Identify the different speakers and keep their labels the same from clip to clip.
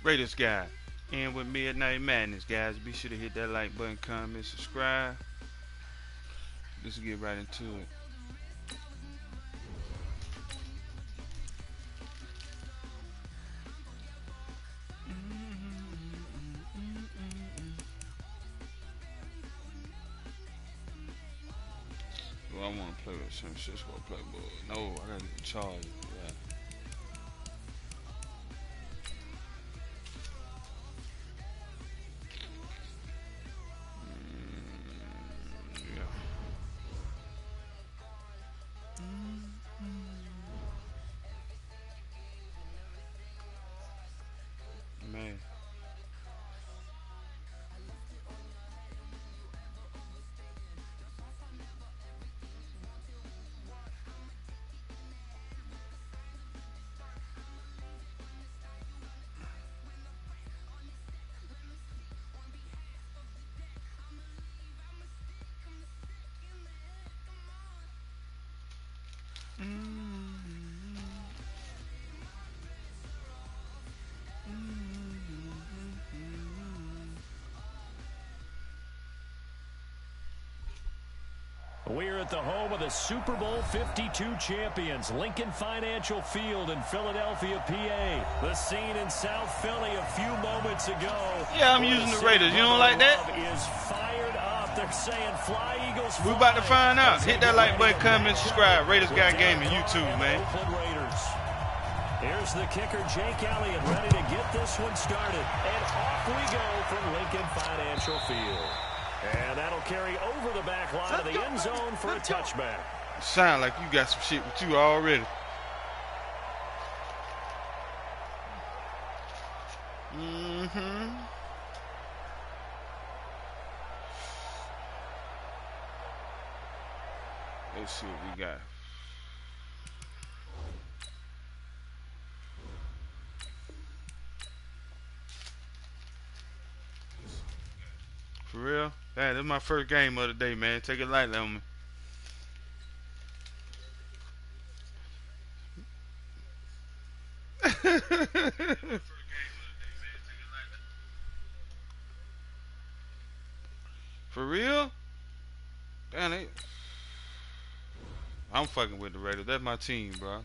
Speaker 1: Raiders guy. And with Midnight Madness, guys. Be sure to hit that like button, comment, subscribe. Let's get right into it. Well, I want to play with some shit's gonna play ball. No, I gotta get charged. Yeah. Man.
Speaker 2: We're at the home of the Super Bowl 52 champions, Lincoln Financial Field in Philadelphia, PA. The scene in South Philly a few moments ago.
Speaker 1: Yeah, I'm using the Raiders. You don't like that?
Speaker 2: Is fired up. They're saying fly Eagles fly.
Speaker 1: We're about to find out. Hit that like button, comment, subscribe. Raiders Guy Gaming YouTube, man.
Speaker 2: Here's the kicker, Jake Elliott, ready to get this one started. And off we go from Lincoln Financial Field. And that'll carry over the back line of the end zone for a touchback.
Speaker 1: Sound like you got some shit with you already. Let's see what we got. For real? That is my first game of the day, man. Take it lightly on me. For real? Damn, I'm fucking with the Raiders. That's my team, bro.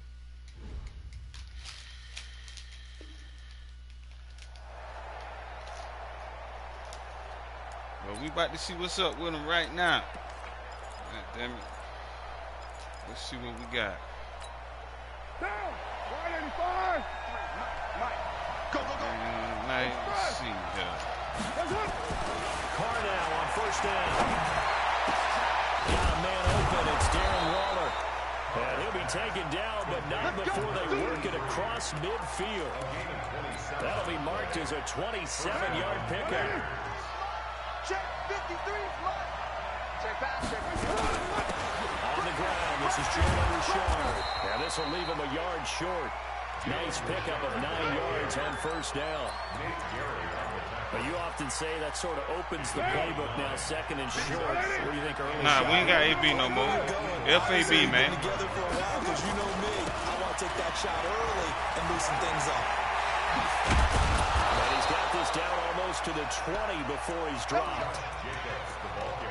Speaker 1: Well, we about to see what's up with them right now. God damn it. Let's see what we got.
Speaker 3: Down! 185! Go, go, go!
Speaker 1: Let's see here.
Speaker 2: Carr now on first down. Got a man open. It's Darren Waller. And he'll be taken down, but not before they work it across midfield. That'll be marked as a 27-yard pickup.
Speaker 3: Check 53, check pass, check.
Speaker 2: On the ground, this is Jalen Richard. And this will leave him a yard short. Nice pickup of 9 yards on first down. But you often say that sort of opens the playbook now, second and short. What do you think early?
Speaker 1: Nah, we ain't got AB no more. FAB, man.
Speaker 4: Together for a while, because you know me. I want to take that shot early and loosen things up.
Speaker 2: And he's got this down almost to the 20 before he's dropped.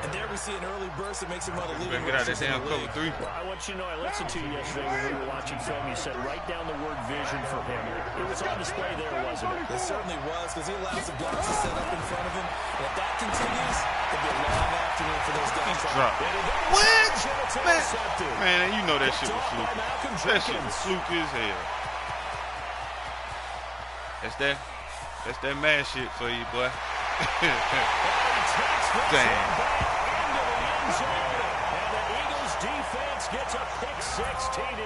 Speaker 4: And there we see an early burst that makes him one of the leading
Speaker 1: Get out of
Speaker 4: rushers
Speaker 1: that
Speaker 4: in
Speaker 1: damn
Speaker 4: the
Speaker 1: cover
Speaker 4: league.
Speaker 1: 3.
Speaker 2: Well, I want you to know, I listened to you yesterday when we were watching film. You said right down the word vision for him. It was on display there, wasn't it?
Speaker 4: It certainly was, because he allows the blocks to set up in front of him. And if that continues, it'll be a long afternoon for those guys.
Speaker 1: Drop. What? Man, you know that shit was fluke. That shit was fluke as hell. That's that mad shit for you, boy. Damn.
Speaker 2: And the Eagles defense gets a pick six TD.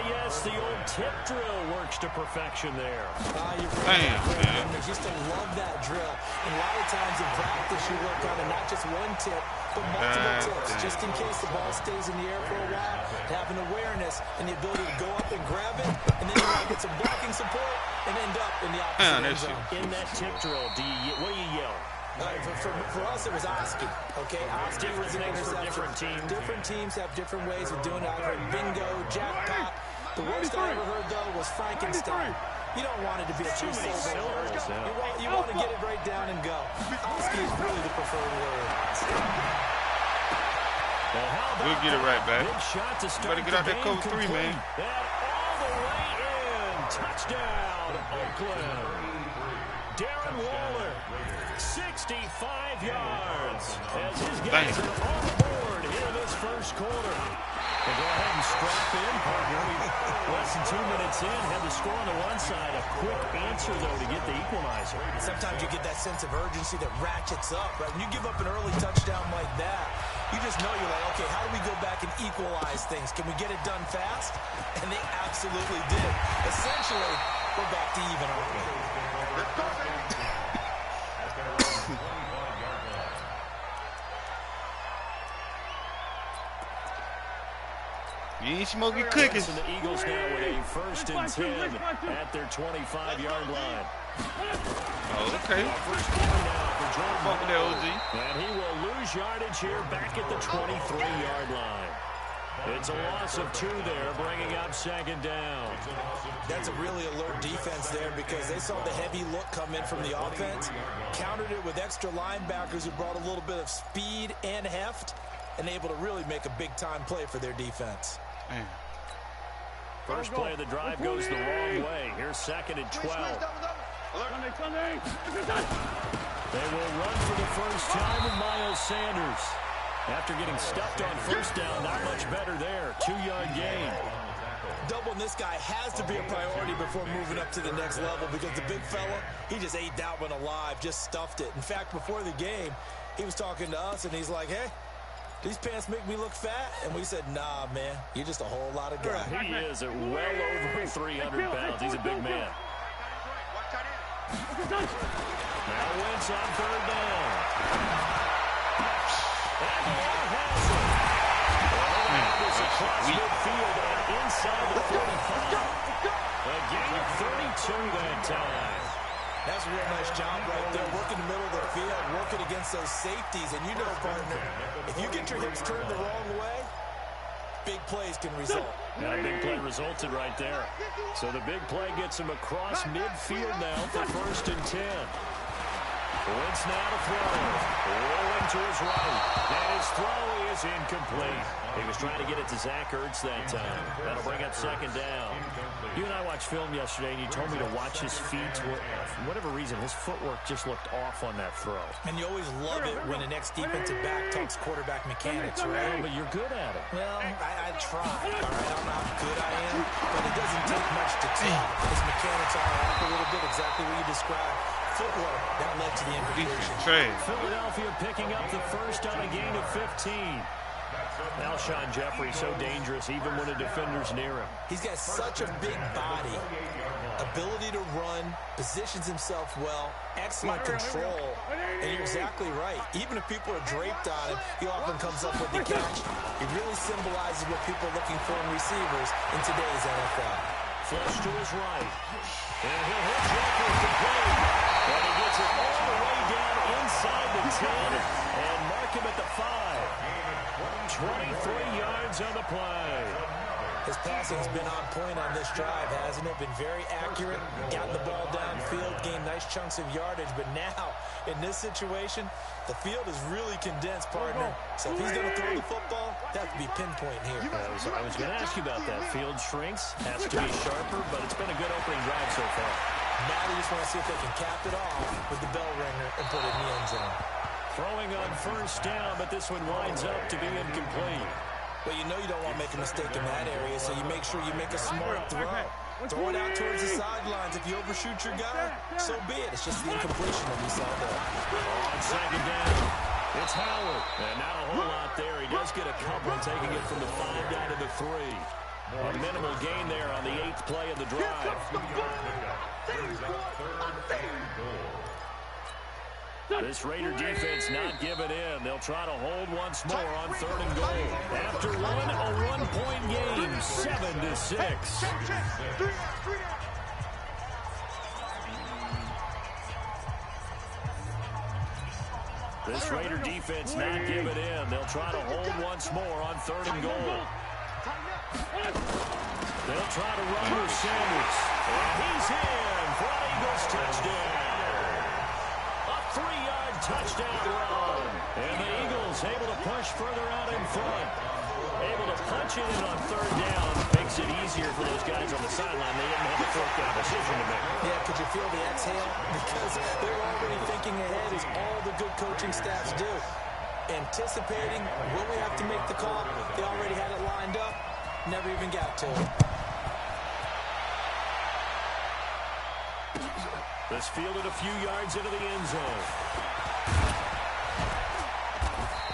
Speaker 2: Yes, the old tip drill works to perfection there.
Speaker 1: Damn, man.
Speaker 4: I used to love that drill. And a lot of times in practice you work on it, not just one tip, but multiple tips, just in case the ball stays in the air for a while. To have an awareness and the ability to go up and grab it, and then you want to get some blocking support and end up in the opposite end zone.
Speaker 2: In that tip drill, what do you yell?
Speaker 4: For us, it was Oski. Okay, Oski was an interception.
Speaker 2: Different teams.
Speaker 4: Different teams have different ways of doing it. I heard bingo, jackpot. The worst I ever heard, though, was Frankenstein. You don't want it to be a two-syllable word. You want to get it right down and go. Husky is really the preferred word.
Speaker 1: We'll get it right back.
Speaker 2: Big shot to start.
Speaker 1: Better get out that code 3, man.
Speaker 2: And all the way in. Touchdown, Oakland. Darren Waller, 65 yards. As his guys are on the board here in this first quarter. They go ahead and strap in, partner. Less than 2 minutes in, had the score on the one side. A quick answer, though, to get the equalizer.
Speaker 4: Sometimes you get that sense of urgency that ratchets up, right? When you give up an early touchdown like that, you just know you're like, okay, how do we go back and equalize things? Can we get it done fast? And they absolutely did. Essentially, we're back to even, aren't we?
Speaker 1: You ain't smoking cookies.
Speaker 2: And the Eagles now with a 1st and 10 at their 25-yard line.
Speaker 1: Oh, okay.
Speaker 2: First down now for Jordan
Speaker 1: Fuck with that, OG.
Speaker 2: And he will lose yardage here back at the 23-yard line. It's a loss of 2 there, bringing up 2nd down.
Speaker 4: That's a really alert defense there because they saw the heavy look come in from the offense, countered it with extra linebackers who brought a little bit of speed and heft, and able to really make a big-time play for their defense.
Speaker 1: Man.
Speaker 2: First play of the drive goes the wrong way. Here's 2nd and 12. They will run for the first time with Miles Sanders. After getting stuffed on 1st down, not much better there. 2-yard gain.
Speaker 4: Doubling this guy has to be a priority before moving up to the next level because the big fella, he just ate that one alive, just stuffed it. In fact, before the game, he was talking to us, and he's like, hey, these pants make me look fat? And we said, nah, man, you're just a whole lot of guy.
Speaker 2: He is at well over 300 pounds. He's a big man. Now Wentz on 3rd down. And the air has it. That was across midfield and inside the 45. A gain of 32 that time.
Speaker 4: That's a real nice job right there. Working the middle of the field, working against those safeties. And you know, partner, if you get your hips turned the wrong way, big plays can result.
Speaker 2: And a big play resulted right there. So the big play gets him across midfield now for 1st and 10. Wentz now to throw. Rolling to his right. And his throw is incomplete. He was trying to get it to Zach Ertz that time. That'll bring up 2nd down. You and I watched film yesterday, and you told me to watch his feet. For whatever reason, his footwork just looked off on that throw.
Speaker 4: And you always love it when an ex-defensive back talks quarterback mechanics, right?
Speaker 2: But you're good at it.
Speaker 4: Well, I try, all right? I don't know how good I am, but it doesn't take much to tell. His mechanics are off a little bit, exactly what you described. Footwork, that led to the implication.
Speaker 2: Philadelphia picking up the 1st on a gain of 15. Alshon Jeffrey so dangerous even when a defender's near him.
Speaker 4: He's got such a big body, ability to run, positions himself well, excellent control, and you're exactly right. Even if people are draped on him, he often comes up with the catch. He really symbolizes what people are looking for in receivers in today's NFL.
Speaker 2: Flush to his right. And he'll hit Jeffrey complete. And he gets it all the way down inside the 10 and mark him at the 5. 23 yards on the play.
Speaker 4: His passing's been on point on this drive, hasn't it? Been very accurate, gotten the ball downfield, gained nice chunks of yardage. But now, in this situation, the field is really condensed, partner. So if he's going to throw the football, that would be pinpoint here.
Speaker 2: I was going to ask you about that. Field shrinks, has to be sharper, but it's been a good opening drive so far.
Speaker 4: Now they just want to see if they can cap it off with the bell ringer and put it in the end zone.
Speaker 2: Throwing on 1st down, but this one winds up to be incomplete.
Speaker 4: Well, you know you don't want to make a mistake in that area, so you make sure you make a smart throw. Throw it out towards the sidelines. If you overshoot your guy, so be it. It's just the incompletion that we saw there.
Speaker 2: On 2nd down, it's Howard. And not a whole lot there. He does get a couple, taking it from the 5 down to the 3. A minimal gain there on the 8th play of the drive. This Raider defense not giving in. They'll try to hold once more on 3rd and goal. After one, a one-point game, 7-6. This Raider defense not giving in. They'll try to hold once more on 3rd and goal. They'll try to run with Sanders. And he's in for an Eagles touchdown. A 3-yard touchdown run. And the Eagles able to push further out in front. Able to punch it in on third down. Makes it easier for those guys on the sideline. They didn't have a fourth down decision to make.
Speaker 4: Yeah, could you feel the exhale? Because they're already thinking ahead, as all the good coaching staffs do. Anticipating, will we have to make the call? They already had it lined up. Never even got to it.
Speaker 2: This fielded a few yards into the end zone.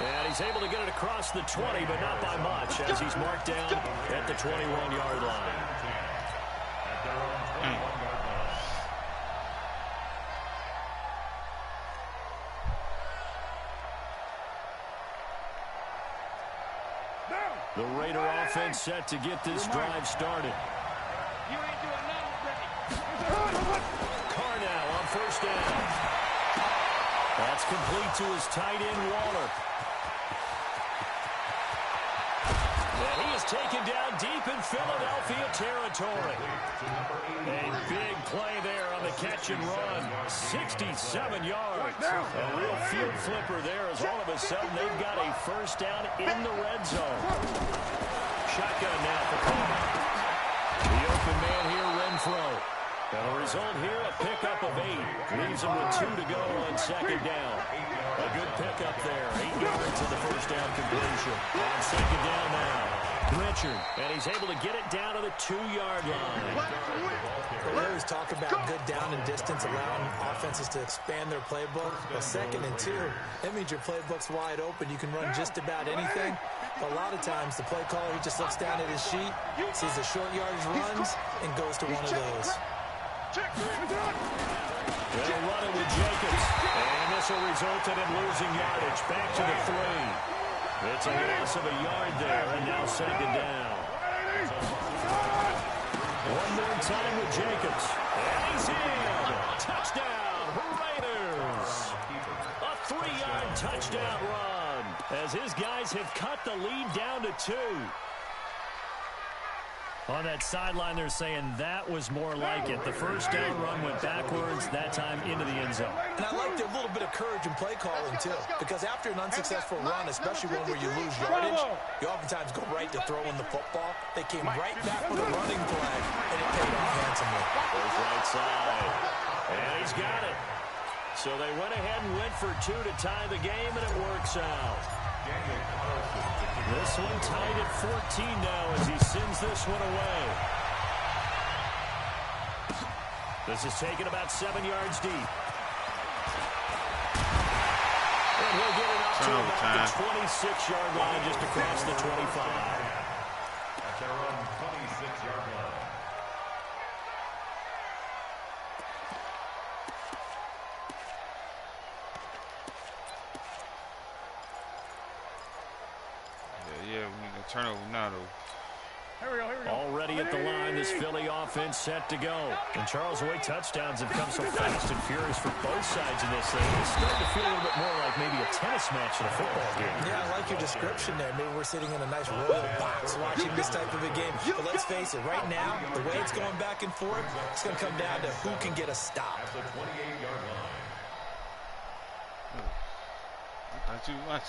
Speaker 2: And he's able to get it across the 20, but not by much, as he's marked down at the 21-yard line. The Raider offense set to get this drive started. Carr now on first down. That's complete to his tight end, Waller. And he is taken down deep in Philadelphia territory. A big play there on the catch and run. 67 yards. A real field flipper there, as all of a sudden they've got a first down in the red zone. Shotgun now for Carr. The open man here, Renfro. And the result here, a pickup of 8. Leaves him with 2 to go on second down. A good pickup there. 8 yards to the first down completion. On second down now, Richard. And he's able to get it down to the 2-yard line.
Speaker 4: We always talk about good down and distance, allowing offenses to expand their playbook. Well, 2nd and 2, that means your playbook's wide open. You can run just about anything. But a lot of times, the play caller, he just looks down at his sheet, sees the short yardage runs, and goes to one of those.
Speaker 2: They'll run it with Jacobs. And this will result in him losing yardage. Back to the 3. It's a loss of a yard there, and now second down. One more time with Jacobs. And he's in. Touchdown, Raiders. A 3-yard touchdown run, as his guys have cut the lead down to 2.
Speaker 5: On that sideline, they're saying that was more like it. The first down run went backwards, that time into the end zone.
Speaker 4: And I like their little bit of courage in play calling, too. Because after an unsuccessful run, especially one where you lose yardage, you oftentimes go right to throwing the football. They came right back with a running play, and it paid off handsomely.
Speaker 2: Goes right side. And he's got it. So they went ahead and went for 2 to tie the game, and it works out. This one tied at 14 now as he sends this one away. This is taken about 7 yards deep. And he'll get it up to about the 26-yard line, just across the 25. That's around 26-yard line.
Speaker 1: Yeah, we need a turnover now, though.
Speaker 3: Here we go.
Speaker 2: Already at the line, this Philly offense set to go.
Speaker 5: And Charles, the way touchdowns have come so fast and furious for both sides in this thing, it's starting to feel a little bit more like maybe a tennis match than a football game.
Speaker 4: Yeah, I like your description there. Maybe we're sitting in a nice royal box watching this type of a game. But let's face it, right now, the way it's going back and forth, it's going to come down to who can get a stop.
Speaker 1: Not too much.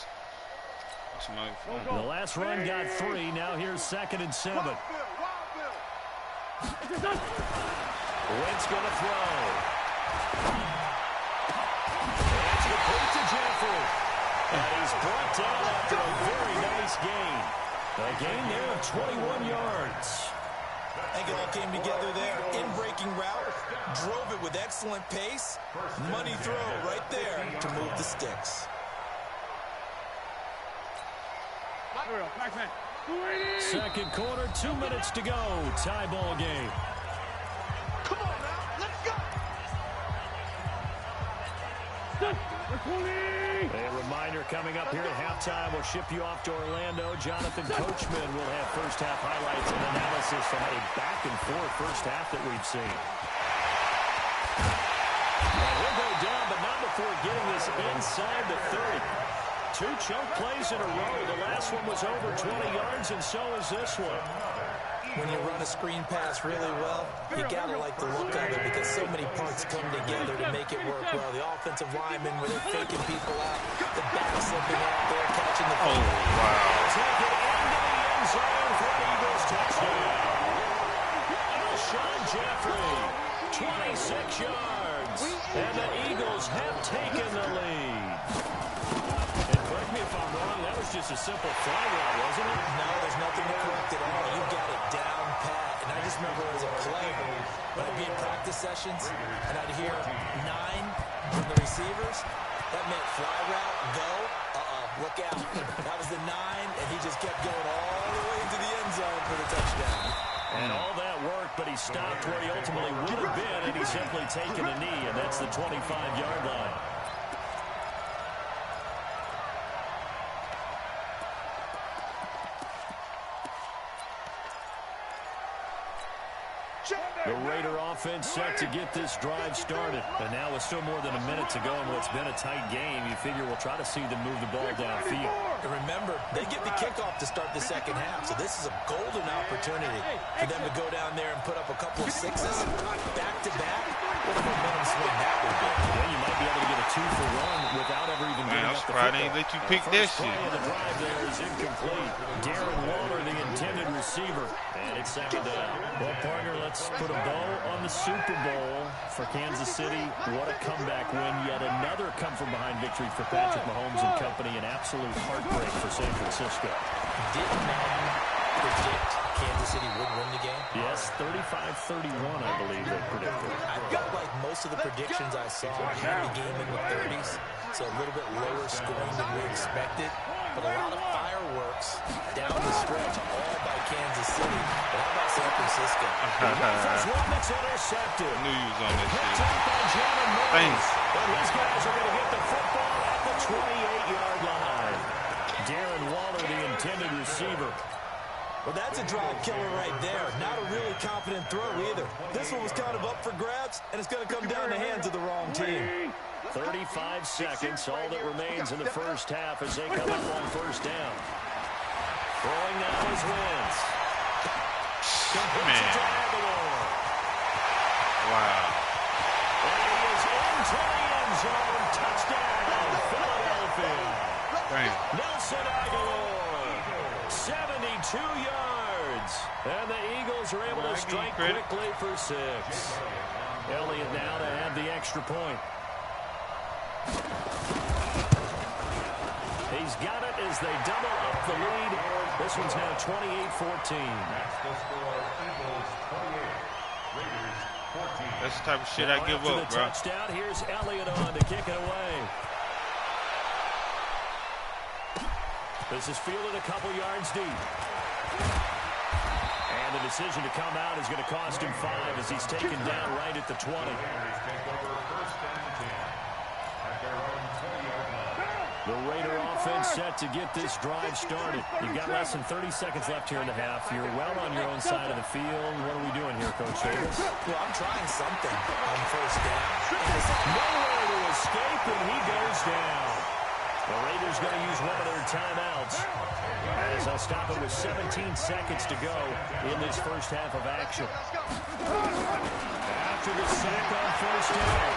Speaker 2: The last run got 3. Now here's 2nd and 7. Wentz going to throw. It's complete to Jeffrey. And he's brought down after a very nice gain. A gain there of 21 yards.
Speaker 4: I think it all came together there. In-breaking route, drove it with excellent pace. Money throw right there to move the sticks.
Speaker 2: Second quarter, 2 minutes to go. Tie ball game.
Speaker 3: Come on now, let's go.
Speaker 2: A reminder coming up here at halftime. We'll ship you off to Orlando. Jonathan Coachman will have first half highlights and analysis from a back-and-forth first half that we've seen. And he'll go down, but not before getting this inside the 30. 2 chunk plays in a row. The last one was over 20 yards, and so is this one.
Speaker 4: When you run a screen pass really well, you gotta like the look of it because so many parts come together to make it work well. The offensive linemen, where they're faking people out, the back slipping out there, catching the ball.
Speaker 1: Oh, wow.
Speaker 2: Take it into the end zone for an Eagles touchdown. Alshon Jeffrey, 26 yards, and the Eagles have taken the lead. And correct me if I'm wrong, that was just a simple fly route, wasn't it?
Speaker 4: No, there's nothing to correct at all. You got it down pat. And I just remember as a player, when I'd be in practice sessions, and I'd hear 9 from the receivers, that meant fly route, go, look out. That was the 9, and he just kept going all the way into the end zone for the touchdown.
Speaker 2: And all that worked, but he stopped where he ultimately would have been, and he's simply taken a knee, and that's the 25-yard line. The Raider offense set to get this drive started. And now with still more than a minute to go in what's been a tight game, you figure we'll try to see them move the ball downfield.
Speaker 4: And remember, they get the kickoff to start the second half, so this is a golden opportunity for them to go down there and put up a couple of sixes back-to-back. What a momentum swing that would be.
Speaker 2: Yeah, you might be able to get a 2-for-1 without ever even getting up the football.
Speaker 1: Friday ain't let you pick that shit.
Speaker 2: First play of the drive there is incomplete. Darren Waller, the intended receiver, and it's second down. Well, partner, let's put a bow on the Super Bowl for Kansas City. What a comeback win. Yet another come-from-behind victory for Patrick Mahomes and company. An absolute heartbreak for San Francisco.
Speaker 4: Didn't Madden predict Kansas City would win the game?
Speaker 2: Yes, 35-31, I believe they predicted.
Speaker 4: I felt like most of the predictions I saw had the game in the 30s, so a little bit lower scoring than we expected. But a lot of fireworks down the stretch, all by Kansas City. But how about San Francisco?
Speaker 2: First one that's intercepted.
Speaker 1: I knew you was on that
Speaker 2: Picked
Speaker 1: shit.
Speaker 2: up by Jalen Mills.
Speaker 1: Thanks.
Speaker 2: But these guys are going to get the football at the 28-yard line. Darren Waller, the intended receiver.
Speaker 4: Well, that's a drive killer right there. Not a really confident throw either. This one was kind of up for grabs, and it's going to come down the hands of the wrong team.
Speaker 2: 35 seconds, all that remains in the first half as they come up on first down. Throwing now is Wentz.
Speaker 1: Man. Wow.
Speaker 2: And he is into the end zone. Touchdown, Philadelphia.
Speaker 1: Damn.
Speaker 2: Nelson Aguilar, 72 yards. And the Eagles are able to strike quickly for 6. Elliott now to have the extra point. He's got it as they double up the lead. This one's now 28-14.
Speaker 1: That's the type of shit I give up, bro.
Speaker 2: Touchdown. Here's Elliott on to kick it away. This is fielded a couple yards deep. And the decision to come out is going to cost him 5 as he's taken down right at the 20. The Raider offense set to get this drive started. You've got less than 30 seconds left here in the half. You're well on your own side of the field. What are we doing here, Coach Davis?
Speaker 4: Well, I'm trying something on first down.
Speaker 2: Nowhere to escape, and he goes down. The Raiders going to use one of their timeouts as they'll stop it with 17 seconds to go in this first half of action. After the sack on first down,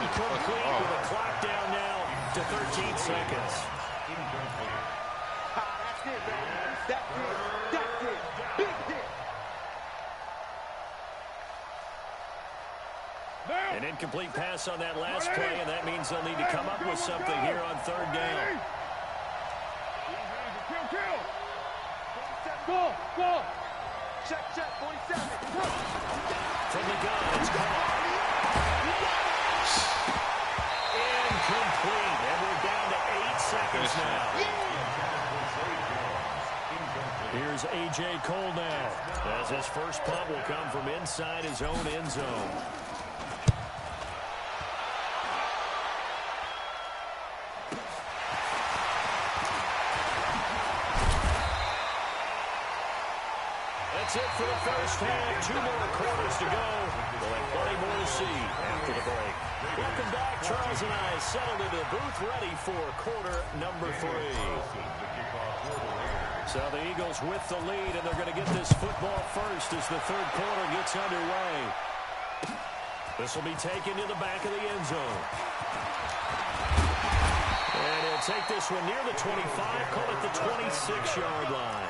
Speaker 2: incomplete with a clock down now to 13 seconds.
Speaker 3: That's it, man. That's it. Big hit.
Speaker 2: An incomplete pass on that last play, and that means they'll need to come up with something here on third down.
Speaker 3: Go. Check, 47.
Speaker 2: From the gun, it's caught. Incomplete, and we're down to 8 seconds now. Here's A.J. Cole now, as his first punt will come from inside his own end zone. That's it for the first half. 2 more quarters to go. We'll have plenty more to see after the break. Welcome back. Charles and I settled into the booth ready for quarter number 3. So the Eagles with the lead, and they're going to get this football first as the third quarter gets underway. This will be taken to the back of the end zone. And he'll take this one near the 25, call it the 26-yard line.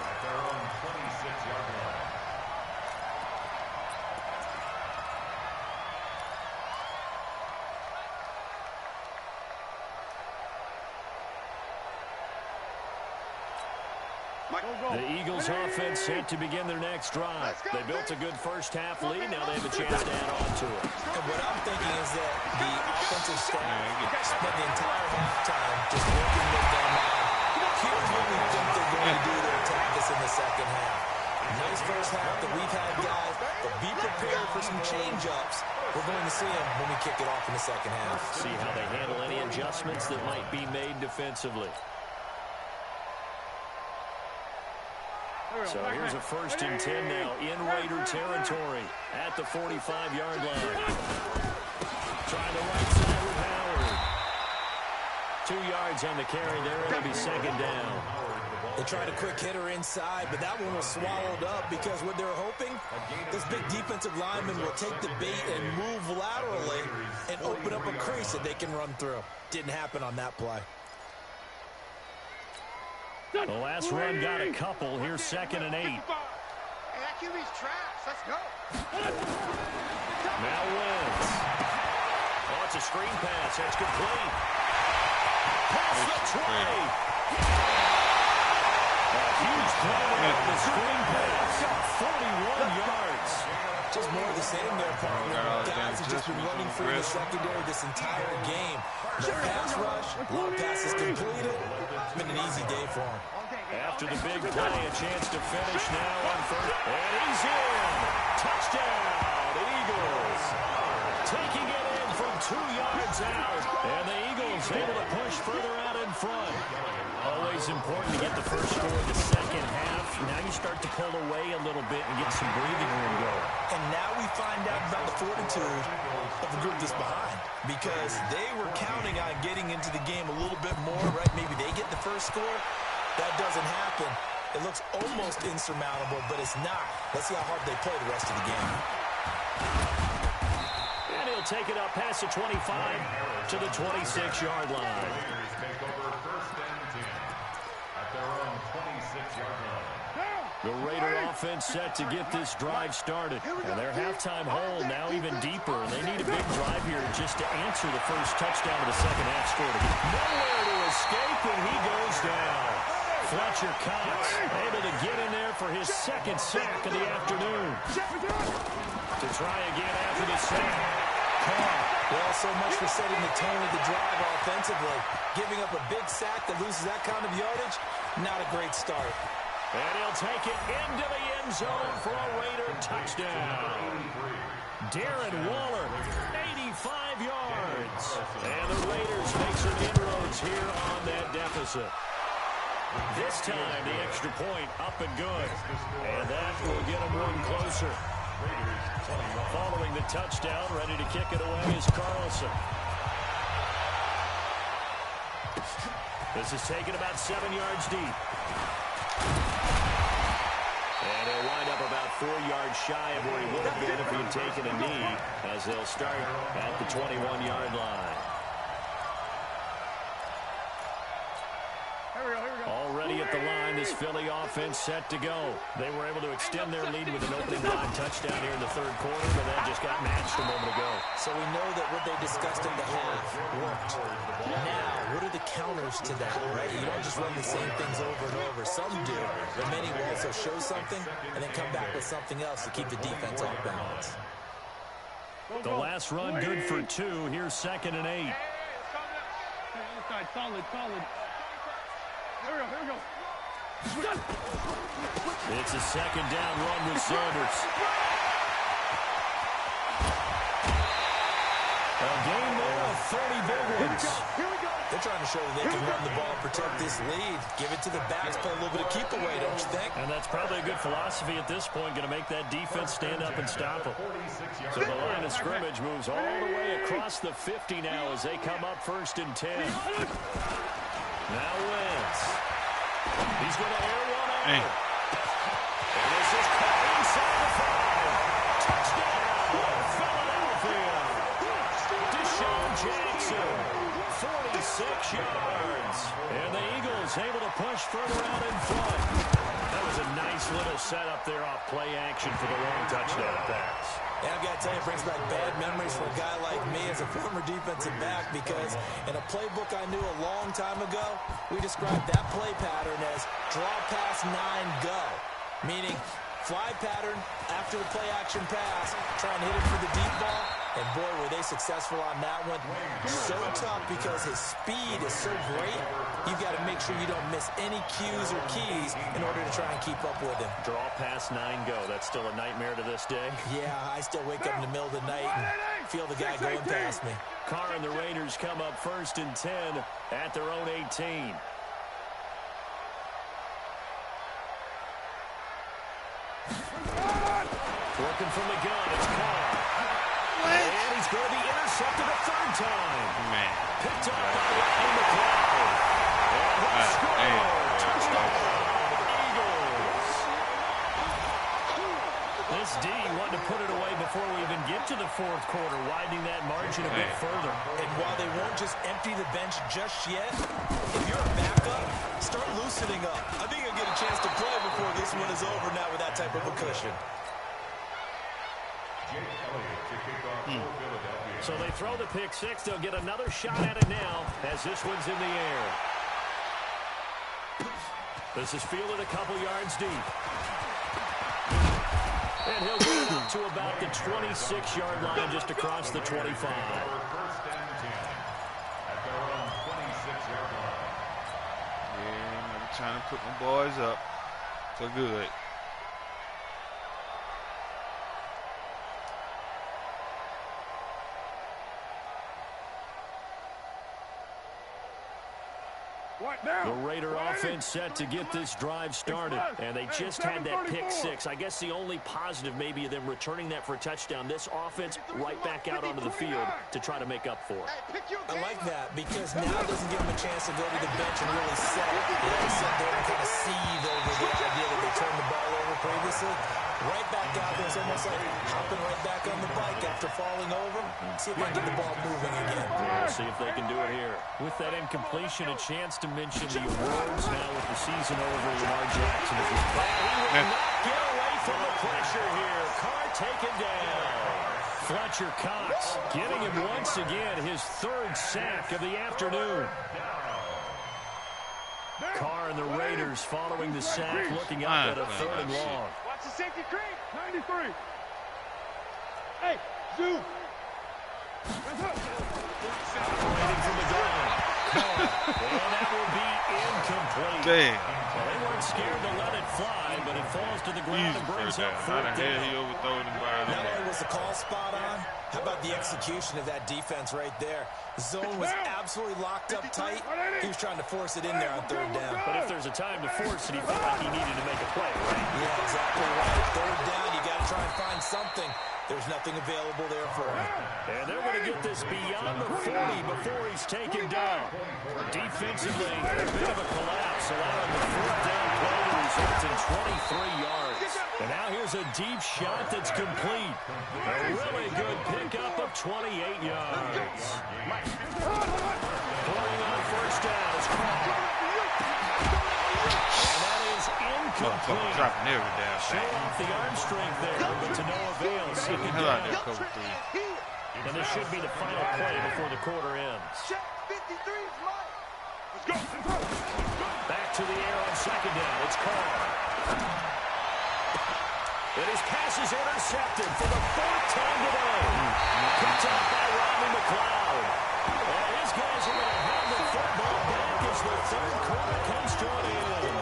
Speaker 2: The Eagles offense set to begin their next drive. They built a good first half lead. Now they have a chance to add on to it.
Speaker 4: And what I'm thinking is that the offensive staff spent the entire halftime just working with them on, here's what we think they're going to do to attack us in the second half. Nice first half that we've had, guys, but be prepared for some change-ups. We're going to see them when we kick it off in the second half.
Speaker 2: See how they handle any adjustments that might be made defensively. So here's a 1st and 10 now in Raider territory at the 45-yard line. Trying the right side with Howard. 2 yards on the carry there. It'll be second down.
Speaker 4: They tried a quick hitter inside, but that one was swallowed up because what they're hoping, this big defensive lineman will take the bait and move laterally and open up a crease that they can run through. Didn't happen on that play.
Speaker 2: The last run got a couple. Here's 2nd and 8.
Speaker 3: Hey, that QB's trash. Let's go.
Speaker 2: Now Wentz. Oh, it's a screen pass. That's complete. Past the 20. A huge play off the screen pass. 41 yards.
Speaker 4: Just more of the same there, partner. Guys have just been running through the secondary this entire game. No pass rush, a lot of passes completed. It's been an easy day for them.
Speaker 2: After the big play, a chance to finish now on 1st. And he's in. Touchdown, Eagles. Taking it in from 2 yards out. And the Eagles able to push further out in front. Always important to get the first score of the second half. Now you start to pull away a little bit and get some breathing room going.
Speaker 4: And now we find out about the fortitude of the group that's behind. Because they were counting on getting into the game a little bit more, right? Maybe they get the first score. That doesn't happen. It looks almost insurmountable, but it's not. Let's see how hard they play the rest of the game.
Speaker 2: And he'll take it up past the 25 to the 26-yard line. The Raider offense set to get this drive started. And their halftime hole now even deeper. And they need a big drive here just to answer the first touchdown of the second half score. Nowhere to escape, and he goes down. Fletcher Cox able to get in there for his 2nd sack of the afternoon. To try again after the sack.
Speaker 4: Well, so much for setting the tone of the drive offensively. Giving up a big sack that loses that kind of yardage, not a great start.
Speaker 2: And he'll take it into the end zone for a Raider touchdown. Darren Waller, 85 yards. And the Raiders make some inroads here on that deficit. This time, the extra point up and good. And that will get them one closer. Following the touchdown, ready to kick it away is Carlson. This is taken about 7 yards deep. And he'll wind up about 4 yards shy of where he would have been if he had taken a knee, as they'll start at the 21-yard line. Already at the line, this Philly offense set to go. They were able to extend their lead with an opening drive touchdown here in the third quarter, but that just got matched a moment ago.
Speaker 4: So we know that what they discussed in the half worked. Now, what are the counters to that, right? You don't just run the same things over and over. Some do, but many will also show something and then come back with something else to keep the defense off balance.
Speaker 2: The last run good for 2. Here's 2nd and 8.
Speaker 3: Solid. Here we go.
Speaker 2: It's a 2nd down run with Sanders. A gain there of 30 big ones.
Speaker 4: They're trying to show that they can run the ball and protect this lead. Give it to the backs, play a little bit of keep away, don't you think?
Speaker 2: And that's probably a good philosophy at this point, going to make that defense stand up and stop them. So the line of scrimmage moves all the way across the 50 now as they come up 1st and 10. Now Wentz. He's going to air one out.
Speaker 1: Hey.
Speaker 2: And this is caught inside the 5. Touchdown, Philadelphia. Deshaun Jackson, 46 yards. And the Eagles able to push further out in front. That was a nice little setup there off play action for the long touchdown pass.
Speaker 4: And I've got to tell you, it brings back bad memories for a guy like me as a former defensive back, because in a playbook I knew a long time ago, we described that play pattern as draw pass 9 go, meaning fly pattern after the play action pass, try and hit it for the deep ball. And boy, were they successful on that one. So tough because his speed is so great. You've got to make sure you don't miss any cues or keys in order to try and keep up with him.
Speaker 2: Draw past 9 go. That's still a nightmare to this day.
Speaker 4: Yeah, I still wake up in the middle of the night and feel the guy going past me.
Speaker 2: Carr and the Raiders come up 1st and 10 at their own 18. Working from the gun, it's Carr. And he's going to be intercepted a 3rd time.
Speaker 1: Man.
Speaker 2: Picked up by Rodney McLeod. And he'll score. Touchdown, Eagles. This D wanted to put it away before we even get to the 4th quarter, widening that margin a bit further.
Speaker 4: And while they won't just empty the bench just yet, if you're a backup, start loosening up. I think you'll get a chance to play before this one is over now with that type of a cushion.
Speaker 2: So they throw the pick 6. They'll get another shot at it now as this one's in the air. This is fielded a couple yards deep. And he'll get to about the 26-yard line just across the 25.
Speaker 1: Yeah, I'm trying to put my boys up. So good.
Speaker 2: The Raider offense set to get this drive started, and they just had that pick 6. I guess the only positive maybe of them returning that for a touchdown. This offense right back out onto the field to try to make up for it.
Speaker 4: I like that because now it doesn't give them a chance to go to the bench and really set it. They sit there and kind of seethe over the idea that they turned the ball over previously. Right back out there. It's almost like hopping right back on the bike after falling over. See if they can get the ball moving again.
Speaker 2: We'll see if they can do it here. With that incompletion, a chance to mention the awards now with the season over. Lamar Jackson is his back. He will not get away from the pressure here. Carr taken down. Fletcher Cox getting him once again his 3rd sack of the afternoon. Carr and the Raiders following the sack, looking up at a 3rd and long.
Speaker 3: Watch the safety creep. 93. Hey, Zoo.
Speaker 2: Operating from the ground. And that will be incomplete.
Speaker 1: Damn.
Speaker 2: Well, they weren't scared to let it fly, but it falls to the ground and brings up 4th down.
Speaker 1: He overthrew him by
Speaker 4: Not only was the call spot on, how about the execution of that defense right there? The zone was absolutely locked up tight. He was trying to force it in there on 3rd down.
Speaker 2: But if there's a time to force it, he felt like he needed to make a play, right?
Speaker 4: Yeah, exactly right. 3rd down, you got to try and find something. There's nothing available there for him.
Speaker 2: And they're going to get this beyond the 40 before he's taken down. Defensively, a bit of a collapse, allowing the 4th down play to result in 23 yards. And now here's a deep shot that's complete. A really good pickup of 28 yards. Pulling on 1st down is Carr. And that is incomplete.
Speaker 1: Dropping every damn
Speaker 2: Show
Speaker 1: thing.
Speaker 2: off the arm strength there, but to no avail.
Speaker 1: Get the hell out of there, cover 3.
Speaker 2: And this should be the final play before the quarter ends.
Speaker 3: Check 53 is mine. Let's go.
Speaker 2: Back to the air on 2nd down. It's Carr. And his pass is intercepted for the 4th time today. Picked up by Rodney McLeod. And these guys are going to have the football back as the 3rd quarter comes to an end.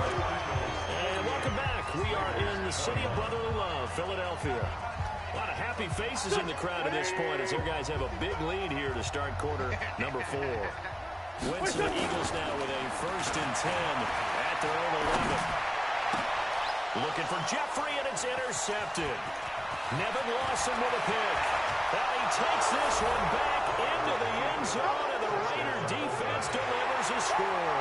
Speaker 2: And welcome back. We are in the city of brotherly love, Philadelphia. A lot of happy faces in the crowd at this point as their guys have a big lead here to start quarter number 4. Winston Eagles now with a 1st and 10 at their own 11. Looking for Jeffrey, and it's intercepted. Nevin Lawson with a pick. Now he takes this one back into the end zone, and the Raider defense delivers a score.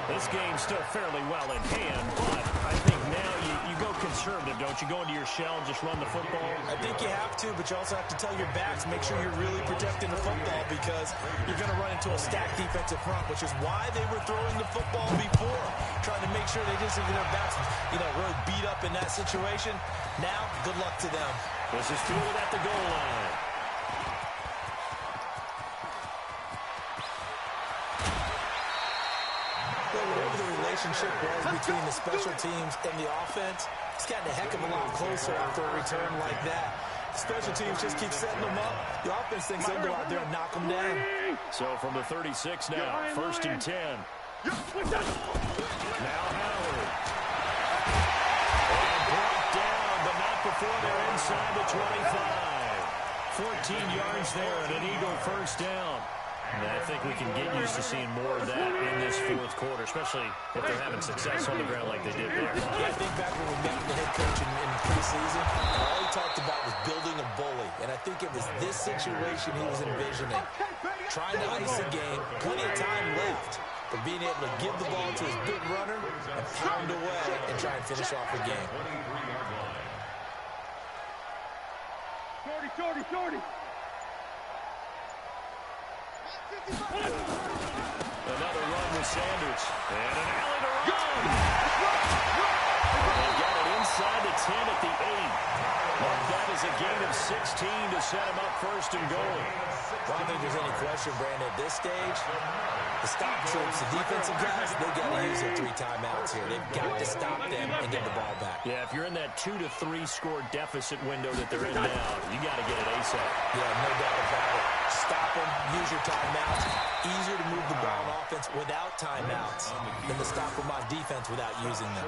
Speaker 2: This game's still fairly well in hand, but I think now you go conservative, don't you? Go into your shell and just run the football?
Speaker 4: I think you have to, but you also have to tell your backs, make sure you're really protecting the football because you're going to run into a stacked defensive front, which is why they were throwing the football before, trying to make sure they didn't get their backs, really beat up in that situation. Now, good luck to them.
Speaker 2: This is fielded at the goal line.
Speaker 4: Whatever the relationship was between the special teams and the offense, it's gotten a heck of a lot closer after a return like that. The special teams just keep setting them up. The offense thinks they'll go out there and knock them down.
Speaker 2: So from the 36 now, 1st and 10. Now Howard. And brought down, but not before they're inside the 25. 14 yards there and an Eagle 1st down. And I think we can get used to seeing more of that in this 4th quarter, especially if they're having success on the ground like they did there.
Speaker 4: Yeah, I think back when we met with the head coach in preseason, all he talked about was building a bully. And I think it was this situation he was envisioning. Trying to ice a game, plenty of time left, but being able to give the ball to his big runner and pound away and try and finish off the game.
Speaker 3: 40.
Speaker 2: Another run with Sanders. And an alley to run. They got it inside the 10 at the 8. Mark that as a gain of 16 to set him up 1st and goal.
Speaker 4: Well, I don't think there's any question, Brandon, at this stage, the stop troops, the defensive guys, they've got to use their 3 timeouts here. They've got to stop them and get the ball back.
Speaker 2: Yeah, if you're in that 2 to 3 score deficit window that they're in now, you got to get it ASAP.
Speaker 4: Yeah, no doubt about it. Stop them, use your timeouts. Easier to move the ball on offense without timeouts than to stop them on defense without using them.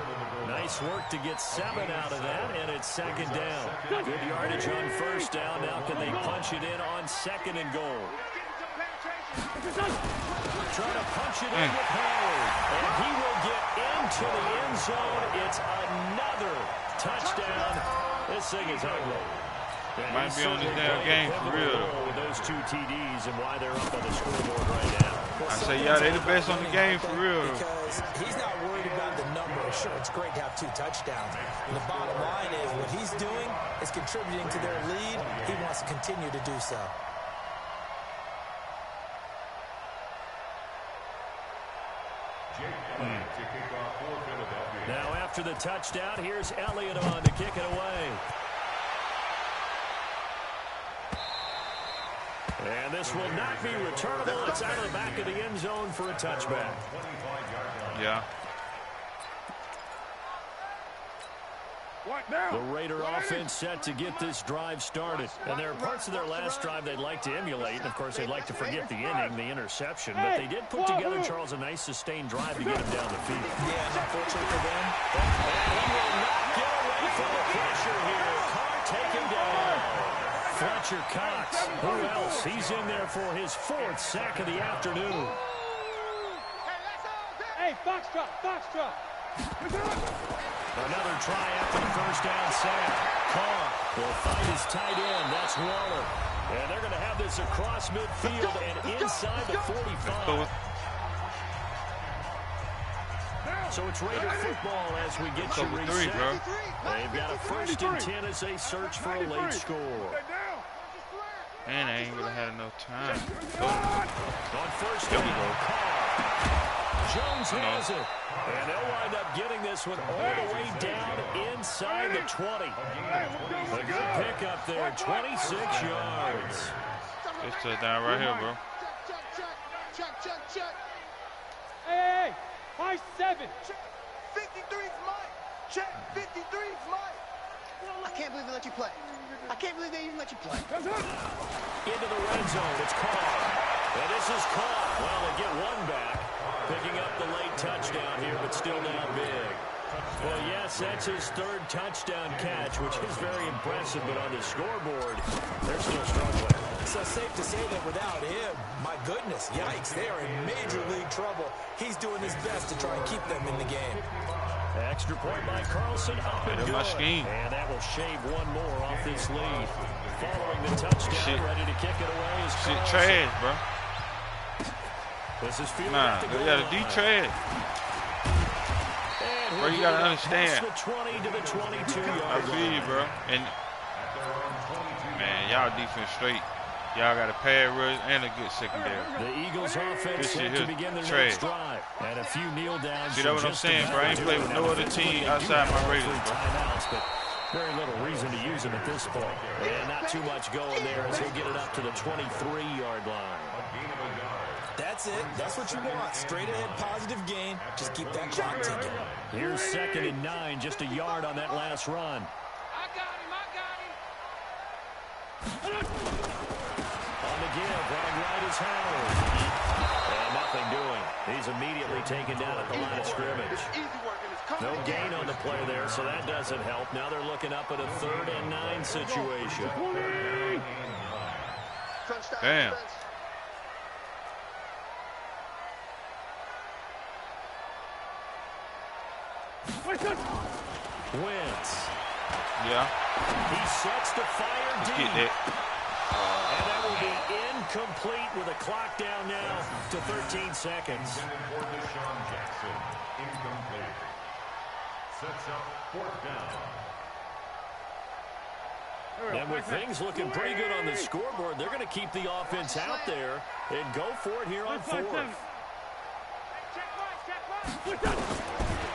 Speaker 2: Nice work to get 7 out of that, and it's 2nd down. Good yardage on 1st down. Now can they punch it in on 2nd and goal? Trying to punch it in with Howard, and he will get into the end zone. It's another touchdown. This thing is ugly.
Speaker 1: Might be on this damn game for real.
Speaker 2: With those 2 TDs and why they're up on the scoreboard right now.
Speaker 1: I say, yeah, they the best on the game for real.
Speaker 4: Because he's not worried about the number. Sure, it's great to have 2 touchdowns. And the bottom line is what he's doing is contributing to their lead. He wants to continue to do so.
Speaker 2: Now after the touchdown, here's Elliott on to kick it away. And this will not be returnable. It's out of the back of the end zone for a touchback.
Speaker 1: Yeah.
Speaker 2: The Raider offense set to get this drive started. And there are parts of their last drive they'd like to emulate. And, of course, they'd like to forget the inning, the interception. But they did put together, Charles, a nice sustained drive to get him down the field.
Speaker 4: Yeah, and unfortunately for them.
Speaker 2: And he will not get away from the pressure here. Carr take him down. Fletcher Cox. Who else? He's in there for his 4th sack of the afternoon.
Speaker 3: Hey, Foxtrot.
Speaker 2: Another try after the 1st down sack. Carr will find his tight end. That's Waller. And they're going to have this across midfield and inside the 45. So it's Raider football as we get you reset. They've got a 1st and 10 as they search for a late score.
Speaker 1: Man, I ain't really had enough time.
Speaker 2: On 1st down, Carr. Jones has it. And they'll wind up getting this one all the way down inside the 20. A good pickup there, 26 yards.
Speaker 1: This touchdown right here, bro.
Speaker 3: Check. Hey, high 7.
Speaker 6: 53's mine. Check, 53's mine. I can't believe they let you play. I can't believe they even let you play.
Speaker 2: Into the red zone, it's Carr. And this is Carr. Well, they get one back. Picking up the late touchdown here, but still down big. Well, yes, that's his third touchdown catch, which is very impressive, but on the scoreboard, they're still struggling.
Speaker 4: So safe to say that without him, my goodness, yikes, they are in major league trouble. He's doing his best to try and keep them in the game.
Speaker 2: Extra point by Carlson, up and good. And that will shave one more off this lead. Following the touchdown, ready to kick it away is Carlson.
Speaker 1: Shit trash, bro.
Speaker 2: This is field
Speaker 1: they got a D trash. Bro, you gotta understand.
Speaker 2: The 20 to the 22-yard
Speaker 1: I feel you, bro. And man, y'all defense straight. Y'all got a pad rush and a good secondary.
Speaker 2: The Eagles offense set to begin their next drive. And a few kneel downs.
Speaker 1: See, that's what I'm saying, bro. I ain't played with no other team outside my Raiders, bro.
Speaker 2: Timeouts, but very little reason to use them at this point. And not too much going there as he'll get it up to the 23-yard line.
Speaker 4: That's it. That's what you want. Straight ahead positive gain. Just keep that clock ticking.
Speaker 2: Here's 2nd and 9, just a yard on that last run.
Speaker 3: I got him.
Speaker 2: On the give, running right is Howard. And nothing doing. He's immediately taken down at the line of scrimmage. No gain on the play there, so that doesn't help. Now they're looking up at a 3rd and 9 situation.
Speaker 1: Damn.
Speaker 2: Wentz.
Speaker 1: Yeah.
Speaker 2: He sets to fire deep.
Speaker 1: Get that.
Speaker 2: And that will be incomplete with a clock down now to 13 seconds. And with things looking pretty good on the scoreboard, they're going to keep the offense out there and go for it here on 4th.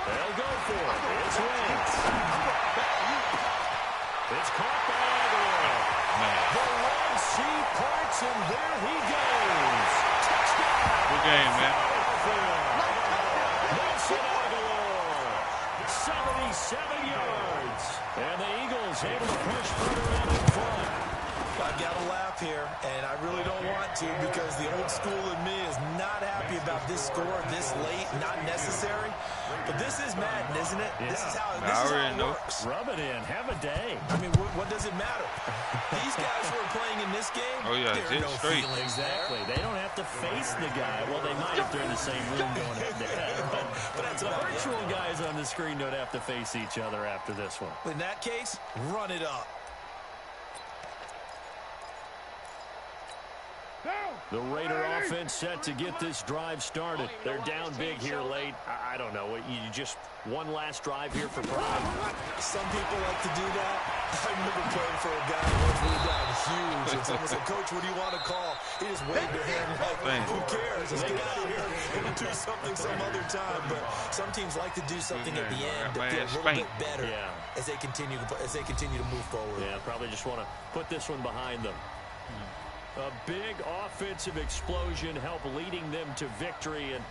Speaker 2: They'll go for it. It's Wentz. It's caught by Aguilar. The 1C parts, and there he goes. Touchdown.
Speaker 1: Good game, man.
Speaker 2: Nelson Aguilar, 77 yards. And the Eagles able to push further out in front.
Speaker 4: I've got to laugh here, and I really don't want to because the old school in me is not happy about this score this late, not necessary. But this is Madden, isn't it? Yeah. This is how it works.
Speaker 2: Rub it in. Have a day.
Speaker 4: I mean, what does it matter? These guys who are playing in this game, there are no feelings
Speaker 2: exactly. They don't have to face the guy. Well, they might if they're in the same room going head-to-head. But that's the virtual guys on the screen don't have to face each other after this one.
Speaker 4: In that case, run it up.
Speaker 2: The Raider offense set to get this drive started. They're down big here late. I don't know. You just one last drive here for pride.
Speaker 4: Some people like to do that. I remember playing for a guy who was really down huge. And someone said, Coach, what do you want to call? He just waved a hand like, who cares? Let's get out of here and we'll do something some other time. But some teams like to do something at the end to feel a little bit better as they continue to move forward.
Speaker 2: Yeah, probably just want to put this one behind them. A big offensive explosion helped leading them to victory. And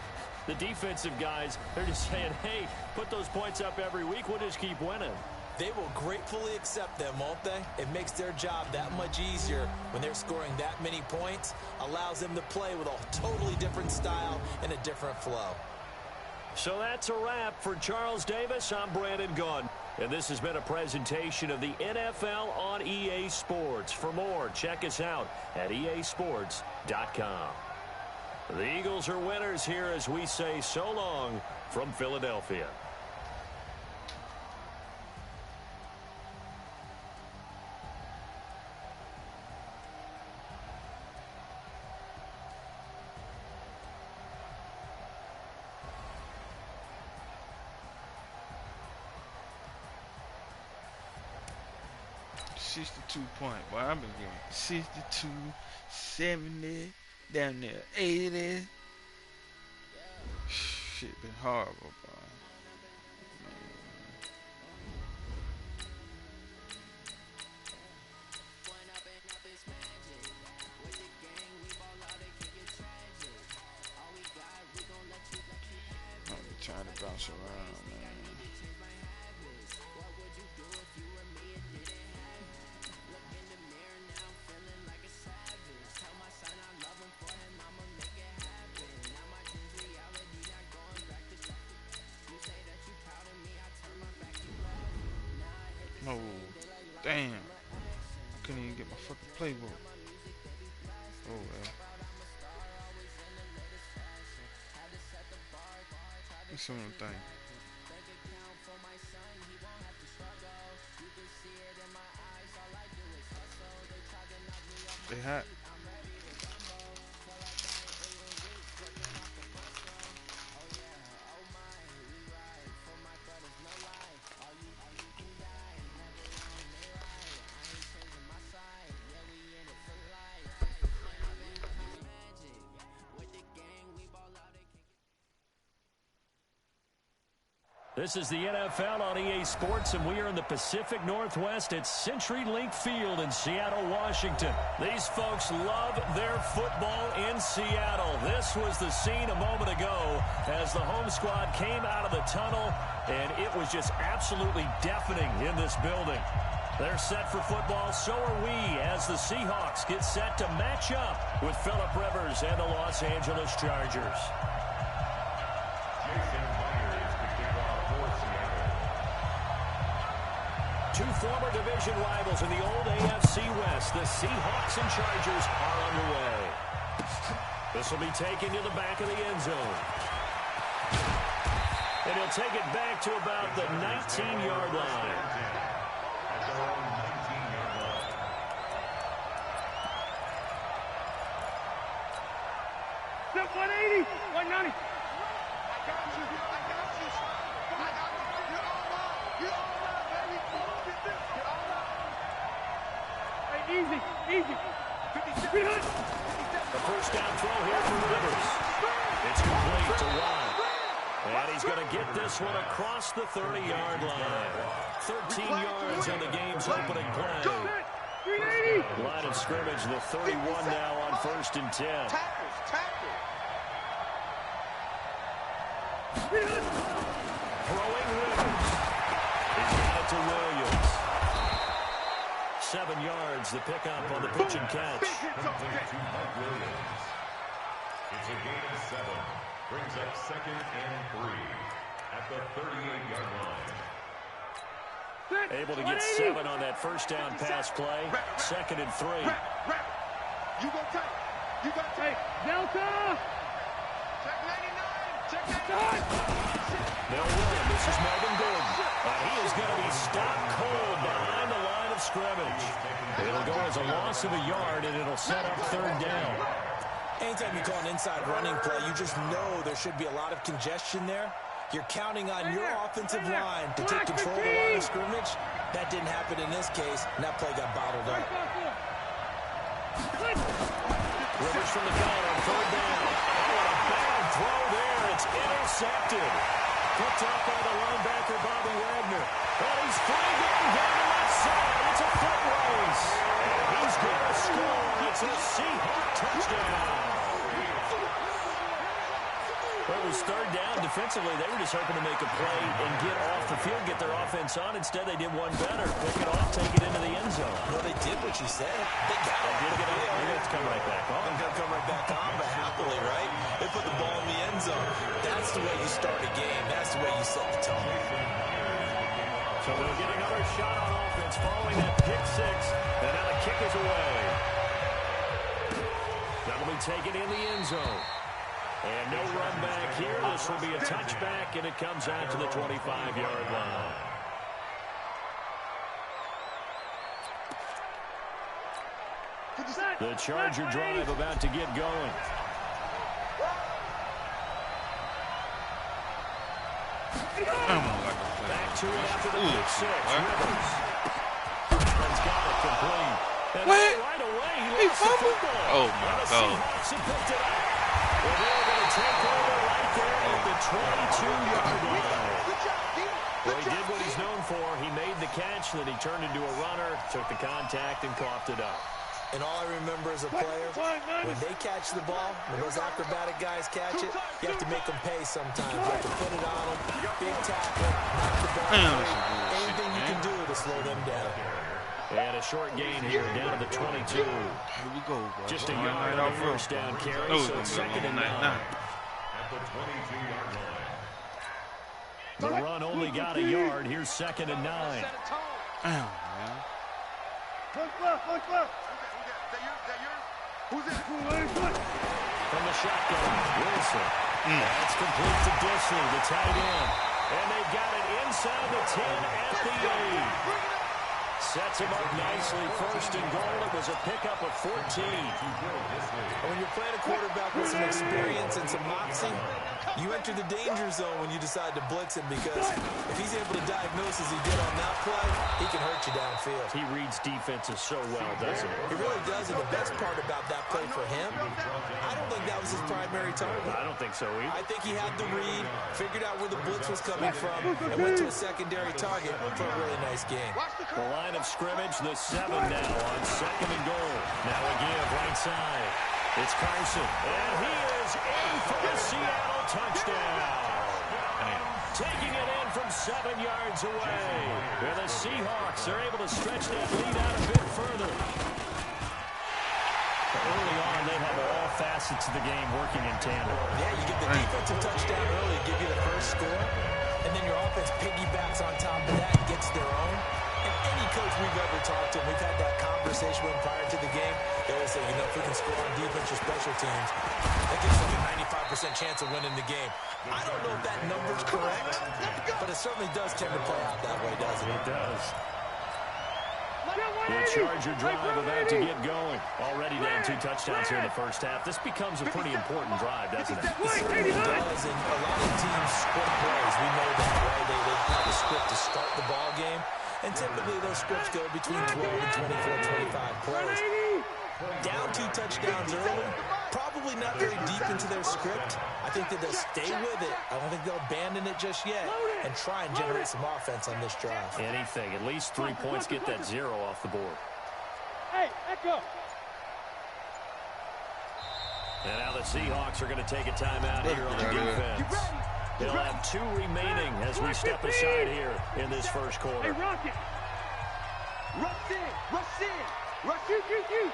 Speaker 2: the defensive guys, they're just saying, hey, put those points up every week. We'll just keep winning.
Speaker 4: They will gratefully accept them, won't they? It makes their job that much easier when they're scoring that many points. Allows them to play with a totally different style and a different flow.
Speaker 2: So that's a wrap for Charles Davis. I'm Brandon Gunn. And this has been a presentation of the NFL on EA Sports. For more, check us out at easports.com. The Eagles are winners here as we say so long from Philadelphia.
Speaker 1: Point. Boy, I've been getting 62, 70, down there 80. Shit been horrible, boy. I'm trying to bounce around, man. playbook. Oh well. What's some of them things? They hot.
Speaker 2: This is the NFL on EA Sports, and we are in the Pacific Northwest at CenturyLink Field in Seattle, Washington. These folks love their football in Seattle. This was the scene a moment ago as the home squad came out of the tunnel, and it was just absolutely deafening in this building. They're set for football, so are we, as the Seahawks get set to match up with Phillip Rivers and the Los Angeles Chargers. Two former division rivals in the old AFC West. The Seahawks and Chargers are underway. This will be taken to the back of the end zone. And he'll take it back to about the 19-yard line.
Speaker 3: Step 180, 190. Easy, easy.
Speaker 2: The first down throw here for Rivers. It's complete to Watt. And he's going to get this one across the 30-yard line. 13 yards on the game's opening play. Line of scrimmage, the 31 now on 1st and 10. Throwing Rivers. He's got it to Williams. 7 yards, the pickup on the pitch and catch.
Speaker 7: It's a gain of 7. Brings up 2nd and 3 at the 38-yard line.
Speaker 2: Able to get 7 on that first down pass play. 2nd and 3.
Speaker 3: You go tight. You got tight. Delta. Check 99. Check 99.
Speaker 2: They'll run. This is Melvin Gordon. And he is going to be stopped cold behind the line of scrimmage. It'll go as a loss of a yard, and it'll set up 3rd down.
Speaker 4: Anytime you call an inside running play, you just know there should be a lot of congestion there. You're counting on your offensive line to take control of the line of scrimmage. That didn't happen in this case, and that play got bottled up.
Speaker 2: Rivers from the gun on 3rd down. Oh, a bad throw there. It's intercepted. Picked up by the linebacker, Bobby Wagner. And he's free going down the left side. It's a foot race. And he's going to score. It's a Seahawk touchdown. Well, it was 3rd down. Defensively, they were just hoping to make a play and get off the field, get their offense on. Instead, they did one better. Pick it off, take it into the end zone.
Speaker 4: Well, they did what you said. They got it.
Speaker 2: They did get it. They're going to come right back on.
Speaker 4: They're going to come right back on, but happily, right? They put the ball in the end zone. That's the way you start a game. That's the way you set the tone.
Speaker 2: So they'll get another shot on offense following that pick 6. And now the kick is away. That'll be taken in the end zone. And no run back here. This will be a touchback, and it comes out to the 25-yard line. The Charger drive about to get going. Back to it after the pick 6. Rivers. He's got it complete. And right away, he lost the football.
Speaker 1: Oh, my God.
Speaker 2: Seahawks have picked it up. Well, they're going to take over right there at the 22-yard line. Well, he did what he's known for. He made the catch, then he turned into a runner, took the contact, and coughed it up.
Speaker 4: And all I remember as a player, when they catch the ball, when those acrobatic guys catch it, you have to make them pay sometimes. You have to put it on them, big tackle, knock the ball away. Anything you can do to slow them down.
Speaker 2: And a short gain here down to the 22.
Speaker 1: Here we go, boy.
Speaker 2: Just a yard on the first down carry, so it's 2nd and 9.
Speaker 7: At the 22-yard line.
Speaker 2: The run only got a yard. Here's 2nd and 9.
Speaker 1: Damn, man.
Speaker 3: Look left, look left. Who's that?
Speaker 2: From the shotgun, Wilson. That's complete to Disley, the tight end. And they've got it inside the 10 at the 8. Sets him up nicely. First and goal. It was a pickup of 14.
Speaker 4: When you're playing a quarterback with some experience and some moxie, you enter the danger zone when you decide to blitz him, because if he's able to diagnose as he did on that play, he can hurt you downfield.
Speaker 2: He reads defenses so well, doesn't he?
Speaker 4: He really does, and the best part about that play for him, I don't think that was his primary target.
Speaker 2: I don't think so either.
Speaker 4: I think he had the read, figured out where the blitz was coming from, and went to a secondary target for a really nice game.
Speaker 2: The line of scrimmage, the 7 now on second and goal. Now again, right side. It's Carson, and he is in for the Seattle touchdown. Taking it in from 7 yards away. And the Seahawks are able to stretch that lead out a bit further. Early on, they have all facets of the game working in tandem.
Speaker 4: Yeah, you get the defensive touchdown early, give you the first score, and then your offense piggybacks on top of that and gets their own. And any coach we've ever talked to, we've had that conversation with prior to the game, they always say, you know, if we can score on defense or special teams, that gives us a 95% chance of winning the game. I don't know if that number's correct, but it certainly does tend to play out that way, doesn't it?
Speaker 2: It does. The Charger drive about to get going. Already down 2 touchdowns here in the first half. This becomes a pretty important drive, doesn't it?
Speaker 4: It certainly does, and a lot of teams script plays. We know that, right? They have a script to start the ball game, and typically those scripts go between 12 and 24, 25 plays. Down 2 touchdowns early, probably not very deep into their script. I think that they'll stay with it. I don't think they'll abandon it just yet and try and generate some offense on this drive.
Speaker 2: Anything. At least 3 points, get that 0 off the board.
Speaker 3: Hey, Echo.
Speaker 2: And now the Seahawks are going to take a timeout here on the defense. They'll have 2 remaining as we step aside here in this first quarter.
Speaker 3: Hey, Rocket. Rush in. Rush in. Rush you.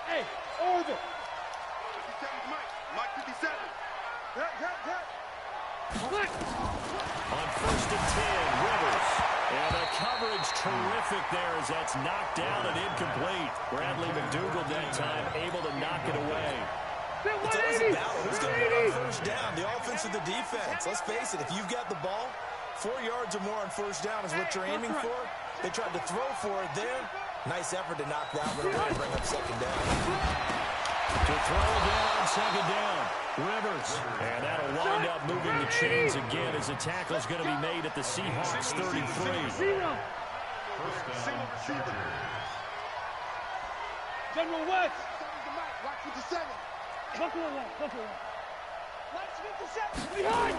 Speaker 3: Hey, Orville. 57 Mike 57.
Speaker 2: On first and 10, Rivers. And the coverage terrific there as that's knocked down and incomplete. Bradley McDougald that time able to knock it away.
Speaker 4: It's always a battle. Who's going to win on first down? The offense or the defense? Let's face it, if you've got the ball, 4 yards or more on first down is what you're aiming for. They tried to throw for it there. Nice effort to knock that one away and bring up second down.
Speaker 2: To throw down on second down, Rivers. And that'll wind up moving the chains again as the tackle's going to be made at the Seahawks 33.
Speaker 3: General West.
Speaker 6: Watch 57.
Speaker 3: Buffalo.
Speaker 6: Watch 57.
Speaker 3: Behind.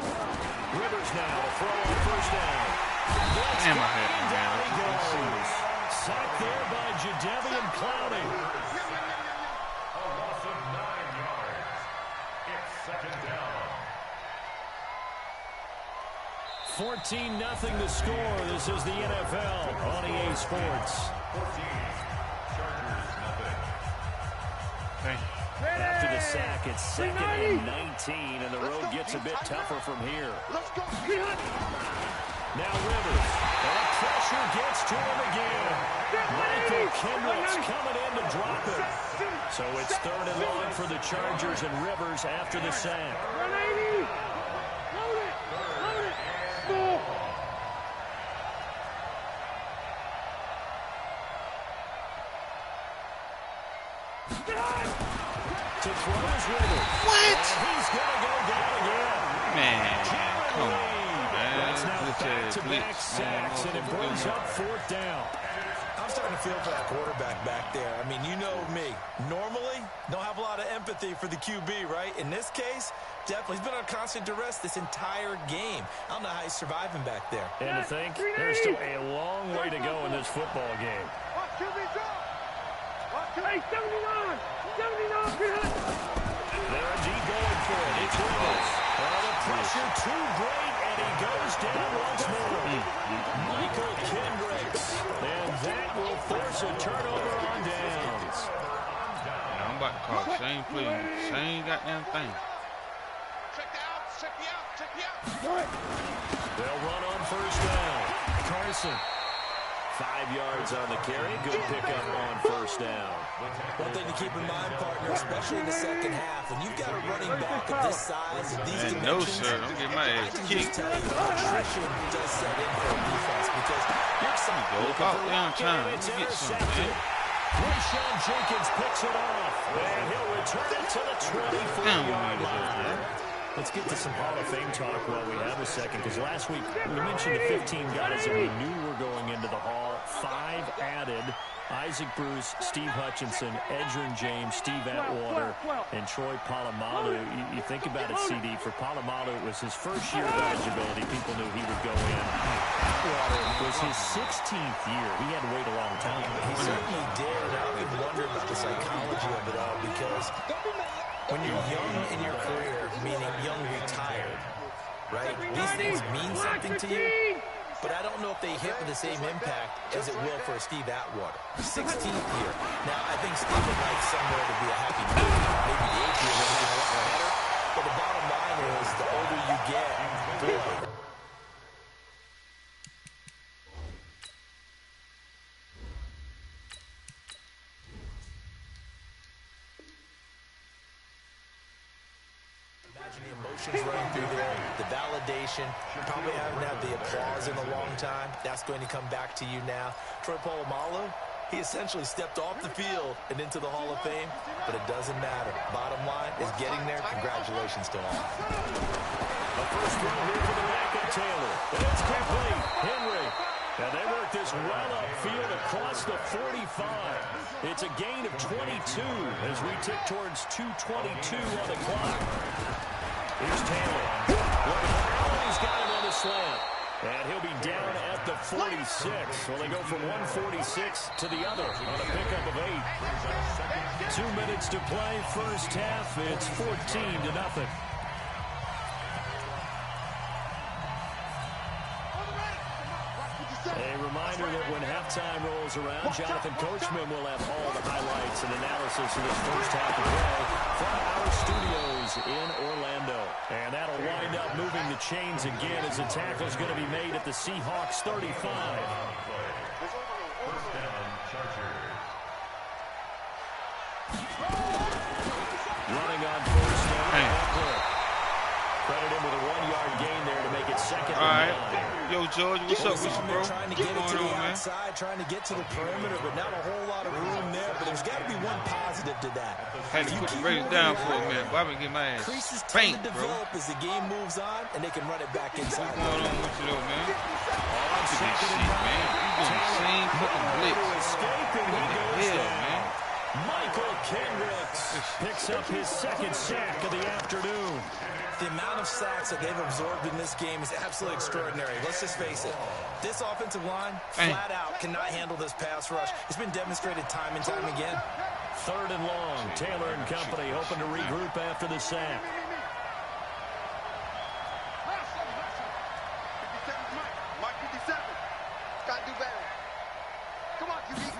Speaker 2: Rivers now to throw on first down.
Speaker 1: Damn, I had him
Speaker 2: Down he
Speaker 1: down.
Speaker 2: goes. Sacked there by Jadeveon Clowney.
Speaker 7: A loss of 9 yards. It's second down.
Speaker 2: 14-0 the score. This is the NFL on EA Sports.
Speaker 7: 14. Chargers nothing.
Speaker 2: After the sack, it's second and 19, and the road gets a bit tougher from here.
Speaker 6: Let's go.
Speaker 2: Now Rivers. And pressure gets to him again. Michael Kendrick's coming in to drop it. So it's third and long for the Chargers and Rivers after the sack.
Speaker 3: 180. Load it. Score.
Speaker 2: To throw is Rivers.
Speaker 1: What?
Speaker 2: And he's going to go down again.
Speaker 1: Man, come on, man.
Speaker 2: That's now
Speaker 1: Look at
Speaker 2: back-to-back
Speaker 1: blitz,
Speaker 2: sacks, and it brings up fourth down.
Speaker 4: I'm starting to feel for that quarterback back there. I mean, you know me. Normally, don't have a lot of empathy for the QB, right? In this case, definitely. He's been on constant duress this entire game. I don't know how he's surviving back there.
Speaker 2: And to think, there's still a long way to go in this football game.
Speaker 3: Watch QB drop. Hey, 79. 79. Behind.
Speaker 2: They're indeed going for it. It's Rivers. Oh, the pressure too great, and he goes down once more. Michael Kendricks. And that will force a turnover on downs.
Speaker 1: Yeah, I'm about to call the same play, same goddamn thing.
Speaker 6: Check me out.
Speaker 2: They'll run on first down. Carson 5 yards on the carry. Good pickup on first down.
Speaker 4: One thing to keep in mind, partner, especially in the second half, when you've got a running back of this size and these dimensions,
Speaker 1: no, sir. Don't get my ass
Speaker 4: I can
Speaker 1: kicked.
Speaker 4: just tell you, attrition does set in for a defense because you're
Speaker 1: Go about down time. Let me get some, man.
Speaker 2: Rayshawn Jenkins picks it off, and he'll return it to the 24-yard line. Let's get to some Hall of Fame talk while we have a second, because last week we mentioned the 15 guys that we knew were going into the Hall. 5 added: Isaac Bruce, Steve Hutchinson, Edgerrin James, Steve Atwater, and Troy Polamalu. You think about it, CD, for Polamalu, it was his first year of eligibility. People knew he would go in. Atwater was his 16th year. He had to wait a long time.
Speaker 4: He certainly did. And I often wonder about the psychology of it all, because when you're young in your career, meaning young retired, right, these things mean something to you. But I don't know if they hit with the same impact as it will for Steve Atwater. 16th year. Now, I think Steve would like somewhere to be a happy medium. Maybe the 8th year would be a lot better. But the bottom line is, the older you get, boy, the emotions running through there, the validation, probably haven't had the applause in a long time. That's going to come back to you now. Troy Polamalu, he essentially stepped off the field and into the Hall of Fame, but it doesn't matter. Bottom line is getting there. Congratulations to all.
Speaker 2: A first round here for the Racket Taylor. And it's complete. Henry. And they work this well upfield across the 45. It's a gain of 22 as we tick towards 2:22 on the clock. Here's Taylor. He's got him on the slant. And he'll be down at the 46. So they go from 146 to the other on a pickup of 8. 2 minutes to play. First half, it's 14-0. A reminder that when halftime rolls around, Jonathan Coachman will have all the highlights and analysis of this first half of play from our studios in Orlando. And that'll wind up moving the chains again as the tackle's going to be made at the Seahawks 35. Running on first down. Credit him with a 1-yard gain there to make it second and 9.
Speaker 1: Yo, George, what's up with you, bro?
Speaker 4: Trying to get it to the outside, trying to get to the perimeter, but not a whole lot of room there. But there's got to be one positive to that.
Speaker 1: Had to put the race down for a minute, but I've been getting my ass spanked, bro.
Speaker 4: Develop as the game moves on, and they can run it back inside.
Speaker 1: What's going on with you, though, man? Look at this shit, man. You doing the same fucking blitz. Yeah, man.
Speaker 2: Michael Kendricks picks up his second sack of the afternoon.
Speaker 4: The amount of sacks that they've absorbed in this game is absolutely extraordinary. Let's just face it. This offensive line, flat out, cannot handle this pass rush. It's been demonstrated time and time again.
Speaker 2: 3rd and long. Taylor and company hoping to regroup after the sack.
Speaker 6: Mike 57. Got to do better. Come on, QB.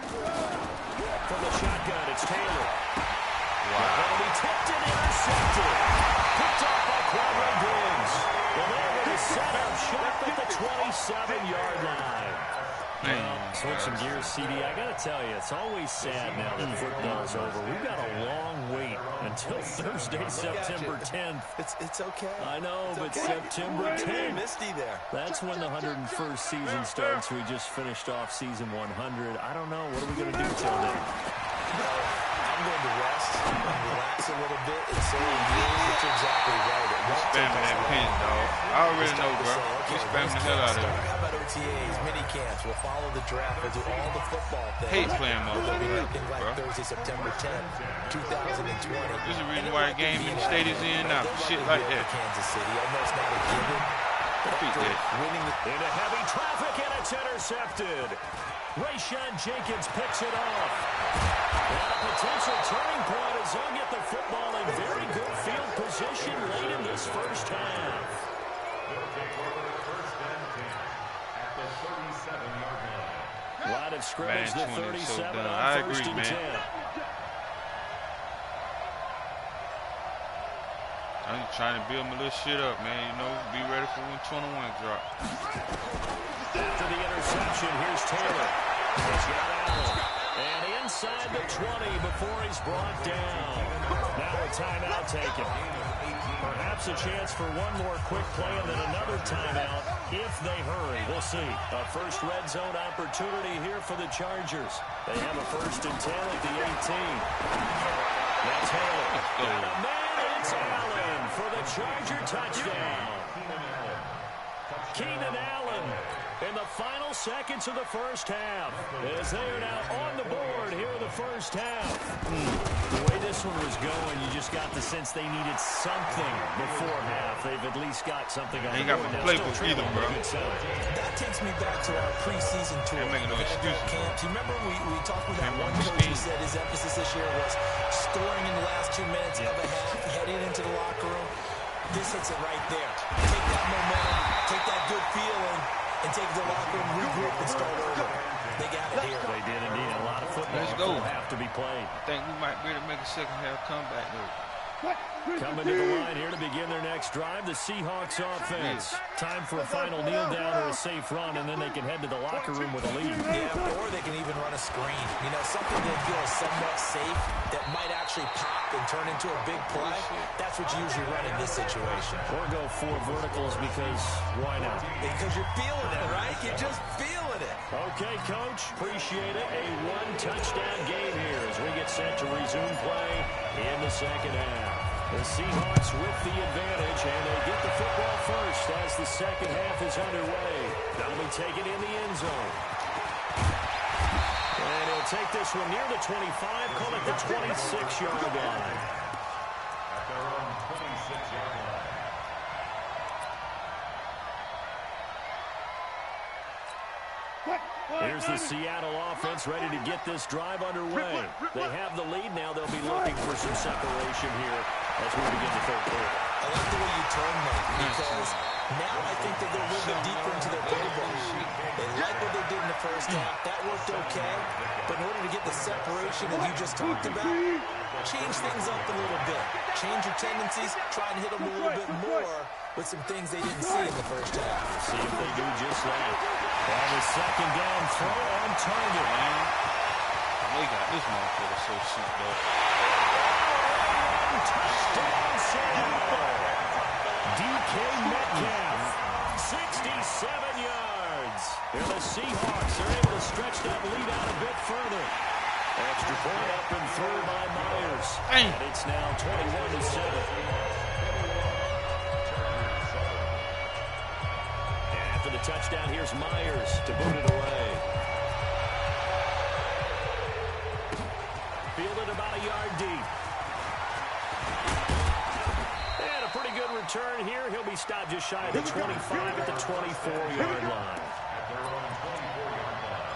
Speaker 2: From the shotgun, it's Taylor.
Speaker 1: Wow.
Speaker 2: It'll be tipped and intercepted. Picked off by Quadro Diggs. And there with a setup shot at the 27-yard line. Switching gears, CD, I got to tell you, it's always sad now that football's over. We've got a long wait until Thursday, September 10th.
Speaker 4: It's okay.
Speaker 2: I know,
Speaker 4: it's
Speaker 2: but
Speaker 4: okay.
Speaker 2: September 10th.
Speaker 4: Misty there.
Speaker 2: That's when the 101st season starts. We just finished off season 100. I don't know. What are we going to do till then?
Speaker 4: I'm going to rest and relax a little bit and so are you, but you're exactly right.
Speaker 1: Spamming that pin, dog. I already know, bro. You spamming the hell out of it.
Speaker 4: How about OTAs, mini camps? We'll follow the draft. We'll do all the football things.
Speaker 1: Hate playing motherfuckers, bro.
Speaker 4: Thursday, September 10th, 2020.
Speaker 1: This is the reason why the game in the state is in now. Shit like that.
Speaker 4: Kansas City. I know it's not a given.
Speaker 2: Winning into heavy traffic, and it's intercepted. Rayshawn Jenkins picks it off. And a potential turning point as they'll get the football in very good field position late in this first half. Line of scrimmage, the 37 on
Speaker 1: I
Speaker 2: first
Speaker 1: agree,
Speaker 2: and
Speaker 1: man.
Speaker 2: 10.
Speaker 1: I'm just trying to build my little shit up, man. You know, be ready for when 21 drop.
Speaker 2: After the interception, here's Taylor. He's got Allen. And inside the 20 before he's brought down. Now a timeout taken. Perhaps a chance for one more quick play and then another timeout if they hurry. We'll see. A first red zone opportunity here for the Chargers. They have a 1st and 10 at the 18. That's Hill. And a man, it's Allen for the Charger touchdown. Keenan Allen in the final seconds of the first half. As they are now on the board here in the first half.
Speaker 5: The way this one was going, you just got the sense they needed something before half. They've at least got something on the board now.
Speaker 1: Playbook either, bro.
Speaker 4: That takes me back to our preseason tour.
Speaker 1: Making no excuses.
Speaker 4: Camps. You remember we talked with that one coach who said his emphasis this year was scoring in the last 2 minutes of a half, heading into the locker room. This hits it right there. Take that momentum, take that good feeling, and take the locker room, regroup, and start over. They got it here.
Speaker 5: They did indeed. A lot of football will have to be played.
Speaker 1: I think we might be able to make a second half comeback though.
Speaker 2: Coming to the line here to begin their next drive, the Seahawks offense. Time for a final kneel down or a safe run, and then they can head to the locker room with a lead.
Speaker 4: Yeah, or they can even run a screen. You know, something that feels somewhat safe that might actually pop and turn into a big play. That's what you usually run in this situation.
Speaker 2: Or go 4 verticals because why not?
Speaker 4: Because you're feeling it, right? You're just feeling it.
Speaker 2: Okay, Coach. Appreciate it. A 1-touchdown game here as we get set to resume play in the second half. The Seahawks with the advantage, and they get the football first as the second half is underway. They'll be taken in the end zone. And he'll take this one near the 25, call it the 26-yard line.
Speaker 7: At their own 26-yard line.
Speaker 2: Here's the Seattle offense ready to get this drive underway. They have the lead now. They'll be looking for some separation here as we begin the third quarter.
Speaker 4: I like the way you turn that because now I think they go a little bit deeper into their playbook. They like what they did in the first half. That worked okay. But in order to get the separation that you just talked about, change things up a little bit. Change your tendencies. Try and hit them a little bit more with some things they didn't see in the first half.
Speaker 2: See if they do just that. On the second down throw on target.
Speaker 1: They got this motherfucker so souped up.
Speaker 2: Touchdown Seattle. DK Metcalf, 67 yards. And the Seahawks are able to stretch that lead out a bit further. Extra point up and through by Myers. And it's now 21-7. After the touchdown, here's Myers to boot it away. Fielded about a yard deep. And a pretty good return here. He'll be stopped just shy of the 25 at the 24-yard line.
Speaker 7: At their own 24-yard line.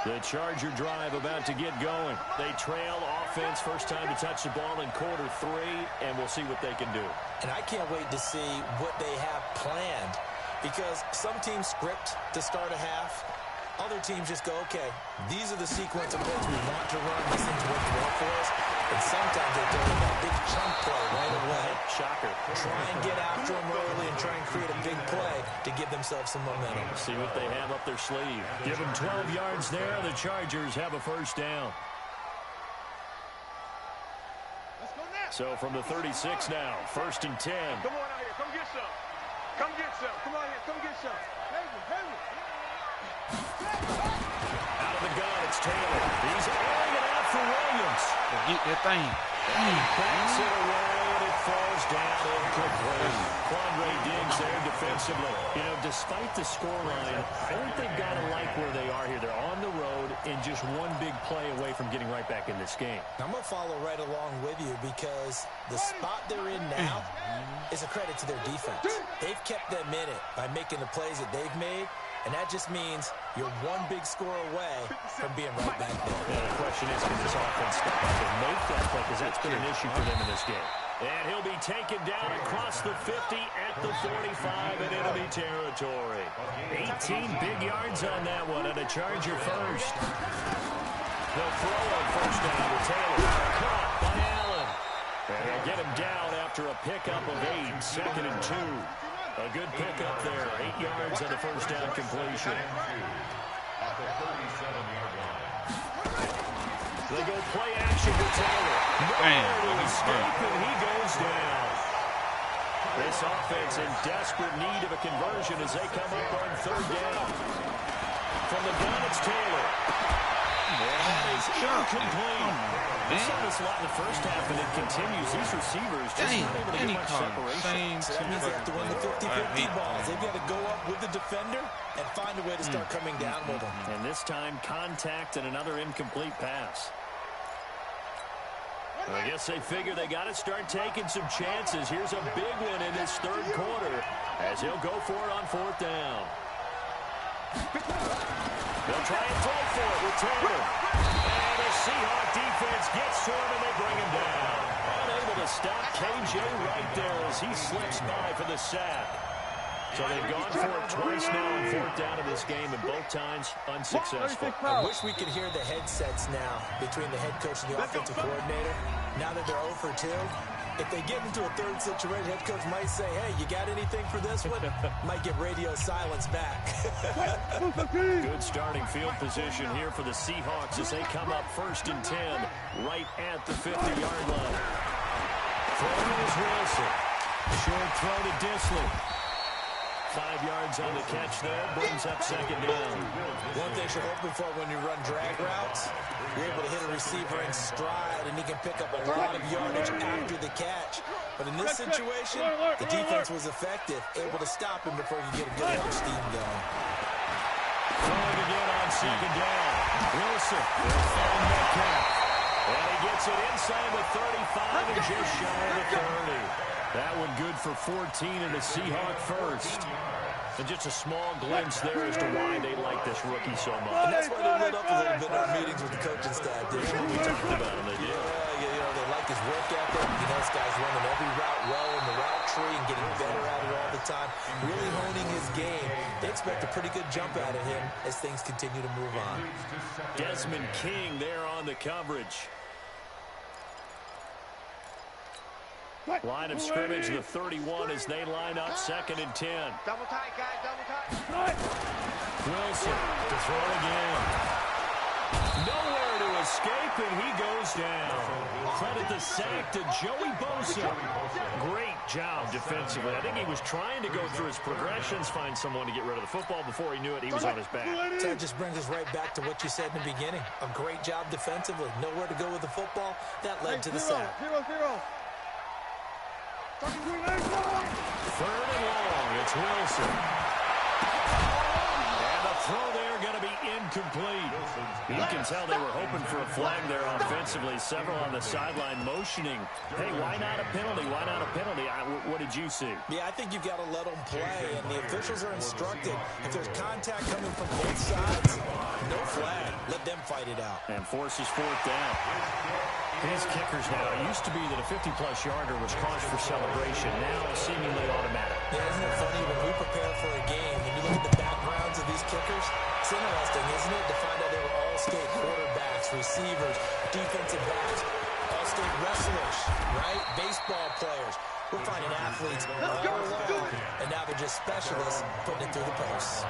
Speaker 2: The Charger drive about to get going. They trail offense, first time to touch the ball in quarter 3, and we'll see what they can do.
Speaker 4: And I can't wait to see what they have planned because some teams script to start a half. Other teams just go, okay, these are the sequence of plays we want to run. These things work well for us. And sometimes they throw in that big chunk play right away.
Speaker 2: Shocker.
Speaker 4: Try and get after them early and try and create a big play to give themselves some momentum.
Speaker 2: See what they have up their sleeve. Give them 12 yards there. The Chargers have a first down. So from the 36 now, 1st and 10.
Speaker 3: Come on out here. Come get some. Come get some. Come on here. Come get some.
Speaker 2: Out of the gun, it's Taylor. He's airing it out for Williams.
Speaker 1: Get that thing.
Speaker 2: Backs it away, and it falls down incomplete. Quandre Diggs there defensively. You know, despite the scoreline, I think they've got to like where they are here. They're on the road and just one big play away from getting right back in this game.
Speaker 4: I'm going to follow right along with you because the spot they're in now is a credit to their defense. They've kept them in it by making the plays that they've made. And that just means you're one big score away from being right back there.
Speaker 2: Yeah, the question is, can this offense step up and make that play? Because that's been an issue for them in this game. And he'll be taken down across the 50 at the 45 in enemy territory. 18 big yards on that one, and a Charger first. They'll throw on first down to Taylor. Caught by Allen. And they'll get him down after a pickup of 8, 2nd and 2. A good pickup there, 8 yards on the first down completion.
Speaker 7: At the 37-yard line.
Speaker 2: They go play action to Taylor. Nowhere to escape, and he goes down. This offense in desperate need of a conversion as they come up on 3rd down. From the gun, it's Taylor. That is incomplete. We saw this a lot in the first half, and it continues. These receivers just not able to get much separation.
Speaker 4: So that means they have to win the 50-50 balls. They've got to go up with the defender and find a way to start coming down with them.
Speaker 2: And this time, contact and another incomplete pass. I guess they figure they got to start taking some chances. Here's a big one in this 3rd quarter as he'll go for it on 4th down. They'll try and throw for it with Taylor. And the Seahawk defense gets to him, and they bring him down. Unable to stop KJ right there as he slips by for the sack. So they've gone for it twice now on 4th down in this game, and both times unsuccessful.
Speaker 4: I wish we could hear the headsets now between the head coach and the offensive coordinator. Now that they're 0 for 2, if they get into a 3rd situation, head coach might say, hey, you got anything for this one? Might get radio silence back.
Speaker 2: Good starting field position here for the Seahawks as they come up 1st and 10 right at the 50-yard line. Throwing is Wilson. Short throw to Disley. 5 yards on the catch there, brings up 2nd down.
Speaker 4: One thing you're hoping for when you run drag routes, you're able to hit a receiver in stride, and he can pick up a lot of yardage after the catch. But in this situation, the defense was effective, able to stop him before he could get a good arm steam going.
Speaker 2: Throwing again on 2nd down. Wilson will find Metcalf. And he gets it inside the 35 and just shy of the 30. That one good for 14 and a Seahawk first. And just a small glimpse there as to why they like this rookie so much.
Speaker 4: And that's why they lit up a little bit in our meetings with the coaching staff.
Speaker 2: We talked about him, they did.
Speaker 4: Yeah, they like his work ethic. You know, this guy's running every route well in the route tree and getting better at it all the time. Really honing his game. They expect a pretty good jump out of him as things continue to move on.
Speaker 2: Desmond King there on the coverage. Line of scrimmage, the 31 as they line up 2nd and 10.
Speaker 6: Double tight, guys, double tight.
Speaker 2: Wilson to throw again. Nowhere to escape, and he goes down. Credit the sack to Joey Bosa. Great job defensively. I think he was trying to go through his progressions, find someone to get rid of the football. Before he knew it, he was on his back.
Speaker 4: That just brings us right back to what you said in the beginning. A great job defensively. Nowhere to go with the football. That led to the sack.
Speaker 2: 3rd and long, it's Wilson. And the throw there going to be incomplete. You can tell they were hoping for a flag there offensively. Several on the sideline motioning. Hey, why not a penalty? Why not a penalty? What did you see?
Speaker 4: Yeah, I think you've got to let them play, and the officials are instructed. If there's contact coming from both sides, no flag. Let them fight it out.
Speaker 2: And forces 4th down. His kickers now. It used to be that a 50-plus yarder was cause for celebration. Now seemingly automatic.
Speaker 4: Yeah, isn't it funny when we prepare for a game, when you look at the backgrounds of these kickers, it's interesting, isn't it, to find out they were all-state quarterbacks, receivers, defensive backs, all-state wrestlers, right? Baseball players. We're finding athletes all along, and now they're just specialists putting it through the posts.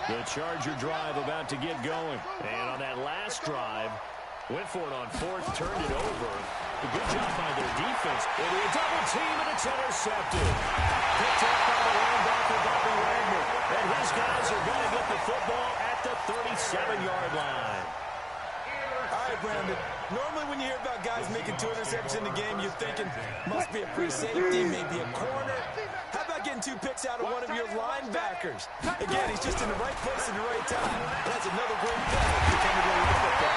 Speaker 2: The Charger drive about to get going. And on that last drive, went for it on 4th, turned it over. A good job by their defense. It'll be a double team, and it's intercepted. Picked up by the linebacker, Bobby Wagner. And his guys are going to get the football at the 37-yard line.
Speaker 4: All right, Brandon. Normally when you hear about guys making 2 interceptions in the game, you're thinking, must be a free safety, maybe a corner. How about getting 2 picks out of one of your linebackers? Again, he's just in the right place at the right time. And that's another great play to come away with the football.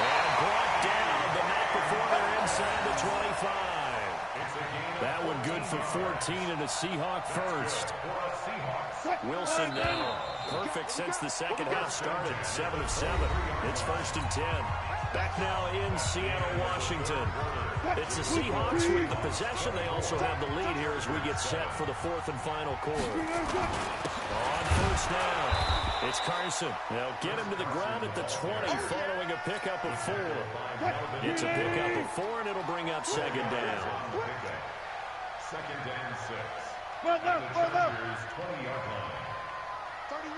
Speaker 2: And brought down, but not before they're inside the 25. That one good for 14 and a Seahawk first. Wilson now perfect since the second half started. 7 of 7. It's 1st and 10. Back now in Seattle, Washington. It's the Seahawks with the possession. They also have the lead here as we get set for the fourth and final quarter. On first down, it's Carson. They'll get him to the ground at the 20 following a pickup of 4. It's a pickup of 4, and it'll bring up second down.
Speaker 7: Second and 6. At the Chargers' 20-yard line.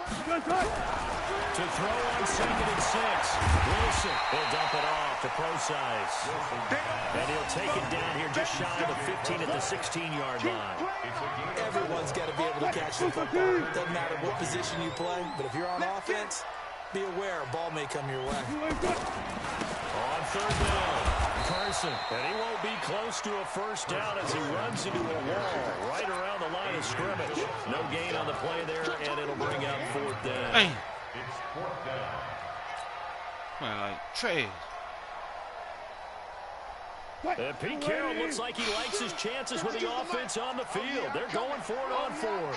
Speaker 2: To throw on second and 6. Wilson will dump it off to Procise. And he'll take it down here just shy of the 15 at the 16-yard line.
Speaker 4: Everyone's got to be able to catch the football. Doesn't matter what position you play, but if you're on offense, be aware a ball may come your way.
Speaker 2: On third down, Carson. And he won't be close to a first down as he runs into a wall right around the line of scrimmage. No gain on the play there, and it'll bring out fourth down.
Speaker 1: Damn.
Speaker 7: It's fourth down.
Speaker 1: Man, like trash.
Speaker 2: Pete Carroll looks like he likes his chances with the offense on the field. They're going for it on 4. They're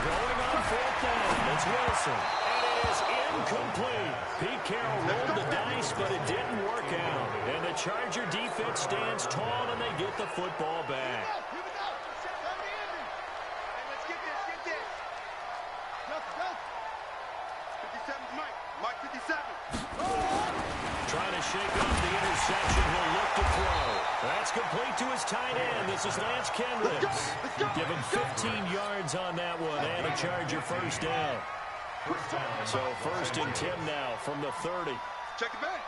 Speaker 2: going on fourth down. It's Wilson. And it is incomplete. Pete Carroll rolled the dice, but it didn't work out. And the Charger defense stands tall, and they get the football back. Trying to shake off the interception. He'll look to throw. That's complete to his tight end. This is Lance Kendricks. Give him 15 yards on that one and a Charger first down. So first and 10 now from the 30.
Speaker 3: Check it back.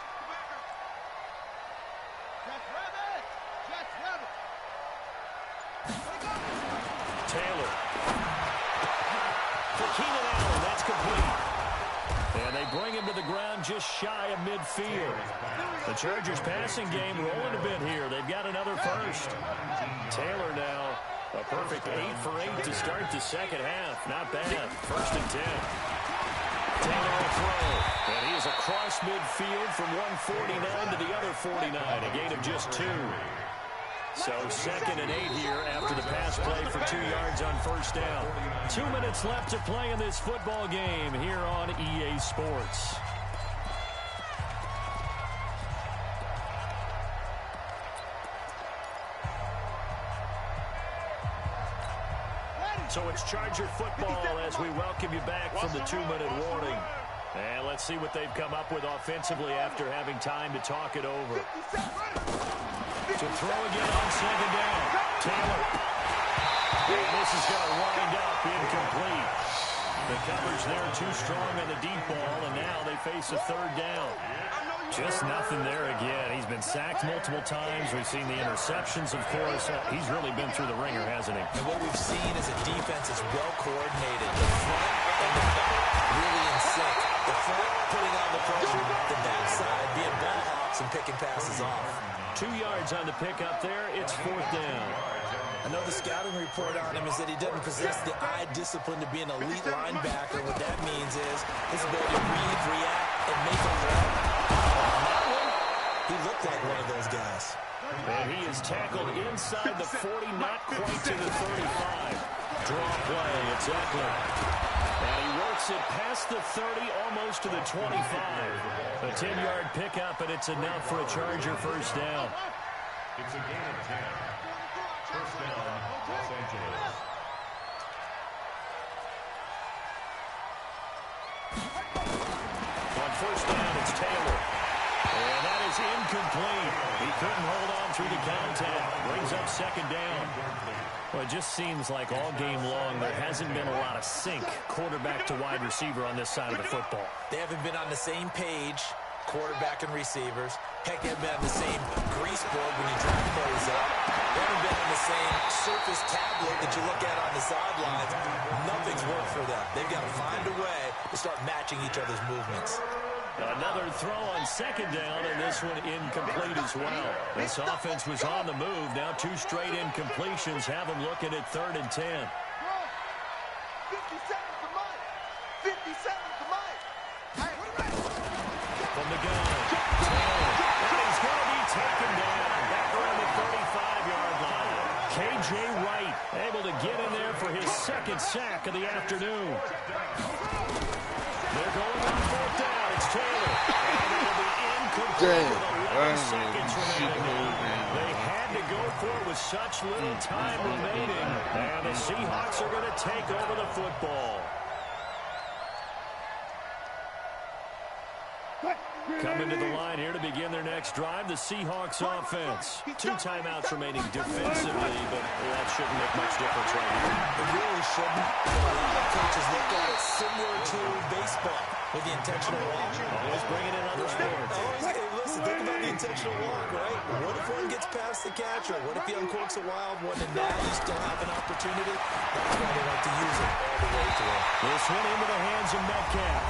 Speaker 2: Taylor. For Keenan Allen, that's complete. And they bring him to the ground just shy of midfield. The Chargers passing game rolling a bit here. They've got another first. Taylor now, a perfect 8 for 8 to start the second half. Not bad. First and 10. Taylor will throw. And he is across midfield from 149 to the other 49. A gain of just 2. So second and 8 here after the pass play for 2 yards on first down. 2 minutes left to play in this football game here on EA Sports. So it's Charger football as we welcome you back from the 2-minute warning. And let's see what they've come up with offensively after having time to talk it over. To throw again on second down. Taylor. And this is going to wind up incomplete. The coverage there too strong on the deep ball, and now they face a third down. Just nothing there again. He's been sacked multiple times. We've seen the interceptions, of course. He's really been through the ringer, hasn't he?
Speaker 4: And what we've seen is a defense that's well coordinated. The front and the back really in sync. The front putting on the pressure. The backside being ball hawks and picking passes off.
Speaker 2: 2 yards on the pickup there. It's fourth down.
Speaker 4: I know the scouting report on him is that he doesn't possess the eye discipline to be an elite linebacker. What that means is his ability to read, react, and make a play. He looked like one of those guys.
Speaker 2: And he is tackled inside the 40, not quite to the 35. Draw play, it's Eckler. And he works it past the 30, almost to the 25. A 10-yard pickup, and it's enough for a Charger first down.
Speaker 7: It's a gain of 10. First down, Los Angeles.
Speaker 2: On first down, it's Taylor. And that is incomplete. He couldn't hold on through the contact. Brings up second down. Well, it just seems like all game long there hasn't been a lot of sync quarterback to wide receiver on this side of the football.
Speaker 4: They haven't been on the same page, quarterback and receivers. Heck, they haven't been on the same grease board when you draft plays up. They haven't been on the same surface tablet that you look at on the sidelines. Nothing's worked for them. They've got to find a way to start matching each other's movements.
Speaker 2: Another throw on second down, and this one incomplete as well. This offense was on the move. Now 2 straight incompletions have them looking at third and 10.
Speaker 6: 57 for Mike. 57 for Mike. Hey,
Speaker 2: from the gun, Taylor. And he's going to be taken down back around the 35-yard line. K.J. Wright able to get in there for his second sack of the afternoon. They're going on fourth down. It's Taylor. And
Speaker 1: Damn.
Speaker 2: With 11 seconds remaining. They had to go for it with such little time remaining. And the Seahawks are going to take over the football. Coming to the line here to begin their next drive, the Seahawks offense. 2 timeouts remaining defensively, but that shouldn't make much difference right here.
Speaker 4: It really shouldn't. But a lot of coaches look at it similar to baseball with the intentional walk.
Speaker 2: Always bringing in other sports.
Speaker 4: Hey, listen, think about the intentional walk, right? What if one gets past the catcher? What if he uncorks a wild one and now you still have an opportunity? That's why they like to use it all the way through.
Speaker 2: This one into the hands of Metcalf.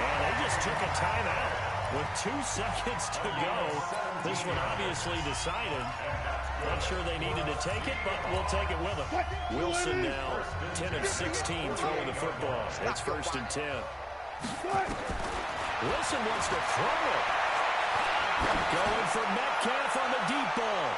Speaker 2: And they just took a timeout. With 2 seconds to go, this one obviously decided. Not sure they needed to take it, but we'll take it with them. Wilson now, 10 of 16 throwing the football. It's 1st and 10. Wilson wants to throw it. Going for Metcalf on the deep ball.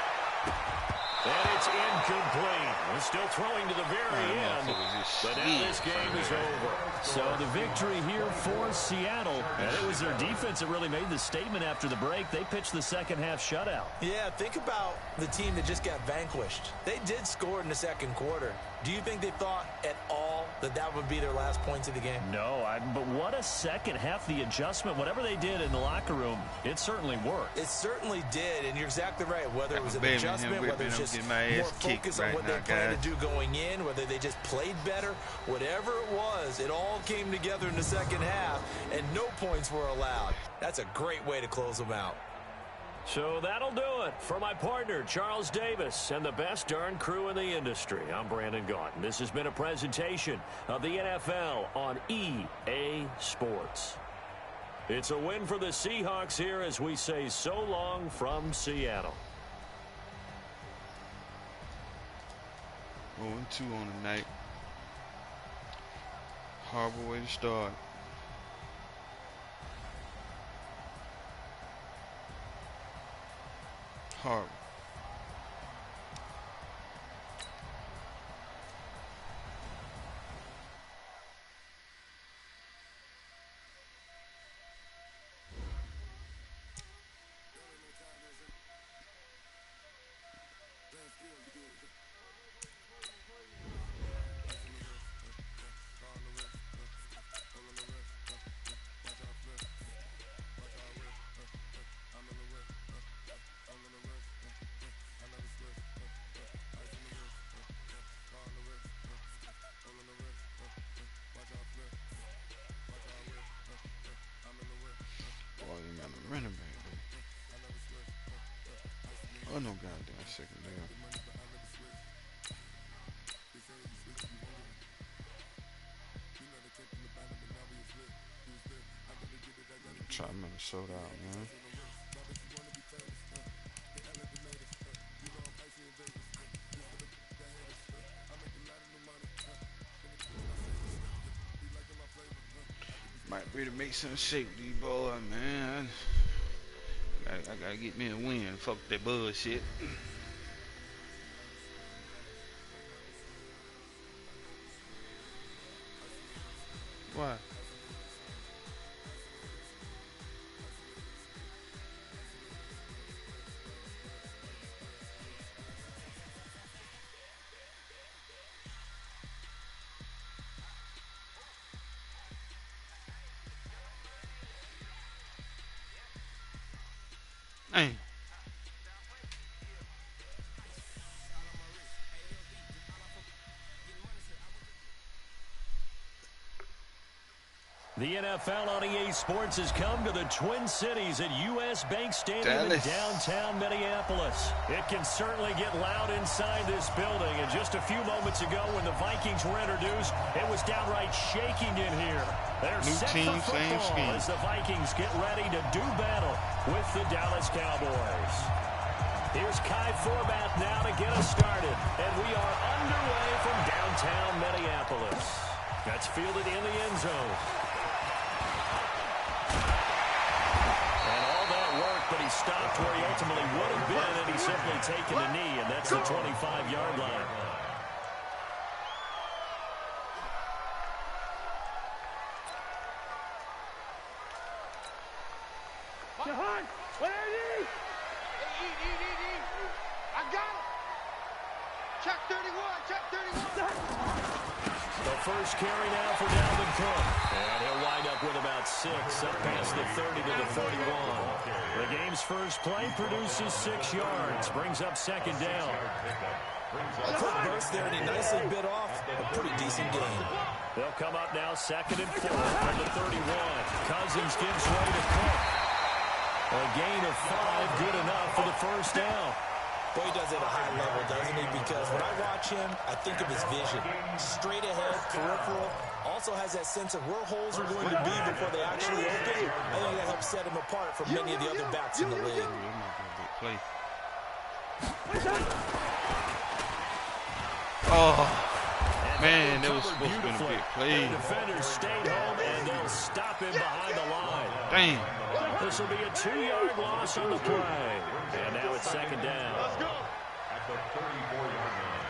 Speaker 2: And it's incomplete. We're still throwing to the very end. But now this game is over. So the victory here for Seattle. And it was their defense that really made the statement after the break. They pitched the second half shutout.
Speaker 4: Yeah, think about the team that just got vanquished. They did score in the second quarter. Do you think they thought at all that that would be their last points of the game?
Speaker 2: No, but what a second half. The adjustment, whatever they did in the locker room, it certainly worked.
Speaker 4: It certainly did, and you're exactly right. Whether it was an adjustment, whether it's just more focus on what they plan to do going in, whether they just played better, whatever it was, it all came together in the second half, and no points were allowed. That's a great way to close them out.
Speaker 2: So that'll do it for my partner, Charles Davis, and the best darn crew in the industry. I'm Brandon Gaughan. This has been a presentation of the NFL on EA Sports. It's a win for the Seahawks here as we say so long from Seattle.
Speaker 1: 0-2 on the night. Horrible way to start. Horrible. Oh, no goddamn second down. Try Minnesota out, man. Might really make some shape, D-boy, man. I gotta get me a win. Fuck that bullshit. Why? Hey.
Speaker 2: The NFL on EA Sports has come to the Twin Cities at U.S. Bank Stadium in downtown Minneapolis. It can certainly get loud inside this building. And just a few moments ago when the Vikings were introduced, it was downright shaking in here. They're set for football as the Vikings get ready to do battle with the Dallas Cowboys. Here's Kai Forbath now to get us started. And we are underway from downtown Minneapolis. That's fielded in the end zone. But he stopped where he ultimately would have been, and he's simply taken a knee, and that's the 25-yard line.
Speaker 3: 180.
Speaker 6: I got it. Check 31. Check 31.
Speaker 2: The first carry now for Dalvin Cook. And he'll wind up with about 6, up past the 30 to the 31. The game's first play produces 6 yards, brings up second down.
Speaker 4: A quick burst there, and he nicely bit off a pretty decent game.
Speaker 2: They'll come up now second and 4 from the 31. Cousins gives way to Cook. A gain of 5, good enough for the first down.
Speaker 4: Boy, he does it at a high level, doesn't he? Because when I watch him, I think of his vision. Straight ahead, peripheral. Also has that sense of where holes are going to be before they actually open. I think that helps set him apart from many of the other backs in the league.
Speaker 1: Oh, man, that was supposed to be a big play.
Speaker 2: The defenders stayed home, and they'll stop him behind the line.
Speaker 1: Damn.
Speaker 2: This will be a 2-yard loss on the play. And now it's second down.
Speaker 7: Let's go. At the 34-yard line.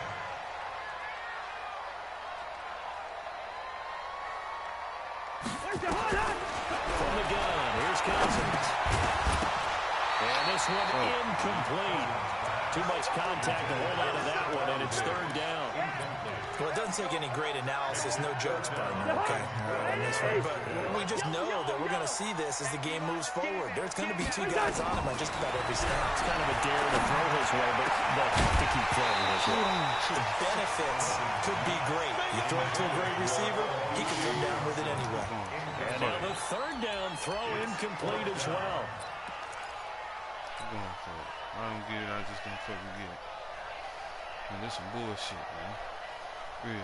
Speaker 2: From the gun, here's Cousins. And this one incomplete. Too much contact to hold out of that one, and it's third down.
Speaker 4: Well, it doesn't take any great analysis, no jokes, partner, okay? On this one. But we just know that we're going to see this as the game moves forward. There's going to be 2 guys on him on just about every snap.
Speaker 2: It's kind of a dare to throw his way, but they'll have to keep throwing this way.
Speaker 4: The benefits could be great. You throw it to a great receiver, he can come down with it anyway.
Speaker 2: And now the third down throw incomplete as well.
Speaker 1: I'm going for it. I don't get it, I just don't fucking get it. Man, this some bullshit, man. Real.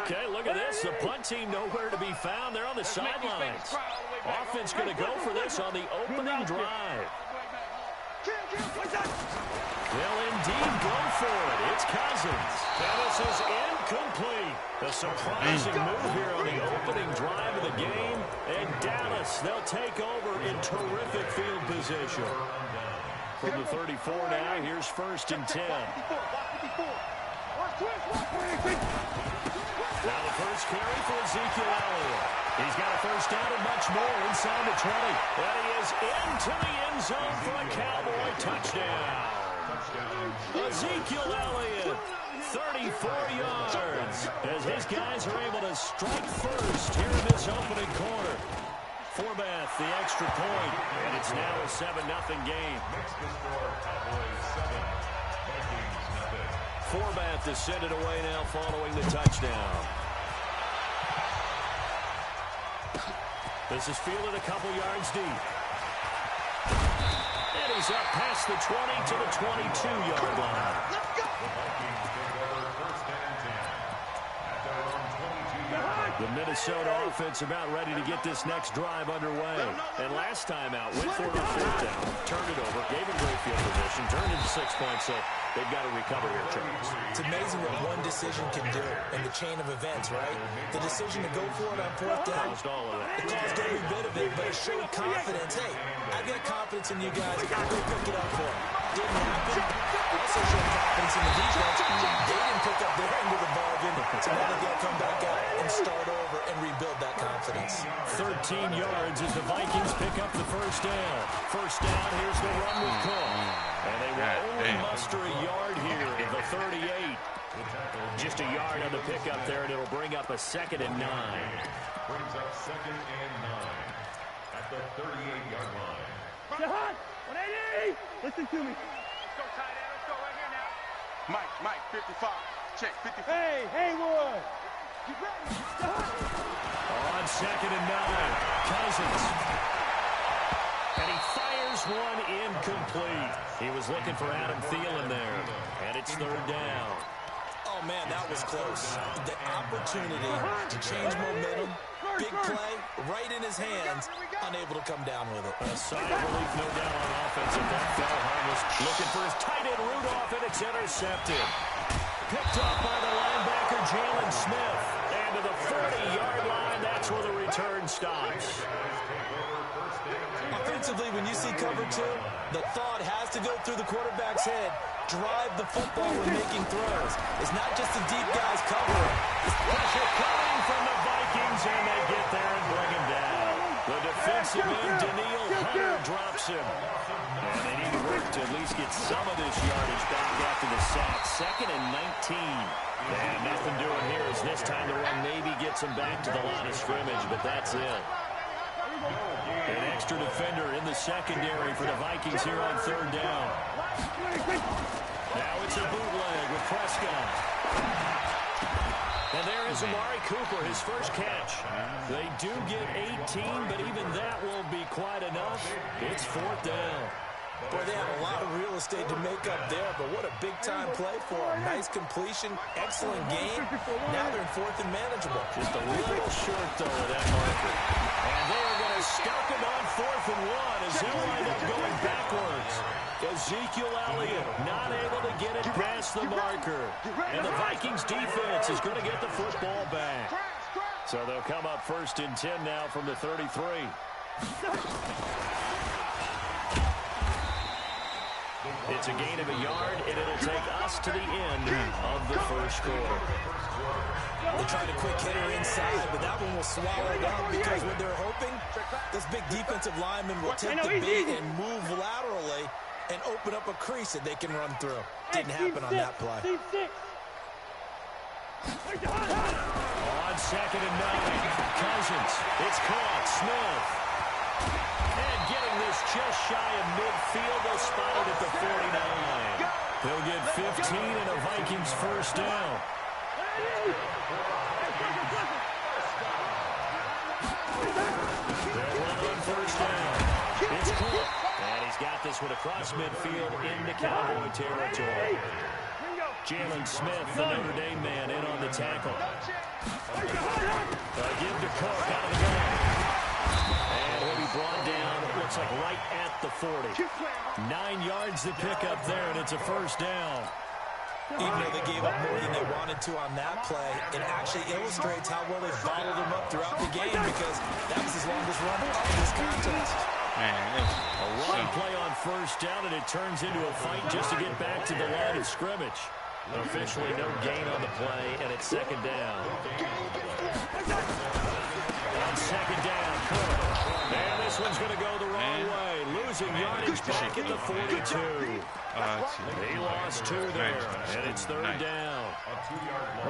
Speaker 2: Okay, look at this. The punt team nowhere to be found. They're on the sidelines. Offense going to go for this on the opening drive. They'll indeed go for it. It's Cousins. And this is incomplete. A surprising move here on the opening drive of the game. And Dallas, they'll take over in terrific field position. From the 34 now, here's first and 10. Now the first carry for Ezekiel Elliott. He's got a first down and much more inside the 20. And he is into the end zone for a Cowboy touchdown. Ezekiel Elliott, 34 yards, as his guys are able to strike first here in this opening quarter. Forbath, the extra point, and it's now a 7-0 game.
Speaker 7: Next to score, Cowboys 7, Vikings nothing.
Speaker 2: Forbath is sent it away now following the touchdown. This is fielded a couple yards deep. And he's up past the 20 to the 22-yard line.
Speaker 7: The Vikings take over first and 10 at their own 22-yard line.
Speaker 2: The Minnesota offense about ready to get this next drive underway. And last time out, went for it on fourth down, turned it over, gave him great field position, turned into 6 points, so they've got to recover here, Charles.
Speaker 4: It's amazing what one decision can do in the chain of events, right? The decision to go for it on fourth down.
Speaker 2: Caused all of that.
Speaker 4: It caused every bit of it, but it showed confidence. Hey, I got confidence in you guys. I'll go pick it up for them. Didn't happen. Also showed confidence in the defense. They didn't pick up their end of the bargain, so now they've got to come back out and start over and rebuild that confidence.
Speaker 2: 13 yards as the Vikings pick up the first down. First down, here's the run with Cook. And they will only muster a yard here at the 38. Just a yard on the pickup there, and it'll bring up a 2nd and 9.
Speaker 7: Brings up 2nd and 9 at the 38-yard line.
Speaker 3: Jahan, 180. Listen to me.
Speaker 6: Let's go, tight end. Let's go right here now. Mike, 55. Check, 55.
Speaker 3: Hey, Haywood. You ready? Jahan.
Speaker 2: On 2nd and 9, Cousins. And he fires one incomplete. He was looking for Adam Thielen there. And it's third down.
Speaker 4: Oh, man, that was close. The opportunity to change momentum, big play, right in his hands, unable to come down with it.
Speaker 2: A sigh of relief, no doubt, on offense. And that fell harmless. Looking for his tight end, Rudolph, and it's intercepted. Picked up by the linebacker, Jalen Smith. And to the 40-yard line, that's where the return stops.
Speaker 4: Offensively, when you see cover 2, the thought has to go through the quarterback's head. Drive the football when making throws. It's not just the deep guys covering.
Speaker 2: Pressure coming from the Vikings, and they get there and bring him down. The defensive end, Daniil Hunter, drops him. And they need to work to at least get some of this yardage back after the sack. 2nd and 19. And nothing doing here as this time the run maybe gets him back to the line of scrimmage, but that's it. An extra defender in the secondary for the Vikings here on 3rd down. Now it's a bootleg with Prescott. And there is Amari Cooper, his first catch. They do get 18, but even that won't be quite enough. It's 4th down.
Speaker 4: Boy, they had a lot of real estate to make up there, but what a big-time play for them. Nice completion, excellent game. Now they're in 4th and manageable.
Speaker 2: Just a little short, though, of that marker. And they are going to stop him on 4th and 1 as he'll wind up going backwards. Ezekiel Elliott not able to get it past the marker. And the Vikings defense is going to get the football back. So they'll come up 1st and 10 now from the 33. It's a gain of a yard, and it'll take us to the end of the first quarter.
Speaker 4: They tried a quick hitter inside, but that one was swallowed up because what they're hoping, this big defensive lineman will take the bait and move laterally and open up a crease that they can run through. Didn't happen on that play.
Speaker 2: On 2nd and 9, Cousins. It's caught. Smith. And getting this just shy of midfield. They'll spot it at the 49. They'll get 15 and a Vikings first down. They'll run on first down. It's Cook. And he's got this one across midfield into Cowboy territory. Jalen Smith, the Notre Dame man, in on the tackle. Give to Cook out of the gun. And he'll be brought down, it looks like right at the 40. 9 yards to pick up there, and it's a first down.
Speaker 4: Even though they gave up more than they wanted to on that play, it actually illustrates how well they bottled them up throughout the game because that was his longest run of this contest.
Speaker 1: Man,
Speaker 2: a run play on first down, and it turns into a fight just to get back to the line of scrimmage. Officially no gain on the play, and it's 2nd down. On 2nd down, Cook. And this one's going to go the wrong way. Losing yardage back at the 42. He lost 2 there, and it's 3rd down.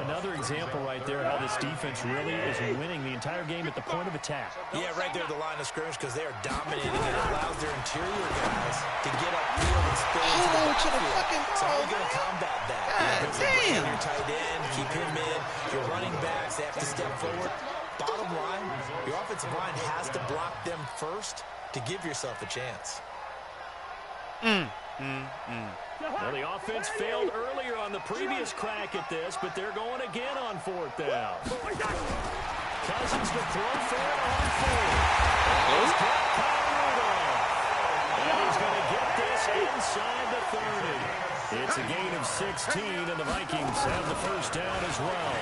Speaker 5: Another example right there how this defense really is winning the entire game at the point of attack.
Speaker 4: Yeah, right there at the line of scrimmage because they are dominating and it allows their interior guys to get upfield and spill into the backfield. So how are you going to combat that? Damn. Your tight end, keep him in. Your running backs, they have to step forward. Bottom line, your offensive line has to block them first to give yourself a chance.
Speaker 2: Well, the offense failed earlier on the previous crack at this, but they're going again on 4th down. Cousins to throw for it on 4th. And he's going to get this inside the 30. It's a gain of 16, and the Vikings have the first down as well.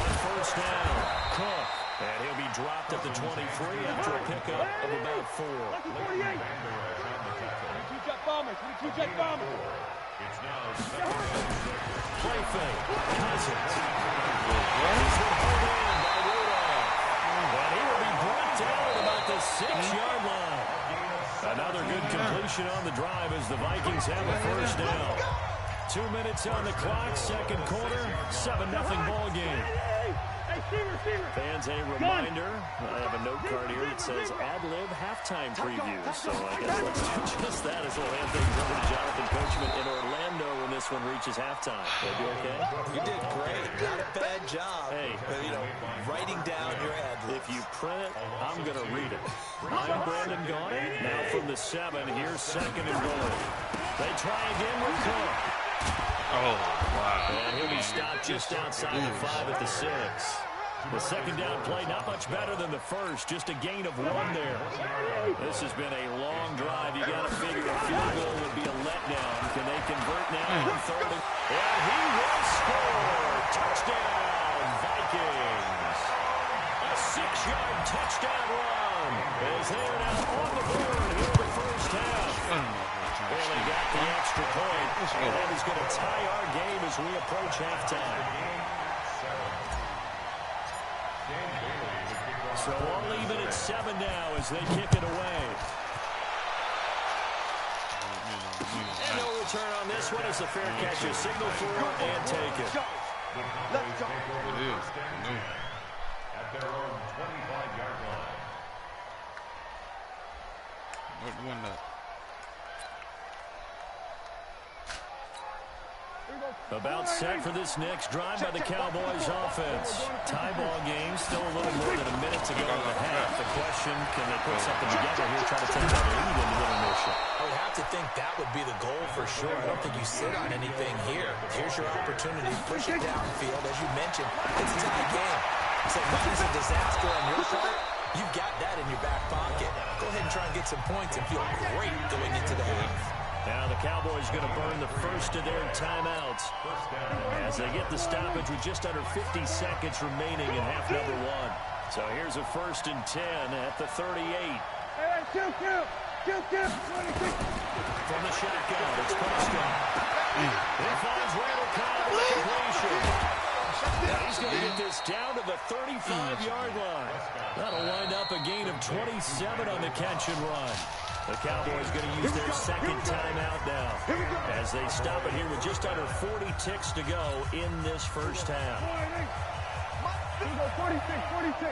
Speaker 2: On first down, Cook. And he'll be dropped at the 23 after a pickup of about 4. Play fake. Cousins. He's been pulled in by Rudolph. And he will be brought down at about the 6-yard line. Another good completion on the drive as the Vikings have a first down. 2 minutes on the clock, 2nd quarter, 7-0 ball game. Fans, a reminder, I have a note card here that says ad-lib halftime preview. So I guess let's do just that as we'll hand things over to Jonathan Coachman in Orlando when this one reaches halftime. Will I do okay?
Speaker 4: You did great. Not a bad job.
Speaker 2: Hey,
Speaker 4: writing down your ad-libs.
Speaker 2: If you print it, I'm going to read it. I'm Brandon Gaudin. Now from the 7, here's 2nd and goal. They try again with Cook.
Speaker 1: Oh, wow.
Speaker 2: And he'll be stopped just outside the 5 at the 6. The 2nd down play, not much better than the first, just a gain of 1 there. This has been a long drive. You got to figure a field goal would be a letdown. Can they convert now on 3rd? And he will score. Touchdown, Vikings. A 6-yard touchdown run as they are now on the board here in the first half. And they got the extra point. And that is going to tie our game as we approach halftime. So all even at 7 now as they kick it away. And no return on this one as the fair catch is signaled for and taken.
Speaker 6: Let's go.
Speaker 1: It is.
Speaker 7: At their own 25-yard line.
Speaker 1: What one up?
Speaker 2: About set for this next drive by the Cowboys offense. Tie ball game, still a little more than a minute to go in the half. The question, can they put something together here, try to take that lead into intermission?
Speaker 4: I would have to think that would be the goal for sure. I don't think you sit on anything here. Here's your opportunity. Push it downfield. As you mentioned, it's a tie game. So if it's a disaster on your part, you've got that in your back pocket. Go ahead and try and get some points and feel great going into the half.
Speaker 2: Now the Cowboys going to burn the first of their timeouts as they get the stoppage with just under 50 seconds remaining in half number 1. So here's a 1st and 10 at the 38.
Speaker 3: Hey, kill.
Speaker 2: From the shotgun, it's Prescott. He finds Randall Cobb with the completion. And he's going to get this down to the 35-yard line. That'll wind up a gain of 27 on the catch and run. The Cowboys going to use their second timeout now as they stop it here with just under 40 ticks to go in this first half.
Speaker 3: 46.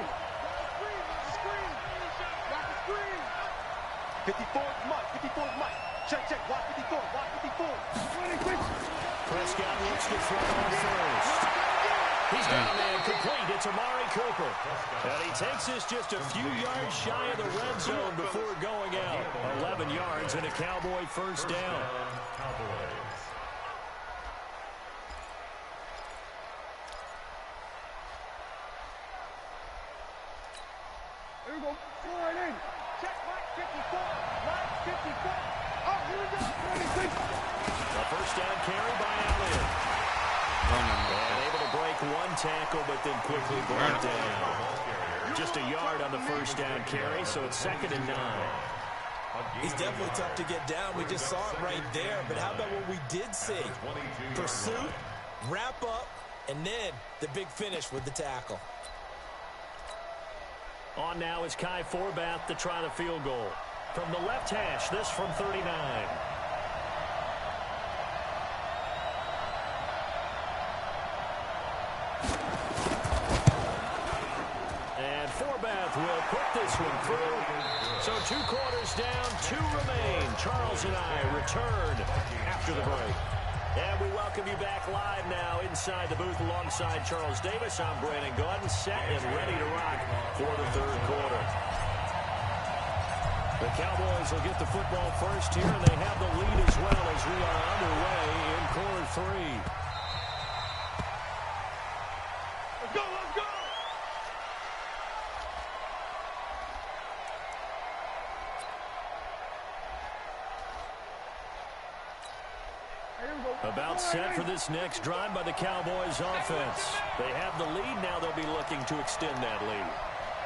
Speaker 6: 54, Mike. Check. Watch 54.
Speaker 3: 26.
Speaker 2: Prescott looks to throw on first. He's got a man complete. It's Amari Cooper. And he takes this just a few yards shy of the red zone before going out. 11 yards and a Cowboy first down.
Speaker 3: Here we go. Slide in. Check, Mike 54. Mike 54. Oh, here we go. 26.
Speaker 2: A first down carry by Elliott. And able to break one tackle, but then quickly brought down. Just a yard on the first down carry, so it's 2nd and 9.
Speaker 4: He's definitely tough to get down. We just saw it right there. But how about what we did see? Pursuit, wrap up, and then the big finish with the tackle.
Speaker 2: On now is Kai Forbath to try the field goal. From the left hash, this from 39. And Forbath will put this one through. So 2 quarters down, 2 remain. Charles and I return after the break. And we welcome you back live now inside the booth alongside Charles Davis. I'm Brandon Gordon, set and ready to rock for the 3rd quarter. The Cowboys will get the football first here, and they have the lead as well as we are underway in quarter 3.
Speaker 3: Let's go.
Speaker 2: About set for this next drive by the Cowboys offense. They have the lead. Now they'll be looking to extend that lead.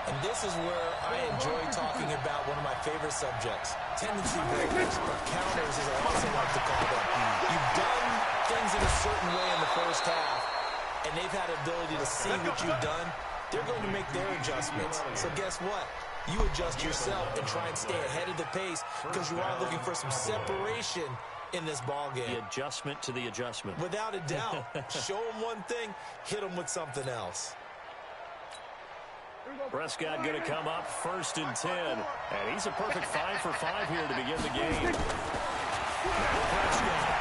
Speaker 4: And this is where I enjoy talking about one of my favorite subjects, tendency breakers, or counters as I also like to call them. You've done things in a certain way in the first half, and they've had ability to see what you've done. They're going to make their adjustments. So guess what? You adjust yourself and try and stay ahead of the pace because you are looking for some separation in this ball game.
Speaker 2: The adjustment to the adjustment.
Speaker 4: Without a doubt. Show them one thing, hit them with something else.
Speaker 2: Prescott going to come up 1st and 10. And he's a perfect 5 for 5 here to begin the game. Prescott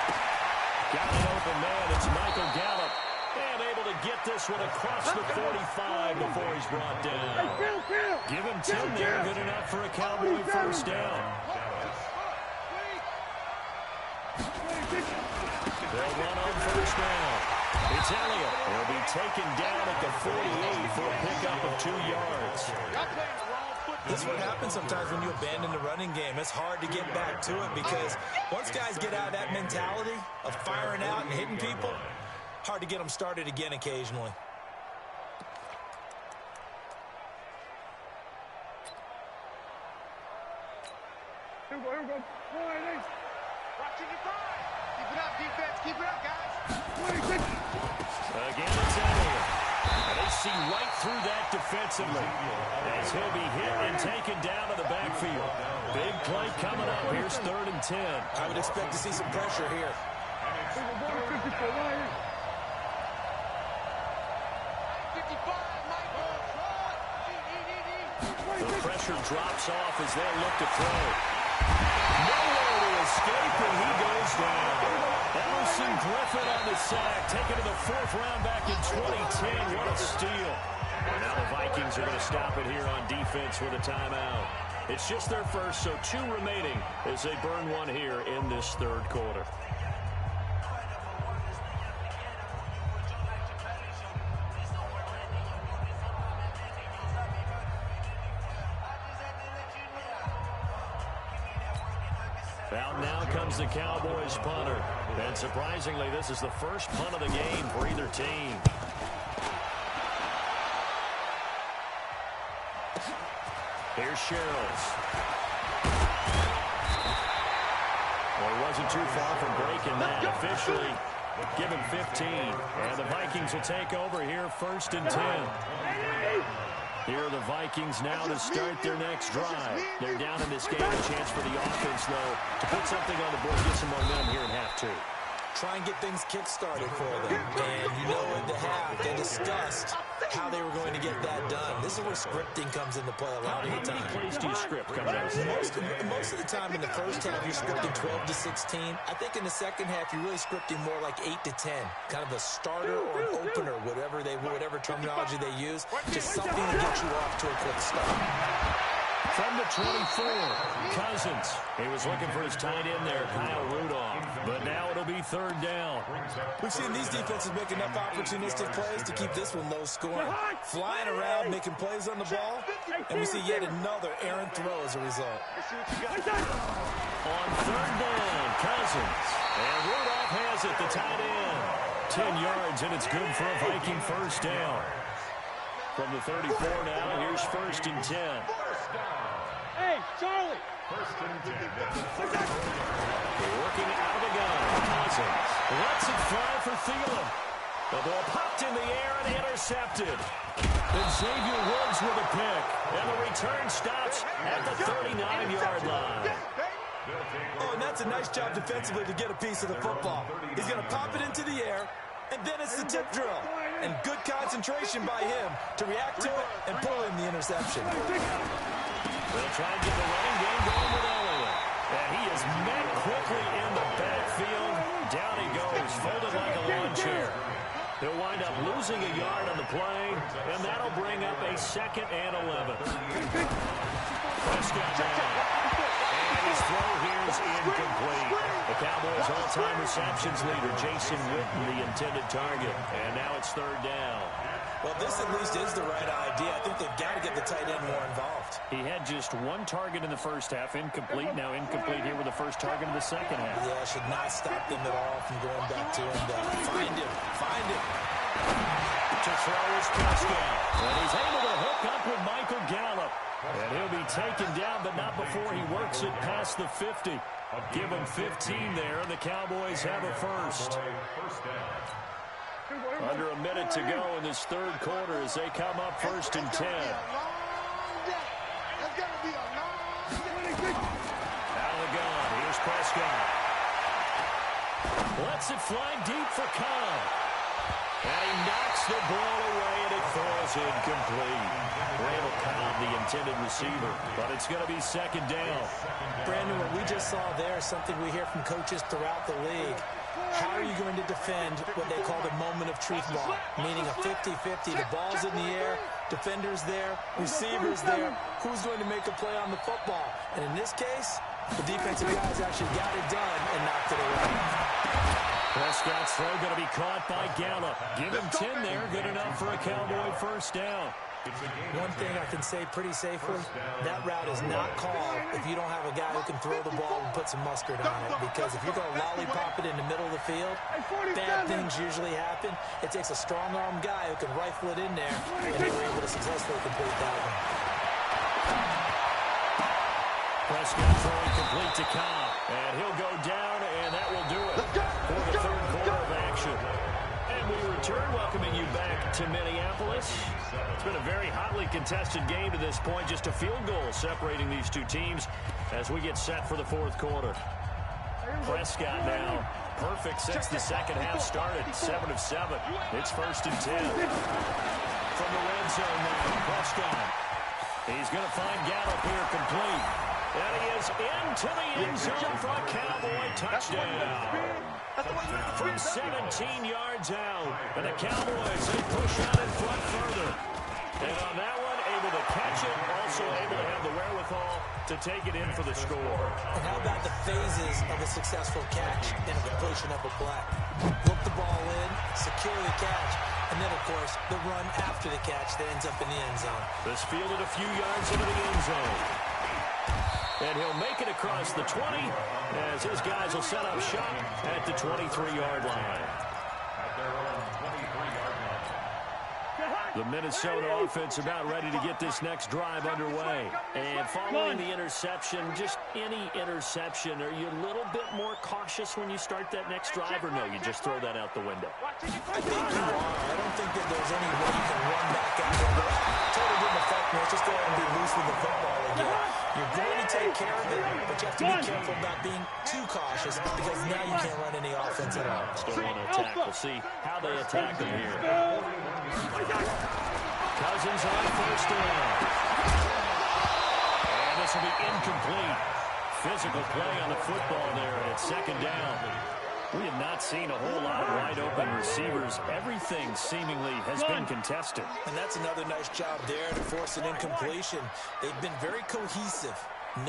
Speaker 2: got an open man. It's Michael Gallup. And able to get this one across the 45 before he's brought down. Give him 10 there. Good enough for a Cowboy first down. They'll run on first down. It's Elliott. He'll be taken down at the 48 for a pickup of 2 yards.
Speaker 4: This is what happens sometimes when you abandon the running game. It's hard to get back to it because once guys get out of that mentality of firing out and hitting people, hard to get them started again occasionally.
Speaker 3: Here we go.
Speaker 6: Watching your time. Keep it up, defense. Keep it up, guys.
Speaker 3: 26.
Speaker 2: Again, it's Elliott. And they see right through that defense. defensively, as he'll be hit and taken down to the backfield. Big play coming up. Here's 3rd and 10.
Speaker 4: I would expect to see some pressure here.
Speaker 2: The pressure drops off as they look to throw. Nowhere to escape, and he goes down. Emerson Griffin on the sack, taken to the 4th round back in 2010. What a steal. And now the Vikings are going to stop it here on defense with a timeout. It's just their first, so 2 remaining as they burn one here in this 3rd quarter. Out now comes the Cowboys punter. And surprisingly, this is the first punt of the game for either team. Here's Sherrills. Well, he wasn't too far from breaking that. Officially given 15. And the Vikings will take over here 1st and 10. Here are the Vikings now to start their next drive. They're down in this game. A chance for the offense, though, to put something on the board, get some momentum here in half 2.
Speaker 4: Try and get things kick-started for them. And you know at the half, they discussed how they were going to get that done. This is where scripting comes into play a lot of the time.
Speaker 2: How many plays do you script coming out?
Speaker 4: Most of the time in the first half, you're scripting 12 to 16. I think in the second half, you're really scripting more like 8 to 10. Kind of a starter or an opener, whatever terminology they use. Just something to get you off to a quick start.
Speaker 2: From the 24, Cousins. He was looking for his tight end there, Kyle Rudolph. But now it'll be 3rd down.
Speaker 4: We've seen these defenses make enough opportunistic plays to keep this one low scoring. Flying around, making plays on the ball, and we see yet another errant throw as a result.
Speaker 2: On 3rd down, Cousins. And Rudolph has it, the tight end. 10 yards, and it's good for a Viking 1st down. From the 34 now, here's 1st and 10.
Speaker 3: Hey, Charlie!
Speaker 2: Working out of the gun. Cousins lets it fly for Thielen. The ball popped in the air and intercepted. And Xavier Woods with a pick. And the return stops at the 39-yard line.
Speaker 4: Oh, and that's a nice job defensively to get a piece of the football. He's going to pop it into the air, and then it's the tip drill. And good concentration by him to react to it and pull in the interception.
Speaker 2: They'll try and get the running game going with Elliott. And he is met quickly in the backfield. Down he goes, folded like a lawn chair. He'll wind up losing a yard on the play, and that'll bring up a 2nd and 11. Prescott down. And his throw here is incomplete. The Cowboys' all-time receptions leader, Jason Witten, the intended target. And now it's 3rd down.
Speaker 4: Well, this at least is the right idea. I think they've got to get the tight end more involved.
Speaker 2: He had just 1 target in the first half, incomplete. Now incomplete here with the first target in the second half.
Speaker 4: Yeah, should not stop them at all from going back to him. Find him.
Speaker 2: To throw is Prescott. And he's able to hook up with Michael Gallup. And he'll be taken down, but not before he works it past the 50. Give him 15 there, and the Cowboys have a 1st. Under a minute to go in this 3rd quarter as they come up 1st and 10. Out of the gun, here's Prescott. Lets it fly deep for Cobb. And he knocks the ball away, and it falls incomplete. Randall Cobb, the intended receiver, but it's going to be 2nd down.
Speaker 4: Brandon, what we just saw there is something we hear from coaches throughout the league. How are you going to defend what they call the moment of truth ball, meaning a 50-50, the ball's in the air, defenders there, receivers there, who's going to make a play on the football? And in this case, the defensive guys actually got it done and knocked it away.
Speaker 2: Prescott's throw going to be caught by Gallup. Give him 10 there, good enough for a Cowboy 1st down.
Speaker 4: One thing I can say pretty safely, that route is not called if you don't have a guy who can throw the ball and put some mustard on it. Because if you're going to lollipop it in the middle of the field, bad things usually happen. It takes a strong-arm guy who can rifle it in there, and they were able to successfully complete that one.
Speaker 2: Prescott throwing complete to Cobb, and he'll go down, and that will do it for the 3rd quarter of action. And we return return, welcoming you back to Minneapolis. It's been a very hotly contested game to this point. Just a field goal separating these two teams as we get set for the fourth quarter. Prescott now perfect since the second half started. 7 of 7. It's 1st and 10. From the red zone now, Prescott. He's going to find Gallup here complete. And he is into the end zone for a Cowboy touchdown. From 17 yards out. And the Cowboys, they push out in front further. And on that one, able to catch it, also able to have the wherewithal to take it in for the score.
Speaker 4: And how about the phases of a successful catch and a completion of a play? Look the ball in, secure the catch, and then, of course, the run after the catch that ends up in the end zone.
Speaker 2: This fielded a few yards into the end zone. And he'll make it across the 20 as his guys will set up shop at the 23-yard line.
Speaker 7: At their own 23-yard line.
Speaker 2: The Minnesota offense about ready to get this next drive underway. And following the interception, just any interception, are you a little bit more cautious when you start that next drive, or no, you just throw that out the window?
Speaker 4: I think you are. I don't think that there's any way you can run back out there. But totally didn't affect me. It's just go ahead and be loose with the football again. You're going to take care of it, but you have to be careful about being too cautious because now you can't run any offense at all.
Speaker 2: Still want to attack. We'll see how they attack them here. Cousins on 1st down. And this will be incomplete. Physical play on the football there, and it's 2nd down. We have not seen a whole lot of wide-open receivers. Everything seemingly has been contested.
Speaker 4: And that's another nice job there to force an incompletion. They've been very cohesive,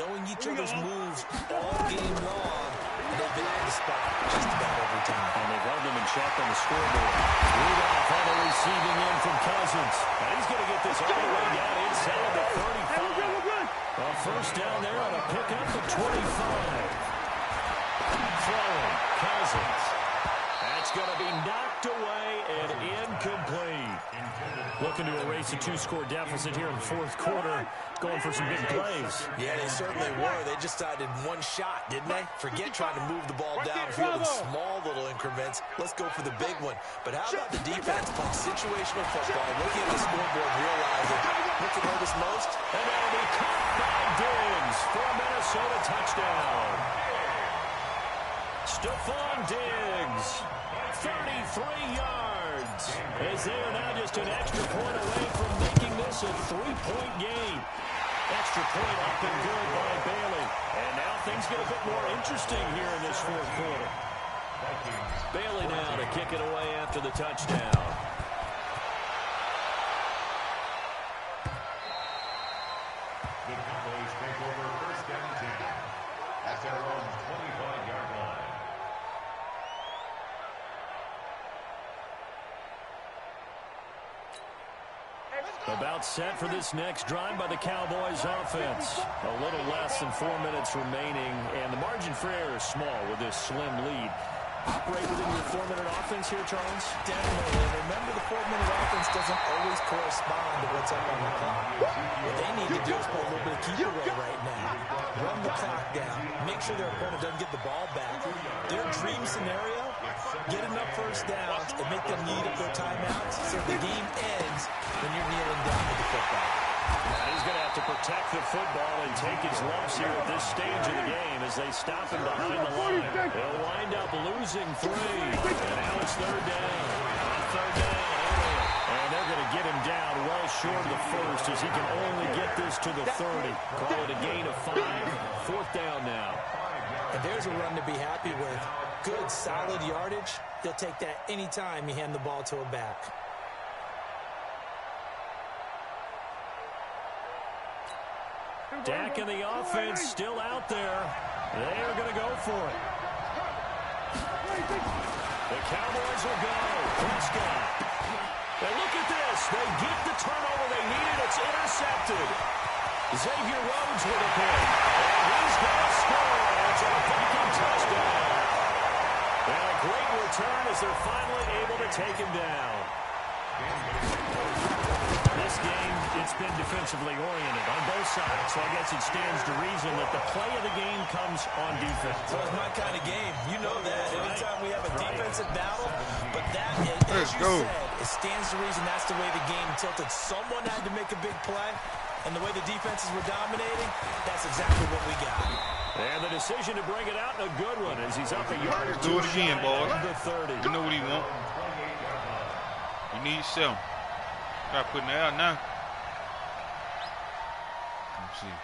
Speaker 4: knowing each other's moves all game long, and they've been on the spot just about every time.
Speaker 2: And they've held them in check on the scoreboard. Rudolph on the receiving end from Cousins. And he's going to get this all the way down inside of the 35. A 1st down there on a pickup of 25. Throwing, Cousins. That's going to be knocked away and incomplete. Looking to erase a 2-score deficit here in the fourth quarter. Going for some big plays.
Speaker 4: Yeah, they certainly were. They just decided one shot, didn't they? Forget trying to move the ball downfield in small little increments. Let's go for the big one. But how about the defense playing situational football, looking at the scoreboard, realizing what can hurt us most?
Speaker 2: And that'll be caught by Diggs for a Minnesota touchdown. Stephon Diggs, 33 yards, as they are now just an extra point away from making this a 3-point game. Extra point up and good by Bailey. And now things get a bit more interesting here in this fourth quarter. Bailey now to kick it away after the touchdown.
Speaker 7: The Cowboys take over 1st and 10 at their own 25-yard line.
Speaker 2: About set for this next drive by the Cowboys offense. A little less than 4 minutes remaining, and the margin for error is small with this slim lead. Operate within your 4-minute offense here, Charles?
Speaker 4: Definitely. And remember, the 4-minute offense doesn't always correspond to what's up on the clock. What they need to do is play a little bit of keep away right now. Run the clock down. Make sure their opponent doesn't get the ball back. Their dream scenario, get enough 1st downs and make them need up their timeouts so the game ends when you're kneeling down with the football.
Speaker 2: And he's going to have to protect the football and take his lumps here at this stage of the game as they stop him behind the line. They'll wind up losing 3. And now it's 3rd down. On 3rd down. And they're going to get him down well short of the 1st as he can only get this to the 30. Call it a gain of 5. 4th down now.
Speaker 4: And there's a run to be happy with. Good, solid yardage. You'll take that anytime you hand the ball to a back.
Speaker 2: Dak and the offense still out there. They are going to go for it. The Cowboys will go. Prescott. And look at this. They get the turnover they needed. It's intercepted. Xavier Rhodes with a pick. And he's going to score. It's a fucking touchdown. And a great return as they're finally able to take him down. This game It's been defensively oriented on both sides, so I guess it stands to reason that the play of the game comes on defense.
Speaker 4: So it's my kind of game. You know that. Anytime we have a defensive battle, but that, as you said, it stands to reason that's the way the game tilted. Someone had to make a big play, and the way the defenses were dominating, that's exactly what we got.
Speaker 2: And the decision to bring it out in a good one as he's up a yard or two.
Speaker 1: Do it again, boy.
Speaker 2: The 30.
Speaker 1: You know what he want. You need some. Start putting it out now. Let's see.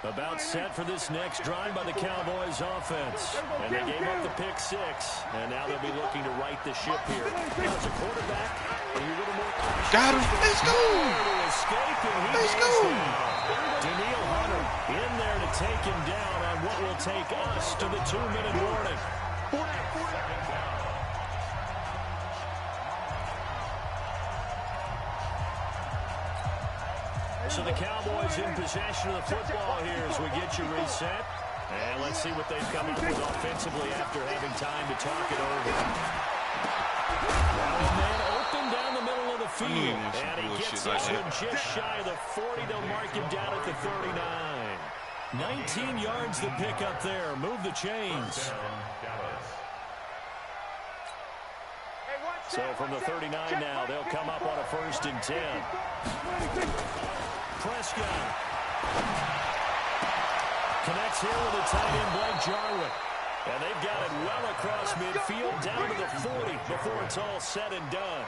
Speaker 2: About set for this next drive by the Cowboys offense. And they gave up the pick six. And now they'll be looking to right the ship here. Now as a quarterback, are you a little more...
Speaker 1: Got him. Let's go. Let's go.
Speaker 2: Daniil Hunter in there to take him down on what will take us to the 2-minute warning. So the Cowboys in possession of the football here as we get you reset. And let's see what they've come up with offensively after having time to talk it over. Now a man open down the middle of the field. And he gets this one just shy of the 40. They'll mark him down at the 39. 19 yards to pick up there. Move the chains. So from the 39 now, they'll come up on a 1st and 10. Prescott connects here with a tight end, Blake Jarwin. And they've got it well across midfield down to the 40 before it's all said and done.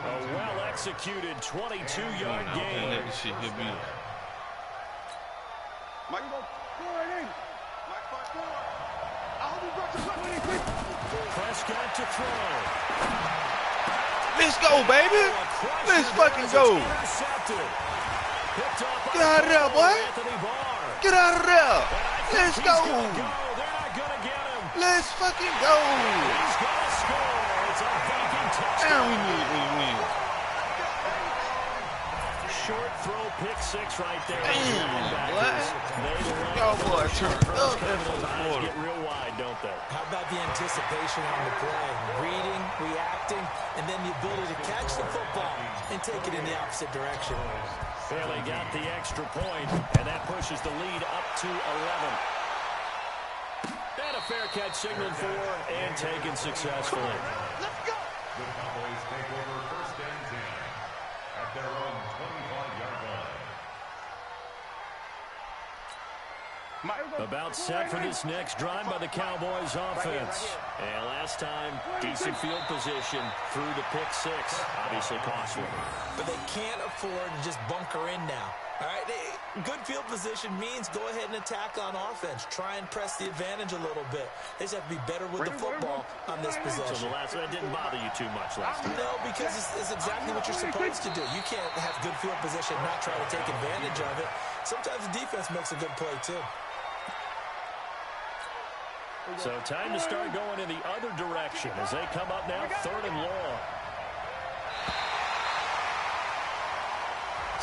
Speaker 2: A well-executed 22-yard gain.
Speaker 1: Let this shit hit me.
Speaker 2: Prescott to throw.
Speaker 1: Let's go, baby. Let's fucking go. Get out of there, boy. Get out of there. Let's go. Let's fucking go. And we need to win.
Speaker 2: Short throw, pick six right there.
Speaker 1: Damn, y'all boys turn up.
Speaker 2: Get real wide, don't they?
Speaker 4: How about the anticipation on the play? Reading, reacting, and then the ability to catch the football and take it in the opposite direction.
Speaker 2: Well, they got the extra point, and that pushes the lead up to 11. And a fair catch signaled for and taken successfully.
Speaker 6: Let's go.
Speaker 7: The Cowboys take over 1st and 10 at their own 25-yard line.
Speaker 2: About set for this next drive by the Cowboys offense. And last time, decent field position through the pick six. Obviously costly.
Speaker 4: But they can't afford to just bunker in now. All right, good field position means go ahead and attack on offense. Try and press the advantage a little bit. They just have to be better with the football on this possession.
Speaker 2: So the last one didn't bother you too much last time.
Speaker 4: No, because it's exactly what you're supposed to do. You can't have good field position and not try to take advantage of it. Sometimes the defense makes a good play, too.
Speaker 2: So time to start going in the other direction as they come up now 3rd and long.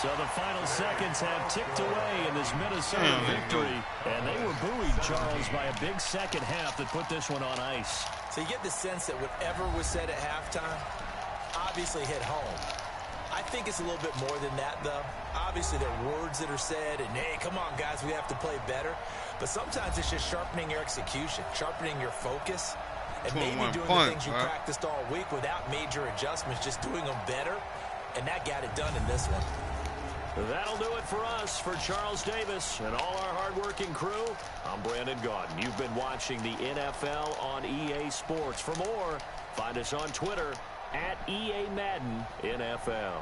Speaker 2: So the final seconds have ticked away in this Minnesota victory. And they were buoyed, Charles, by a big second half that put this one on ice.
Speaker 4: So you get the sense that whatever was said at halftime obviously hit home. I think it's a little bit more than that, though. Obviously, there are words that are said, and, hey, come on, guys, we have to play better. But sometimes it's just sharpening your execution, sharpening your focus, and maybe doing the things you practiced all week without major adjustments, just doing them better. And that got it done in this one.
Speaker 2: That'll do it for us. For Charles Davis and all our hardworking crew, I'm Brandon Gaudin. You've been watching the NFL on EA Sports. For more, find us on Twitter at EA Madden NFL.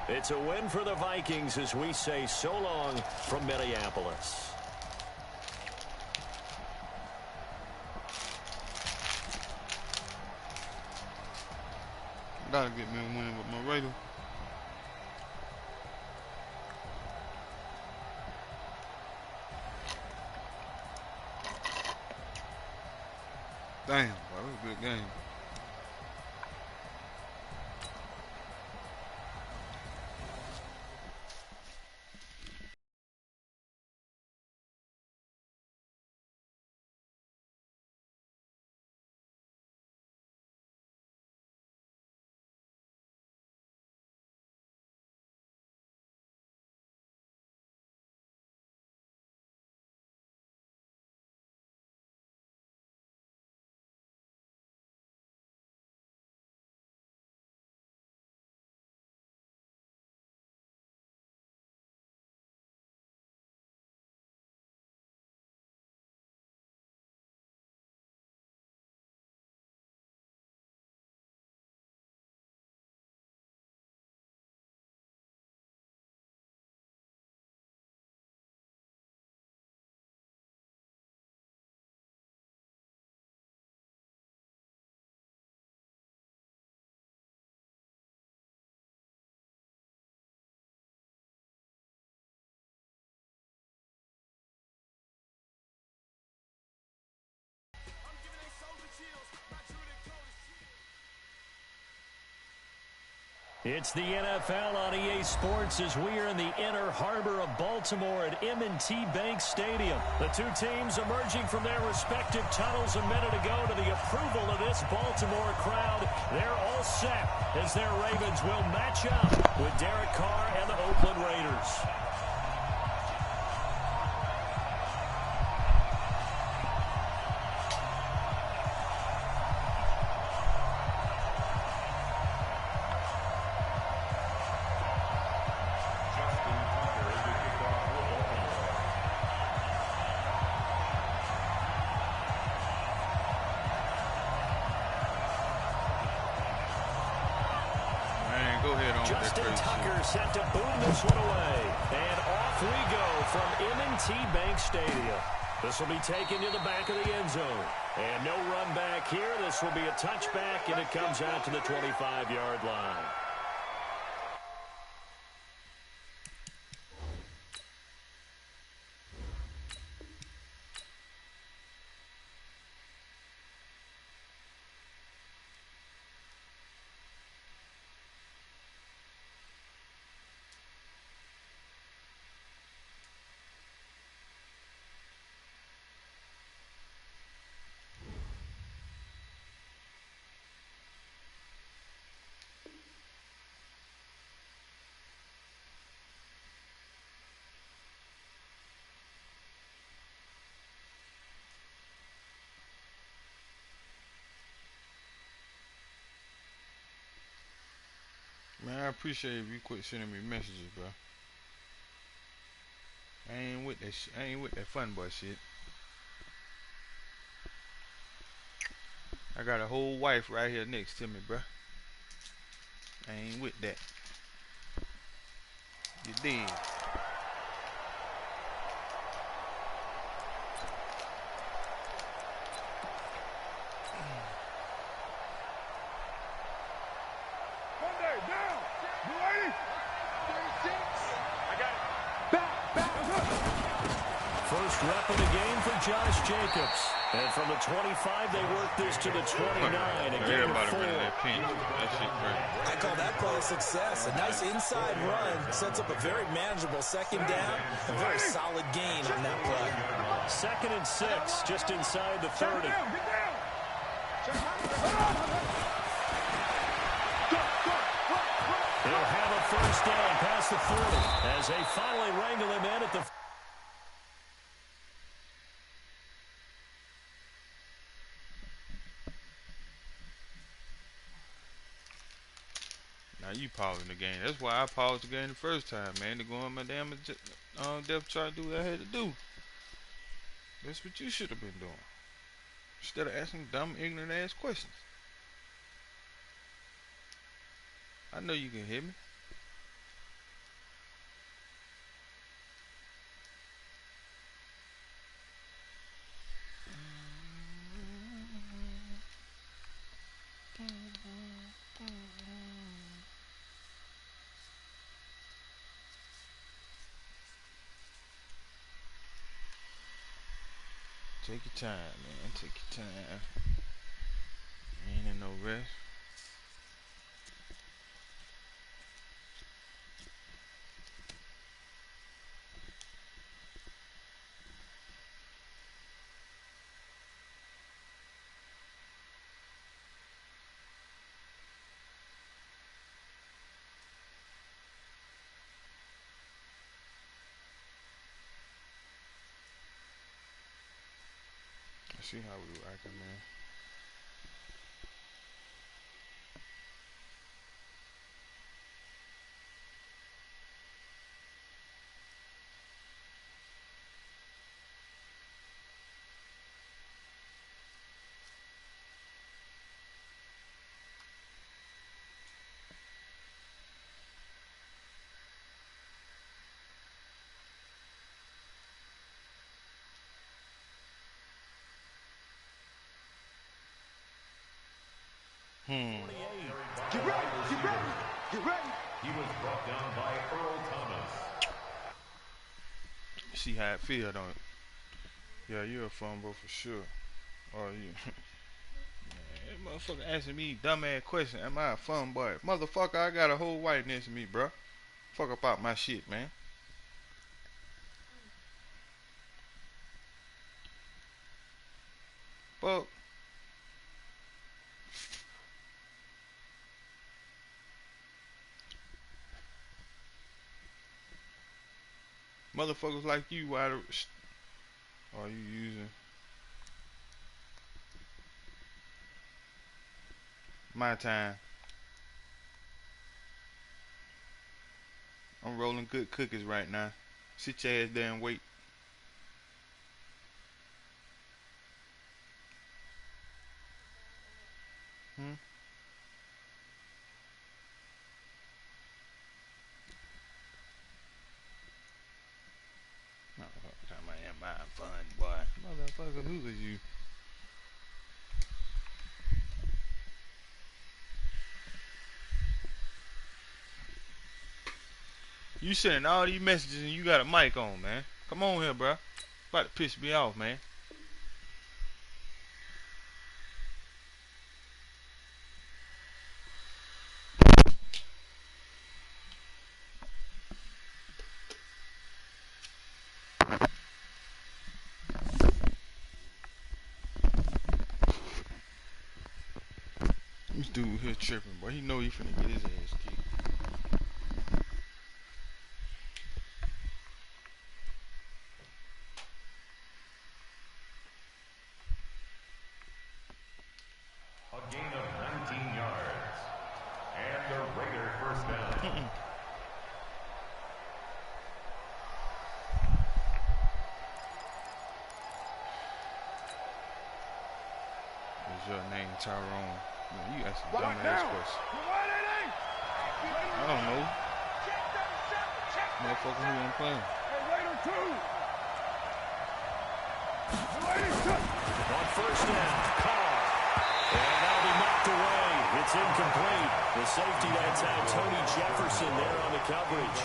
Speaker 2: It's a win for the Vikings as we say so long from Minneapolis.
Speaker 1: Gotta get me a win with my Raiders. Damn, that was a good game.
Speaker 2: It's the NFL on EA Sports as we are in the inner harbor of Baltimore at M&T Bank Stadium. The two teams emerging from their respective tunnels a minute ago to the approval of this Baltimore crowd. They're all set as their Ravens will match up with Derek Carr and the Oakland Raiders. Set to boom this one away. And off we go from M&T Bank Stadium. This will be taken to the back of the end zone. And no run back here. This will be a touchback, and it comes out to the 25-yard line.
Speaker 1: Man, I appreciate if you quit sending me messages, bro. I ain't with that I ain't with that fun boy shit. I got a whole wife right here next to me, bro. I ain't with that. You dig?
Speaker 2: First rep of the game for Josh Jacobs. And from the 25, they work this to the 29. Again,
Speaker 1: That shit crazy.
Speaker 4: I call that play a success. A nice inside run sets up a very manageable second down. A very solid gain on that play.
Speaker 2: 2nd and 6, just inside the 30. He'll have a first down past the 40 as they finally wrangle him in at the...
Speaker 1: Now you pausing the game. That's why I paused the game the first time, man. To go on my damn depth chart, do what I had to do. That's what you should have been doing. Instead of asking dumb, ignorant ass questions. I know you can hear me. Take your time, man. Take your time. Ain't in no rest. Let's see how we rockin', man.
Speaker 7: Get ready, get ready, get ready. He was brought down by Earl Thomas.
Speaker 1: See how it feel, don't it? Yeah, you're a fumble for sure. Oh, you. Man, That motherfucker asking me dumbass question. Am I a fun boy? Motherfucker, I got a whole wife next to me, bro. Fuck about my shit, man. Fuck. Motherfuckers like you, why are you using my time? I'm rolling good cookies right now. Sit your ass there and wait. Hmm? Motherfucker, talking about am I fun, boy? Motherfucker, who is you? You sending all these messages and you got a mic on, man. Come on here, bro. About to piss me off, man. This dude here tripping, boy. He know he finna get his ass kicked.
Speaker 7: A gain of 19 yards. And the Raider first down.
Speaker 1: What's your name, Tyrone? Man, you ask a dumb ass question. I don't know. Motherfucker, who I'm playing?
Speaker 2: On first down, Carr. And that'll be knocked away. It's incomplete. The safety that time, Tony Jefferson there on the coverage.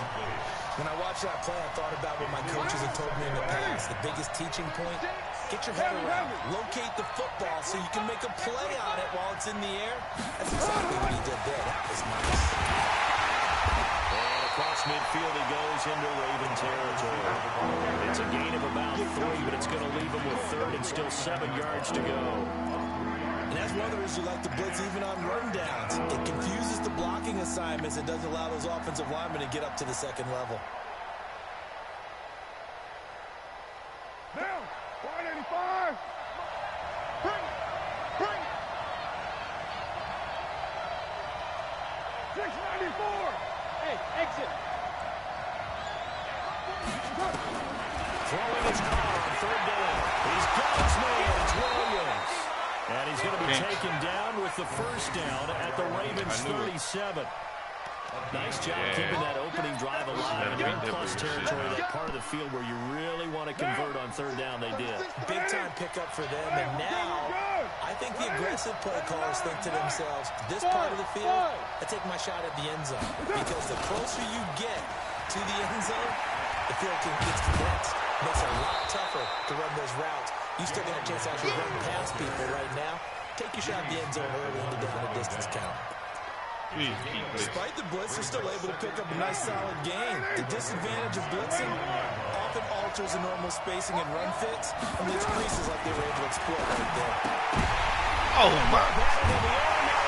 Speaker 4: When I watched that play, I thought about what my coaches had told me in the past. The biggest teaching point, get your head around, locate the football so you can make a play on it while it's in the air. That's exactly what he did there. That was nice.
Speaker 2: And across midfield he goes into Raven territory. It's a gain of about 3, but it's going to leave him with 3rd and still 7 yards to go.
Speaker 4: And that's one of the reasons you like to blitz even on rundowns. It confuses the blocking assignments. It doesn't allow those offensive linemen to get up to the second level.
Speaker 3: Down, 185. Bring it. 694. Hey, exit.
Speaker 2: Throwing his car on 3rd down. He's got his man. It's Williams. And he's going to be taken down with the first down at the Ravens' 37. Nice job keeping that opening drive alive. And in plus territory, that part of the field where you really want to convert on 3rd down, they did.
Speaker 4: Big time pickup for them. And now, I think the aggressive play callers think to themselves, this part of the field, I take my shot at the end zone. Because the closer you get to the end zone, the field gets condensed. Makes it a lot tougher to run those routes. You still got a chance to actually run past people right now. Take your shot at the end zone early and down the distance count. Despite the blitz, they're still able to pick up a nice solid gain. The disadvantage of blitzing often alters the normal spacing and run fits and leaves creases like they were able to exploit right there.
Speaker 1: Oh my!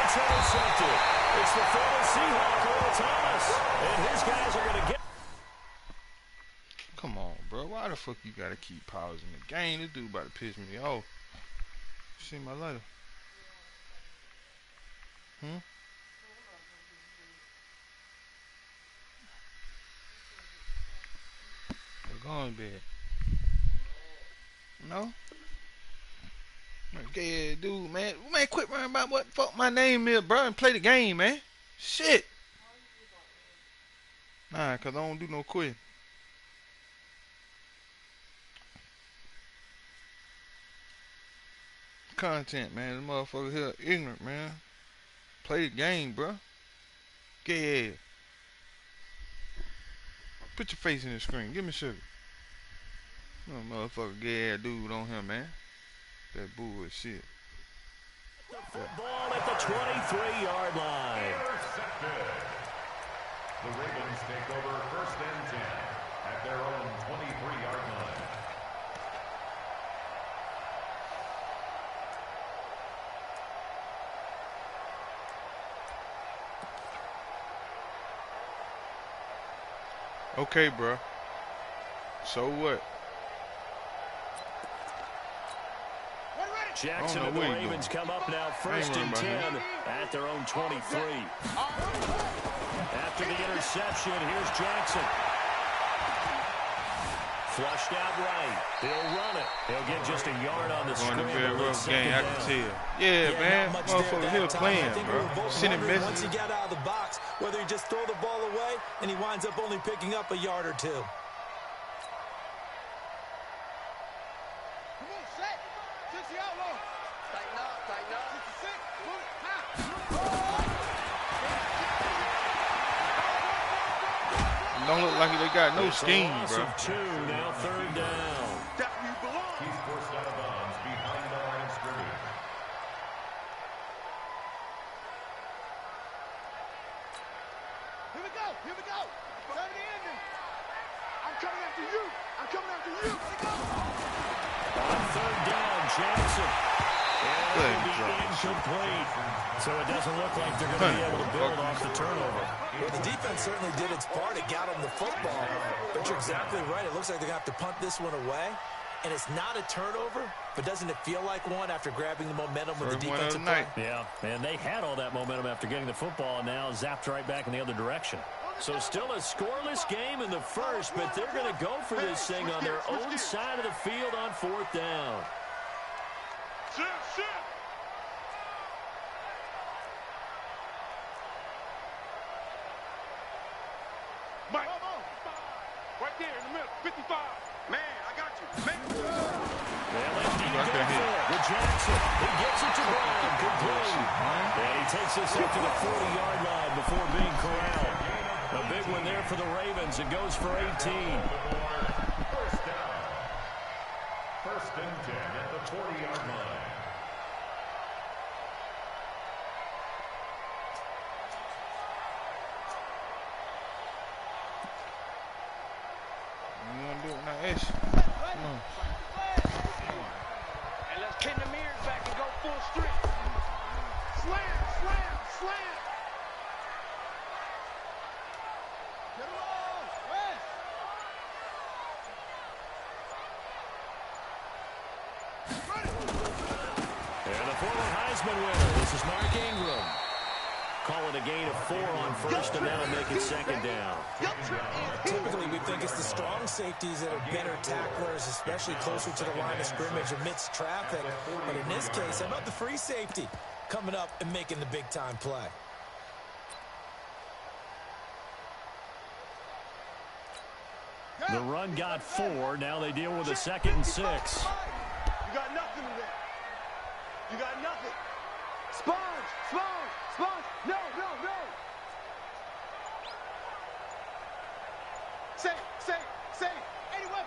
Speaker 2: It's intercepted. It's the former Seahawk, Earl Thomas, and his guys are going to get.
Speaker 1: Come on, bro. Why the fuck you gotta keep pausing the game? This dude about to piss me off. See my letter. We're going to bed. No? Man, gay dude, man. Man, quit worrying about what the fuck my name is, bro, and play the game, man. Shit. Nah, cause I don't do no quit. Content, man. This motherfucker here ignorant, man. Play the game, bro. Gay ass. Put your face in the screen. Give me sugar. No motherfucker gay ass dude on here, man. That bullshit.
Speaker 2: Football at the 23-yard line.
Speaker 7: Intercepted. The Ravens take over 1st and 10 at their own 23-yard line.
Speaker 1: Okay, bro. So what?
Speaker 2: Jackson and the Ravens come up now 1st and 10 at their own 23. After the interception, here's Jackson. Flushed out right. He'll run it. He'll get just a yard on the screen.
Speaker 1: Going to be a rough game, I can tell. Yeah, man. Motherfucker here playing, bro. Sending messages.
Speaker 4: Once he got out of the box, whether he just throw the ball away and he winds up only picking up a yard or two.
Speaker 1: Don't look like they got no scheme, bro.
Speaker 2: Two, now 3rd down.
Speaker 7: He's forced out of bounds behind the line of scrimmage.
Speaker 3: Here we go. Time to the ending. I'm coming after you.
Speaker 2: On 3rd down, Jackson. And it'll be incomplete. So it doesn't look like they're going to be able to build off the turnover.
Speaker 4: Well, the defense certainly did its part. It got them the football. But you're exactly right. It looks like they're going to have to punt this one away. And it's not a turnover, but doesn't it feel like one after grabbing the momentum with the defensive play?
Speaker 2: Yeah, and they had all that momentum after getting the football and now zapped right back in the other direction. So still a scoreless game in the first, but they're going to go for this thing on their own side of the field on 4th down.
Speaker 3: Mike, right there in the middle, 55. Man, I got you.
Speaker 2: Well, they need to go for it with Jackson. He gets it to Brown. Complete. And he takes this up to the 40-yard line before being corralled. A big one there for the Ravens. It goes for 18.
Speaker 7: 1st down. 1st and 10 at the 40-yard line.
Speaker 1: You want to do it now, Ish? Come on.
Speaker 3: And let's pin the mirrors back and go full strength. Slam. Get him on. West.
Speaker 2: And the former Heisman winner, this is Mark Ingram. Call it a gain of 4 on 1st, and that'll make it 2nd down.
Speaker 4: Typically, we think it's the strong safeties that are better tacklers, especially closer to the line of scrimmage amidst traffic. But in this case, how about the free safety coming up and making the big-time play?
Speaker 2: The run got 4. Now they deal with a 2nd and 6.
Speaker 3: You got nothing in there. You got nothing. Sponge. No. Say. Any weapon.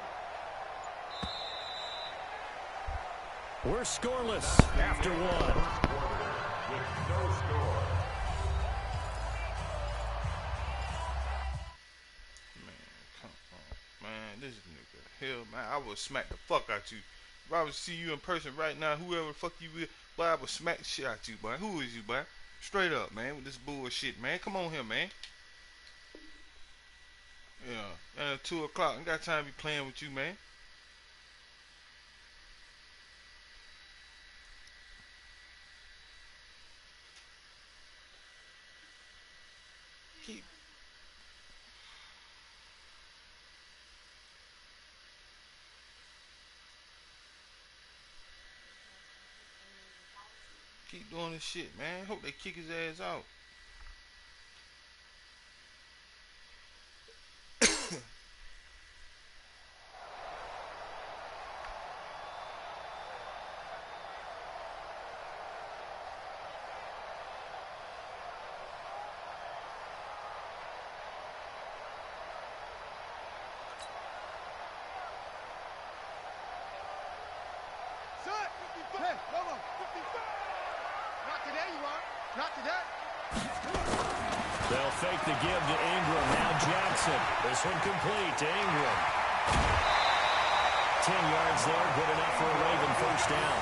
Speaker 2: We're scoreless after 1.
Speaker 7: With no score.
Speaker 1: Man, this nigga. Hell, man, I would smack the fuck out you. If I was to see you in person right now, whoever the fuck you with, boy, I would smack the shit out you, boy. Who is you, boy? Straight up, man, with this bullshit, man. Come on here, man. Yeah, and at 2 o'clock, I ain't got time to be playing with you, man. Keep doing this shit, man. Hope they kick his ass out.
Speaker 6: Not today, you won't. Not today.
Speaker 2: They'll fake the give to Ingram. Now Jackson. This one complete to Ingram. 10 yards there. Good enough for a Raven first down.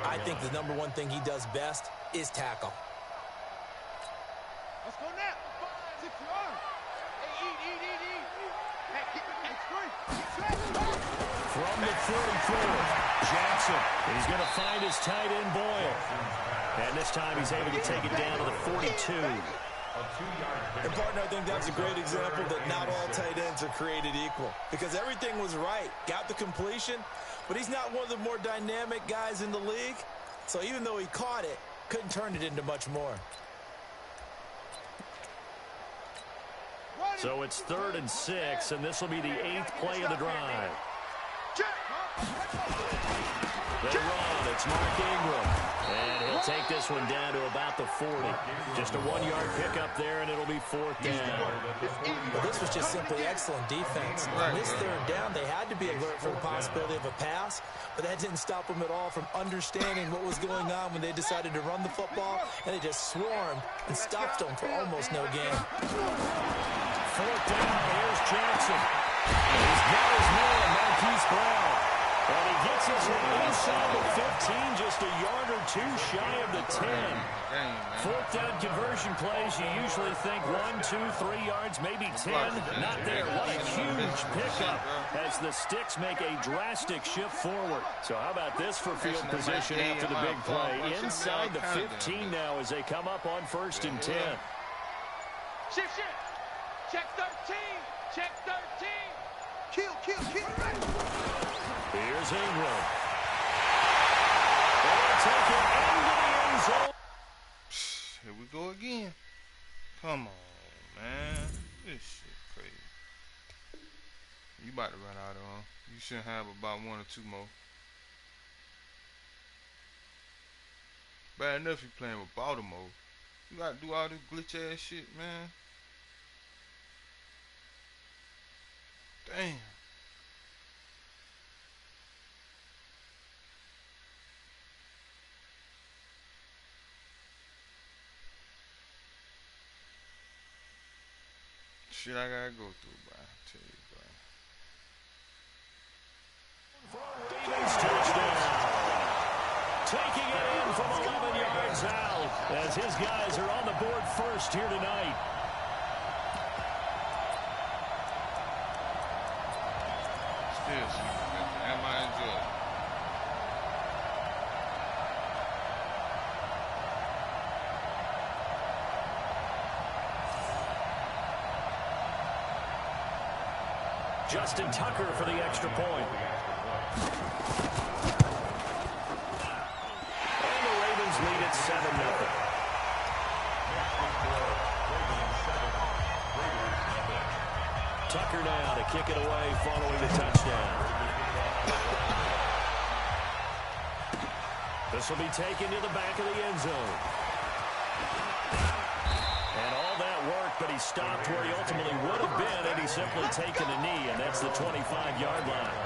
Speaker 4: I think the number one thing he does best is tackle.
Speaker 3: Let's go now. 6 yards. Hey, eat. Hey, it's free.
Speaker 2: From the 44, Jackson. He's going to find his tight end, Boyle. And this time he's able to take it down to the 42.
Speaker 4: And, partner, I think that's a great example that not all tight ends are created equal. Because everything was right. Got the completion, but he's not one of the more dynamic guys in the league. So even though he caught it, couldn't turn it into much more.
Speaker 2: So it's 3rd and 6, and this will be the 8th play of the drive. They run. It's Mark Ingram. And he'll take this one down to about the 40. Just a 1-yard pickup there, and it'll be 4th down.
Speaker 4: Well, this was just simply excellent defense. On this 3rd down, they had to be alert for the possibility of a pass, but that didn't stop them at all from understanding what was going on when they decided to run the football, and they just swarmed and stopped them for almost no gain.
Speaker 2: 4th down. Here's Jackson. He's got his man, Marquise Brown. And he gets us inside the 15, just a yard or two shy of the 10. 4th down conversion plays, you usually think 1, 2, 3 yards, maybe 10. Not there. What a huge pickup as the Sticks make a drastic shift forward. So how about this for field position after the big play? Inside the 15 now as they come up on 1st and 10.
Speaker 3: Shift. Check 13. Check 13. Kill.
Speaker 2: Here's Ingram. They'll take it into the end zone.
Speaker 1: Here we go again. Come on, man. This shit crazy. You about to run out of them. You should have about 1 or 2 more. Bad enough you playing with Baltimore. You got to do all this glitch ass shit, man. Damn. Shit I gotta go through, bro. I tell you, bro.
Speaker 2: Ravens touchdown. Taking it in from 11 yards out as his guys are on the board first here tonight.
Speaker 1: Still, am I enjoying?
Speaker 2: Justin Tucker for the extra point. And the Ravens lead at 7-0. Tucker now to kick it away following the touchdown. This will be taken to the back of the end zone. And all that worked, but he stopped where he ultimately would have been had he simply taken a knee, and that's the 25-yard line.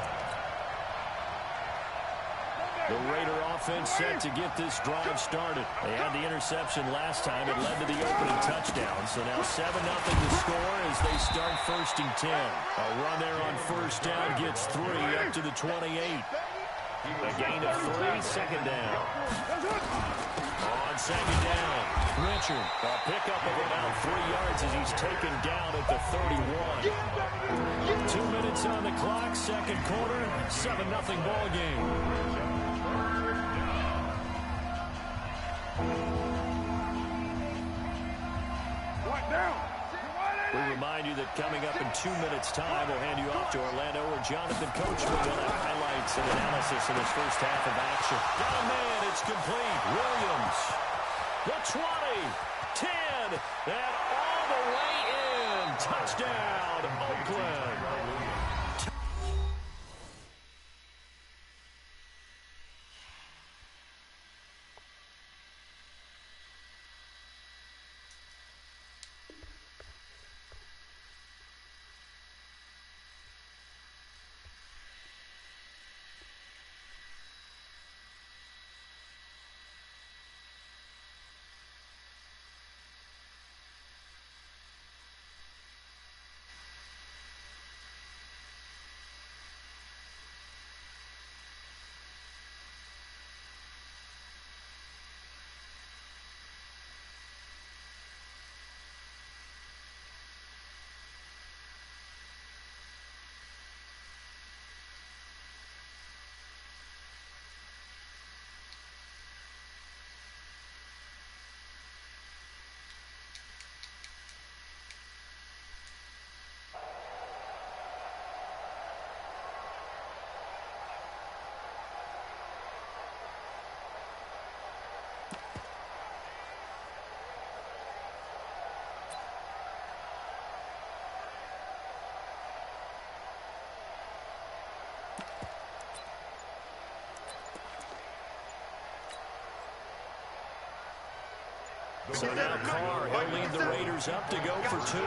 Speaker 2: The Raider offense set to get this drive started. They had the interception last time. It led to the opening touchdown. So now 7-0 to score as they start 1st and 10. A run there on 1st down gets 3 up to the 28. A gain of 3, second down. On second down, Richard, a pickup of about 3 yards as he's taken down at the 31. 2 minutes on the clock, second quarter, 7-0 ball game. We remind you that coming up in 2 minutes' time, we'll hand you off to Orlando, where Jonathan Coachman will have highlights and analysis of this first half of action. Got a man, it's complete. Williams, the 20, 10, and all the way in. Touchdown, Oakland. So now Carr, he'll lead the Raiders up to go for 2.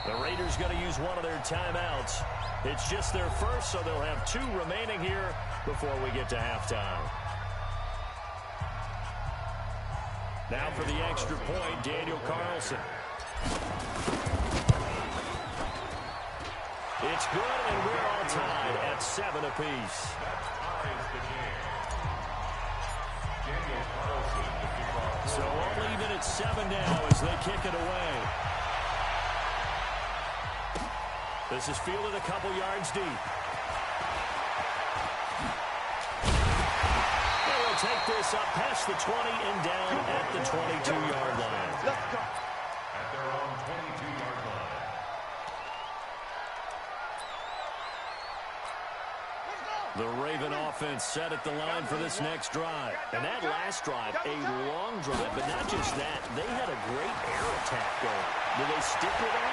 Speaker 2: The Raiders going to use one of their timeouts. It's just their first, so they'll have 2 remaining here before we get to halftime. Now for the extra point, Daniel Carlson. It's good, and we're all tied at 7 apiece. So all even at 7 now as they kick it away. This is fielded a couple yards deep. They will take this up past the 20 and down at the 22-yard line.
Speaker 7: At their own 22-yard line.
Speaker 2: The Raven offense set at the line for this next drive. And that last drive, a long drive, but not just that. They had a great air attack going. Do they stick with that?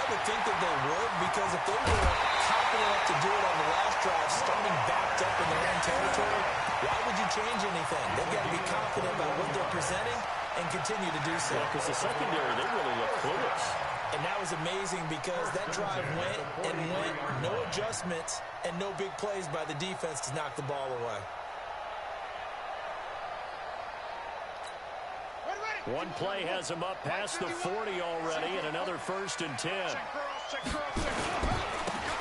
Speaker 4: I would think that they would, because if they were confident enough to do it on the last drive, starting backed up in their own territory, why would you change anything? They've got to be confident about what they're presenting and continue to do so.
Speaker 2: Yeah, because the secondary, they really look clueless.
Speaker 4: And that was amazing because that drive went and went, no adjustments and no big plays by the defense to knock the ball away.
Speaker 2: One play has him up past the 40 already, and another 1st and 10.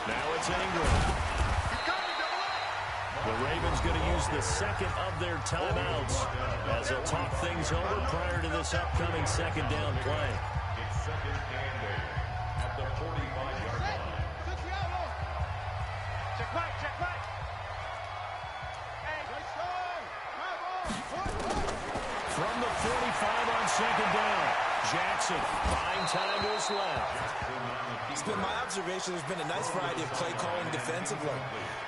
Speaker 2: Now it's Ingram. The Ravens going to use the second of their timeouts as they'll talk things over prior to this upcoming second down play.
Speaker 7: It's second and 8 at the 45-yard line.
Speaker 3: Check right, check right.
Speaker 2: From the 45 on second down, Jackson buying time to his left.
Speaker 4: It's been my observation there's been a nice variety of play calling defensively.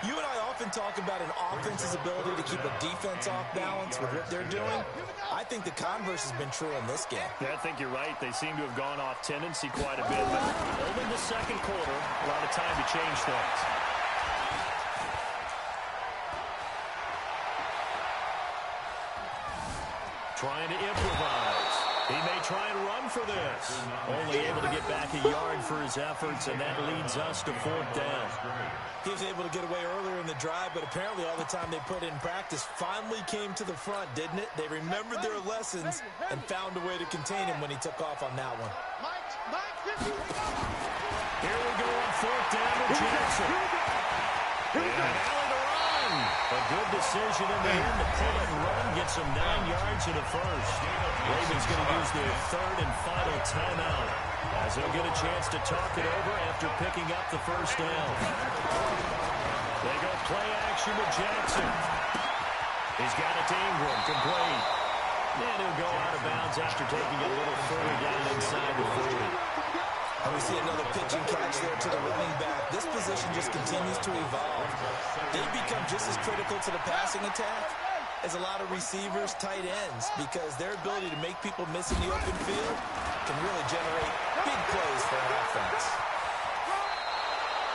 Speaker 4: You and I often talk about an offense's ability to keep a defense off balance with what they're doing. I think the converse has been true in this game.
Speaker 5: Yeah, I think you're right. They seem to have gone off tendency quite a bit, but only the second quarter, a lot of time to change things.
Speaker 2: Trying to improvise. He may try and run for this. Only able to get back a yard for his efforts, and that leads us to 4th down.
Speaker 4: He was able to get away earlier in the drive, but apparently all the time they put in practice finally came to the front, didn't it? They remembered their lessons and found a way to contain him when he took off on that one.
Speaker 2: Here we go on 4th down to Jackson. And an alley to run. A good decision in the end to pull it and run. Gets him 9 yards in the first. Ravens going to use their third and final timeout as they'll get a chance to talk it over after picking up the first down. They go play action with Jackson. He's got it to Ingram, complete. And he'll go out of bounds after taking it a little further down inside the 40.
Speaker 4: And we see another pitch and catch there to the running back. This position just continues to evolve. They become just as critical to the passing attack as a lot of receivers, tight ends, because their ability to make people miss in the open field can really generate big plays for an offense.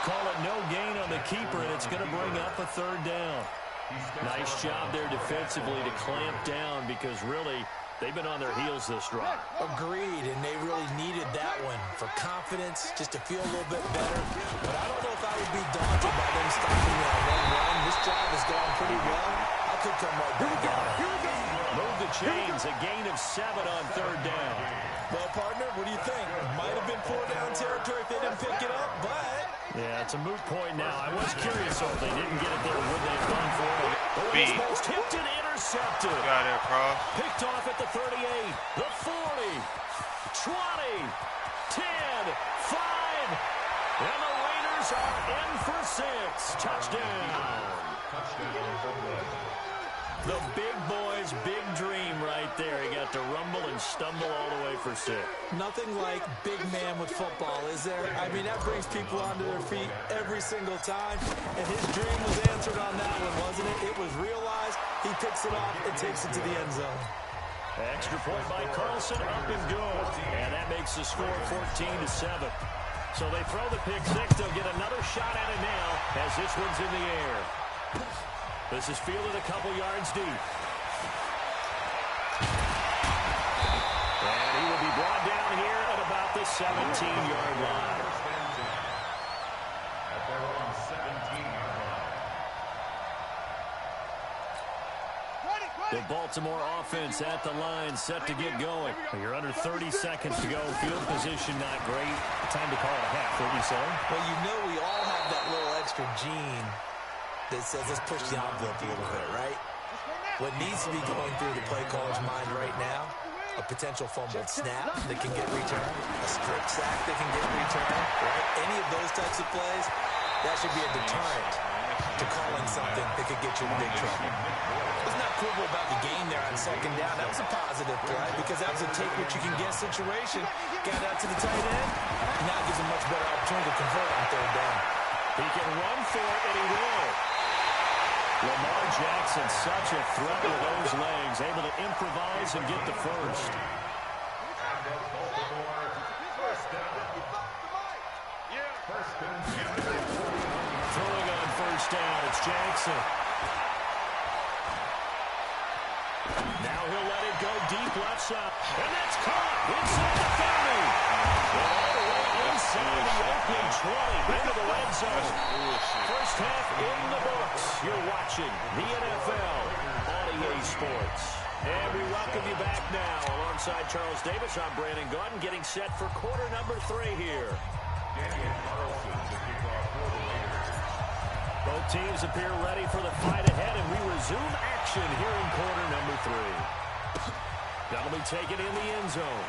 Speaker 2: Call it no gain on the keeper, and it's going to bring up a third down. Nice job there defensively to clamp down because really they've been on their heels this drive.
Speaker 4: Agreed, and they really needed that one for confidence, just to feel a little bit better. But I don't know if I would be daunted by them stopping that run. This drive has gone pretty well. I could come right back at it.
Speaker 2: Move the chains, a gain of 7 on third down.
Speaker 4: Well, partner, what do you think? Might have been 4-down territory if they didn't pick it up, but...
Speaker 2: Yeah, it's a moot point now. I was curious if they didn't get it there. Would they have gone for it?
Speaker 1: B.
Speaker 2: Most tipped and intercepted.
Speaker 1: Got it across.
Speaker 2: Picked off at the 38, the 40, 20, 10, 5. And the Raiders are in for 6. Touchdown. The big boys, big dream right there. He got to rumble and stumble all the way for 6.
Speaker 4: Nothing like big man with football, is there? I mean, that brings people onto their feet every single time. And his dream was answered on that one, wasn't it? It was realized. He picks it off and takes it to the end zone.
Speaker 2: Extra point by Carlson, up and good. And that makes the score 14-7. So they throw the pick 6. They'll get another shot at it now as this one's in the air. This is fielded a couple yards deep. And he will be brought down here at about the 17-yard line.
Speaker 7: At their own 17-yard line.
Speaker 2: The Baltimore offense at the line, set to get going. You're under 30 seconds to go. Field position not great. Time to call it a half, wouldn't you say?
Speaker 4: Well, you know we all have that little extra gene that says let's push the envelope a little bit, right? What needs to be going through the play caller's mind right now, a potential fumbled snap that can get returned, a strip sack that can get returned, right? Any of those types of plays, that should be a deterrent to calling something that could get you in big trouble. Let's not quibble about the game there on second down. That was a positive play because that was a take what you can get situation. Got out to the tight end. Now gives a much better opportunity to convert on third down.
Speaker 2: He can run for it, and he will. Lamar Jackson, such a threat with those legs, able to improvise and get the first. Throwing on first down, it's Jackson. Now he'll let it go deep left side. And that's caught inside the 30. All the way inside the opening 20 into the red zone. First half in the books. You're watching the NFL on EA Sports. And we welcome you back now. Alongside Charles Davis, I'm Brandon Gaudin, getting set for quarter number 3 here. Both teams appear ready for the fight ahead, and we resume action here in quarter number 3. That'll be taken in the end zone.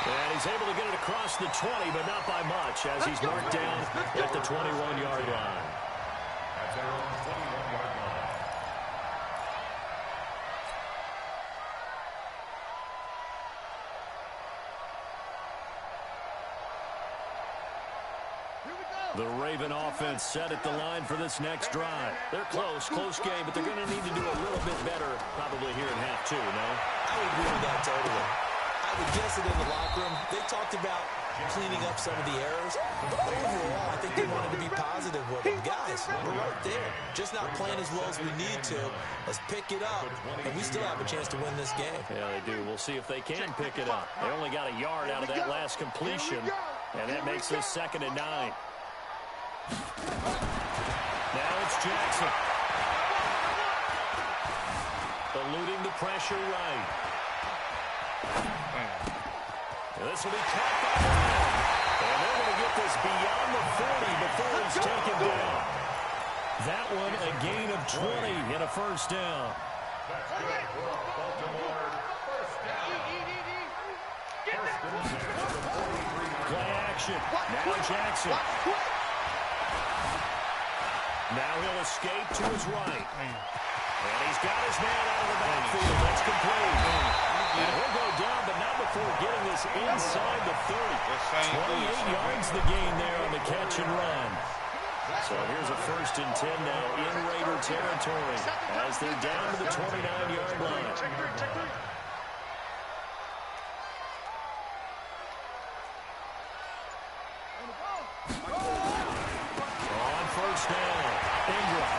Speaker 2: And he's able to get it across the 20, but not by much, as he's marked down at the 21-yard line.
Speaker 7: At their own 21-yard line.
Speaker 2: The Raven offense set at the line for this next drive. They're close game, but they're going to need to do a little bit better probably here in half 2, no?
Speaker 4: I would agree with that totally. I would guess it in the locker room. They talked about cleaning up some of the errors. But overall, I think they wanted to be positive with them. Guys, we're right there. Just not playing as well as we need to. Let's pick it up, and we still have a chance to win this game.
Speaker 2: Yeah, they do. We'll see if they can pick it up. They only got a yard out of that last completion, and that makes this 2nd and 9. Now it's Jackson. Eluding the pressure right. This will be caught by Brown. And they're going to get this beyond the 40 before he's taken down. That one a gain of 20 and a first down.
Speaker 7: That's good for a Baltimore first down. First and 10 at the 43.
Speaker 2: Play action. Now Jackson. Now he'll escape to his right. And he's got his man out of the backfield. That's complete. And he'll go down, but not before getting this inside the 30. 28 yards the gain there on the catch and run. So here's a first and 10 now in Raider territory as they're down to the 29-yard line. On first down, Ingram.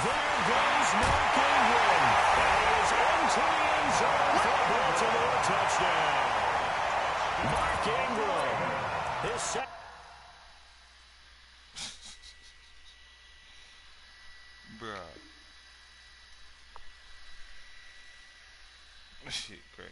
Speaker 2: There goes Mark Ingram. And he is into the end zone for a Baltimore touchdown. Mark Ingram, his second.
Speaker 1: Bruh. Shit crazy.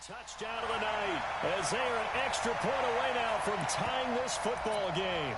Speaker 2: Touchdown of the night as they are an extra point away now from tying this football game.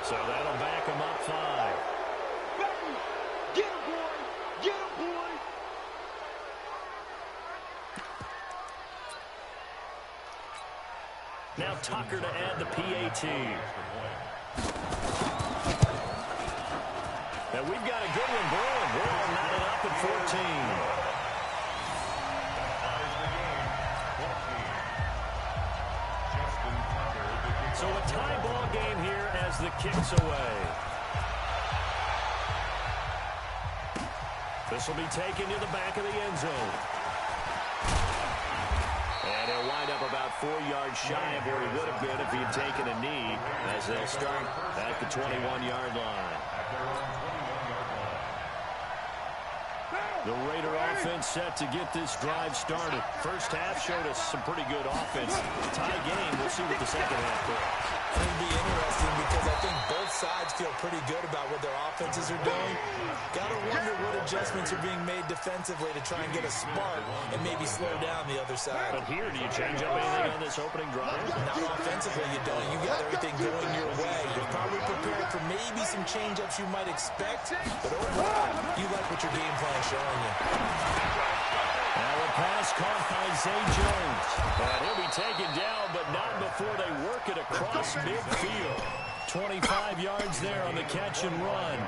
Speaker 2: So that'll back him up 5.
Speaker 3: Get him, boy! Get him, boy!
Speaker 2: Now Tucker to add the PAT. And we've got a good one brewing. We're all knotted up at 14. So a tie ball game here as the kick's away. This will be taken to the back of the end zone. And he'll wind up about 4 yards shy of where he would have been if he had taken a knee as they'll start at the 21-yard line. The Raider offense set to get this drive started. First half showed us some pretty good offense. Tie game, we'll see what the second half brings.
Speaker 4: It'll be interesting because I think both sides feel pretty good about what their offenses are doing. Gotta wonder what adjustments are being made defensively to try and get a spark and maybe slow down the other side.
Speaker 2: But here, do you change up anything on this opening drive?
Speaker 4: Not offensively, you don't. You got everything going your way. You're probably prepared for maybe some change-ups you might expect, but overall, you like what your game plan is showing you.
Speaker 2: Now a pass caught by Zay Jones. And he'll be taken down, but not before they work it across midfield. 25 yards there on the catch and run.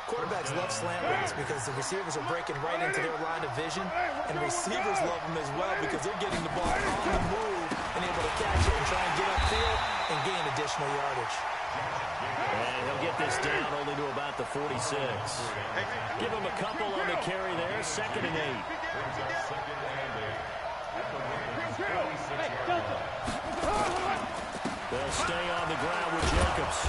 Speaker 4: Quarterbacks love slant routes because the receivers are breaking right into their line of vision, and receivers love them as well because they're getting the ball on the move and able to catch it and try and get upfield and gain additional yardage.
Speaker 2: And he'll get this down only to about the 46. Give him a couple on the carry there. 2nd and 8. They'll stay on the ground with Jacobs.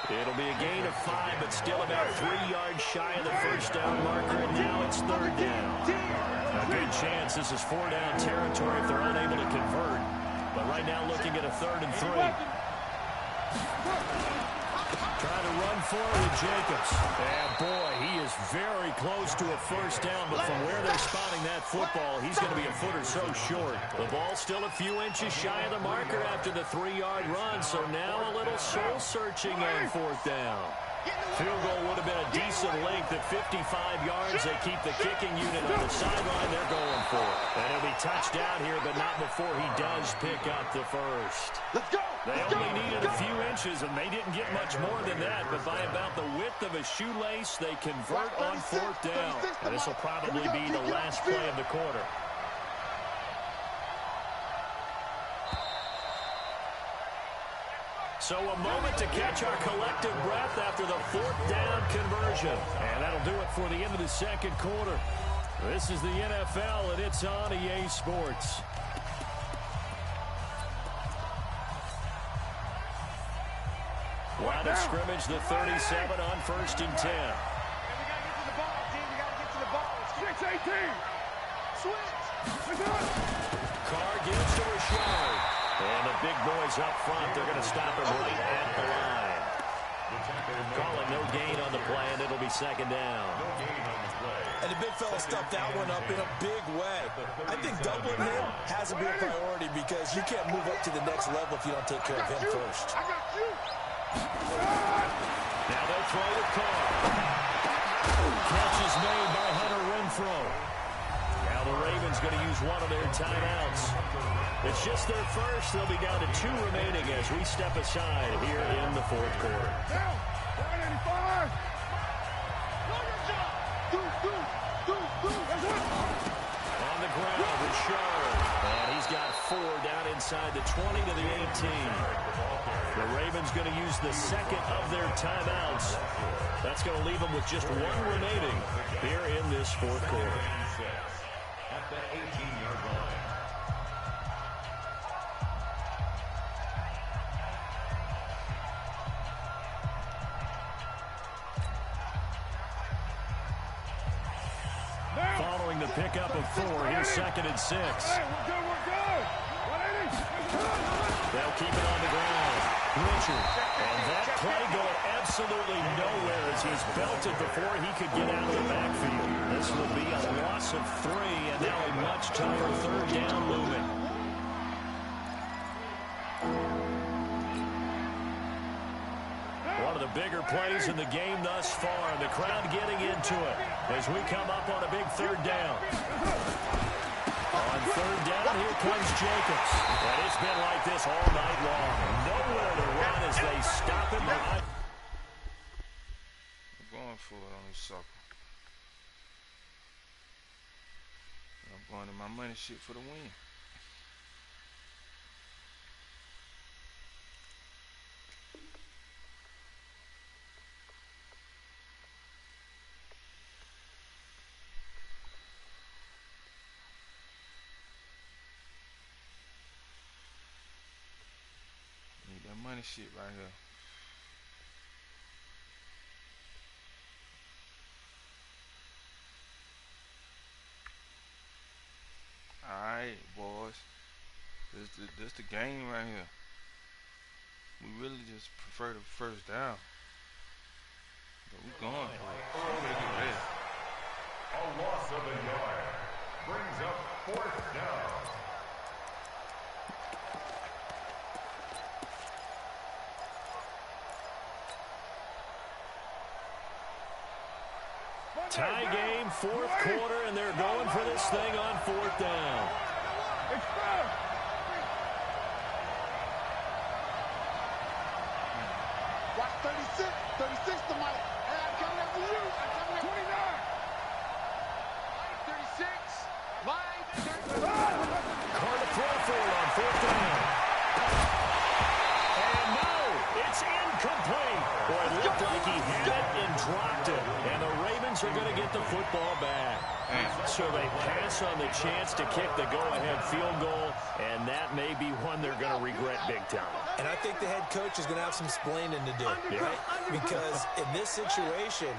Speaker 2: It'll be a gain of 5, but still about 3 yards shy of the first down marker, and now it's 3rd down. A good chance this is 4-down territory if they're unable to convert. But right now looking at a 3rd and 3. Trying to run forward with Jacobs. And boy, he is very close to a first down, but from where they're spotting that football, he's going to be a foot or so short. The ball's still a few inches shy of the marker after the 3-yard run, so now a little soul-searching on 4th down. Field goal would have been a decent decent length at 55 yards. They keep the kicking unit on the sideline. They're going for it. And he'll be touched down here, but not before he does pick up the first.
Speaker 3: Let's go.
Speaker 2: They only needed a few inches, and they didn't get much more than that. But by about the width of a shoelace, they convert on fourth down. And this will probably be the last play of the quarter. So a moment to catch our collective breath after the fourth down conversion. And that'll do it for the end of the second quarter. This is the NFL, and it's on EA Sports. Line of scrimmage, the 37 on 1st and 10.
Speaker 3: We got to get to the ball, team. We got to get to the ball. 6-18. Switch.
Speaker 2: Carr gives to Rashard. And the big boys up front, they're going to stop him right at the line. Calling no gain on the play, and it'll be second down.
Speaker 4: And the big fella stuffed that one up in a big way. I think doubling him has to be a priority because you can't move up to the next level if you don't take care of him first.
Speaker 3: I got you.
Speaker 2: Now they'll throw with Carr. Catch is made by Hunter Renfrow. Now the Ravens going to use one of their timeouts. It's just their first. They'll be down to 2 remaining as we step aside here in the fourth quarter.
Speaker 3: Down. 185.
Speaker 2: On the ground, Rashard. And he's got 4 down inside the 20 to the 18. The Ravens going to use the second of their timeouts. That's going to leave them with just 1 remaining here in this fourth quarter.
Speaker 7: At the 18-yard line.
Speaker 2: Following the pickup of 4, here's 2nd and 6.
Speaker 3: Hey, we're good. 180.
Speaker 2: They'll keep it on the ground. Richard. And that play going absolutely nowhere as he's belted before he could get out of the backfield. This will be a loss of 3, and now a much tougher 3rd down movement. One of the bigger plays in the game thus far. The crowd getting into it as we come up on a big 3rd down. On 3rd down, here comes Jacobs. And it's been like this all night long. Nowhere to run as they stop him behind.
Speaker 1: I'm going for it on this sucker. I'm going to my money shit for the win. Money shit right here. Alright, boys. This the game right here. We really just prefer the first down. But we going for it.
Speaker 7: A loss of a yard brings up 4th down.
Speaker 2: Tie game, 4th quarter, and they're going for this thing on 4th down.
Speaker 6: Watch 36. 36 to Mike. Hey, I'm coming after you. I'm coming after
Speaker 3: 29.
Speaker 6: 36. Mike.
Speaker 2: Carr to throw for it on 4th down. And no, it's incomplete. Boy, it looked like he had it and dropped it. And the Ravens are going to get the football back. So they pass on the chance to kick the go-ahead field goal, and that may be one they're going to regret big time.
Speaker 4: And I think the head coach is going to have some explaining to do, right? Because in this situation,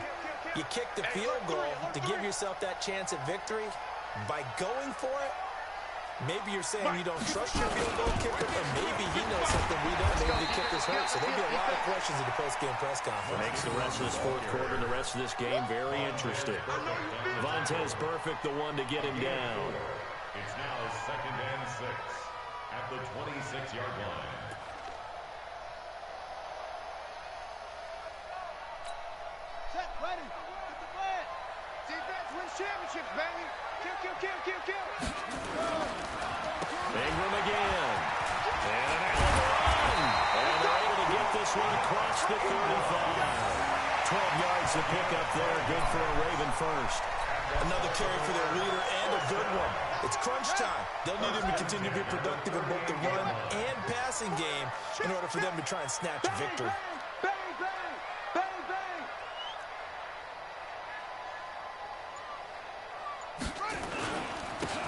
Speaker 4: you kick the field goal to give yourself that chance at victory. By going for it, maybe you're saying you don't trust your field goal kicker, or maybe he knows something we don't. Maybe the kicker's hurt. So there'll be a lot of questions in the post-game press conference.
Speaker 2: Makes the rest of this fourth quarter and the rest of this game very interesting. Vontez perfect, the one to get him down.
Speaker 7: It's now 2nd and 6 at the 26-yard line.
Speaker 6: Set.
Speaker 3: Ready. Get the plan. Defense wins championships, baby. Kill, kill, kill, kill, kill.
Speaker 2: Ingram again. And an run. And they're able to get this one across the 35. 12 yards to pick up there. Good for a Raven first.
Speaker 4: Another carry for their leader and a good one. It's crunch time. They'll need him to continue to be productive in both the run and passing game in order for them to try and snatch a victory.
Speaker 3: Bang, bang, bang, bang.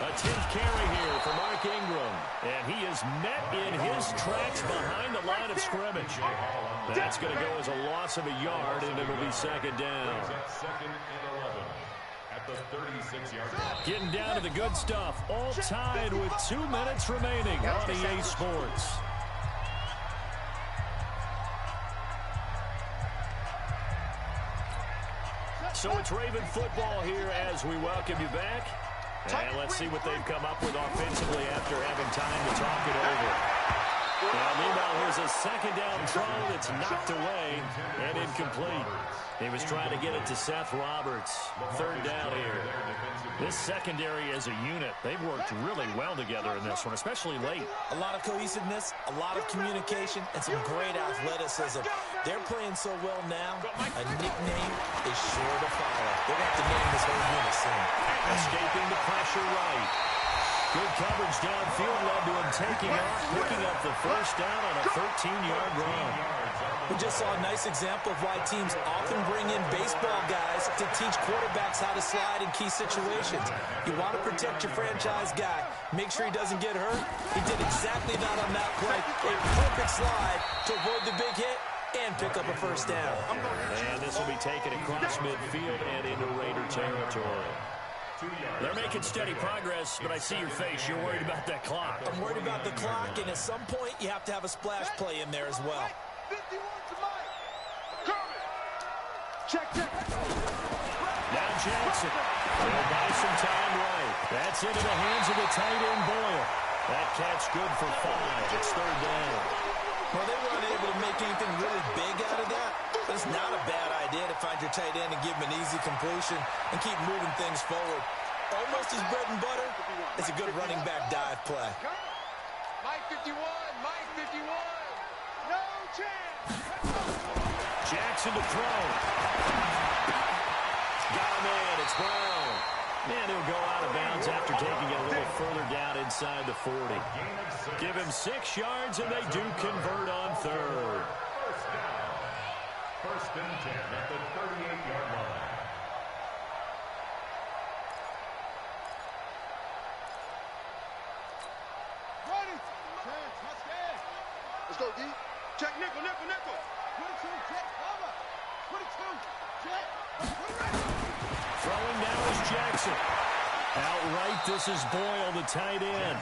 Speaker 2: A 10th carry here for Mark Ingram. And he is met in his tracks behind the line of scrimmage. That's going to go as a loss of a yard, and it'll be second down.
Speaker 7: Second and 11 at the 36-yard line.
Speaker 2: Getting down to the good stuff. All tied with 2 minutes remaining on EA Sports. So it's Raven football here as we welcome you back. And let's see what they've come up with offensively after having time to talk it over. Now, meanwhile, here's a second down throw that's knocked away and incomplete. He was trying to get it to Seth Roberts. Third down here. This secondary as a unit, they've worked really well together in this one, especially late.
Speaker 4: A lot of cohesiveness, a lot of communication, and some great athleticism. They're playing so well now, a nickname is sure to follow. They're going to have to name this whole unit soon.
Speaker 2: Escaping the pressure right. Good coverage downfield led to him taking off, picking up the first down on a 13-yard run.
Speaker 4: We just saw a nice example of why teams often bring in baseball guys to teach quarterbacks how to slide in key situations. You want to protect your franchise guy. Make sure he doesn't get hurt. He did exactly that on that play. A perfect slide to avoid the big hit and pick up a first down.
Speaker 2: And this will be taken across midfield and into Raider territory. They're making steady progress, but I see your face. You're worried about that clock.
Speaker 4: I'm worried about the clock, and at some point, you have to have a splash play in there as well.
Speaker 3: 51 to Mike. Kermit. Check, check.
Speaker 2: Now Jackson. They'll buy some time right. That's into the hands of the tight end Boyle. That catch good for 5. It's third down.
Speaker 4: Well, they weren't able to make anything really big out of that, but it's not a bad idea to find your tight end and give him an easy completion and keep moving things forward. Almost his bread and butter is a good running back dive play.
Speaker 3: Mike 51, Mike 51. No chance.
Speaker 2: Jackson to throw. Got him in. It's Brown. And he'll go out of bounds after taking it a little further down inside the 40. Give him 6 yards, and they do convert on third.
Speaker 7: First down. First and 10 at the 38-yard line.
Speaker 3: Ready. Chance, let's get. Let's go, D. Check nickel, nickel, nickel. 22, check, cover. 22, check.
Speaker 2: Throwing now is Jackson. Outright, this is Boyle, the tight end.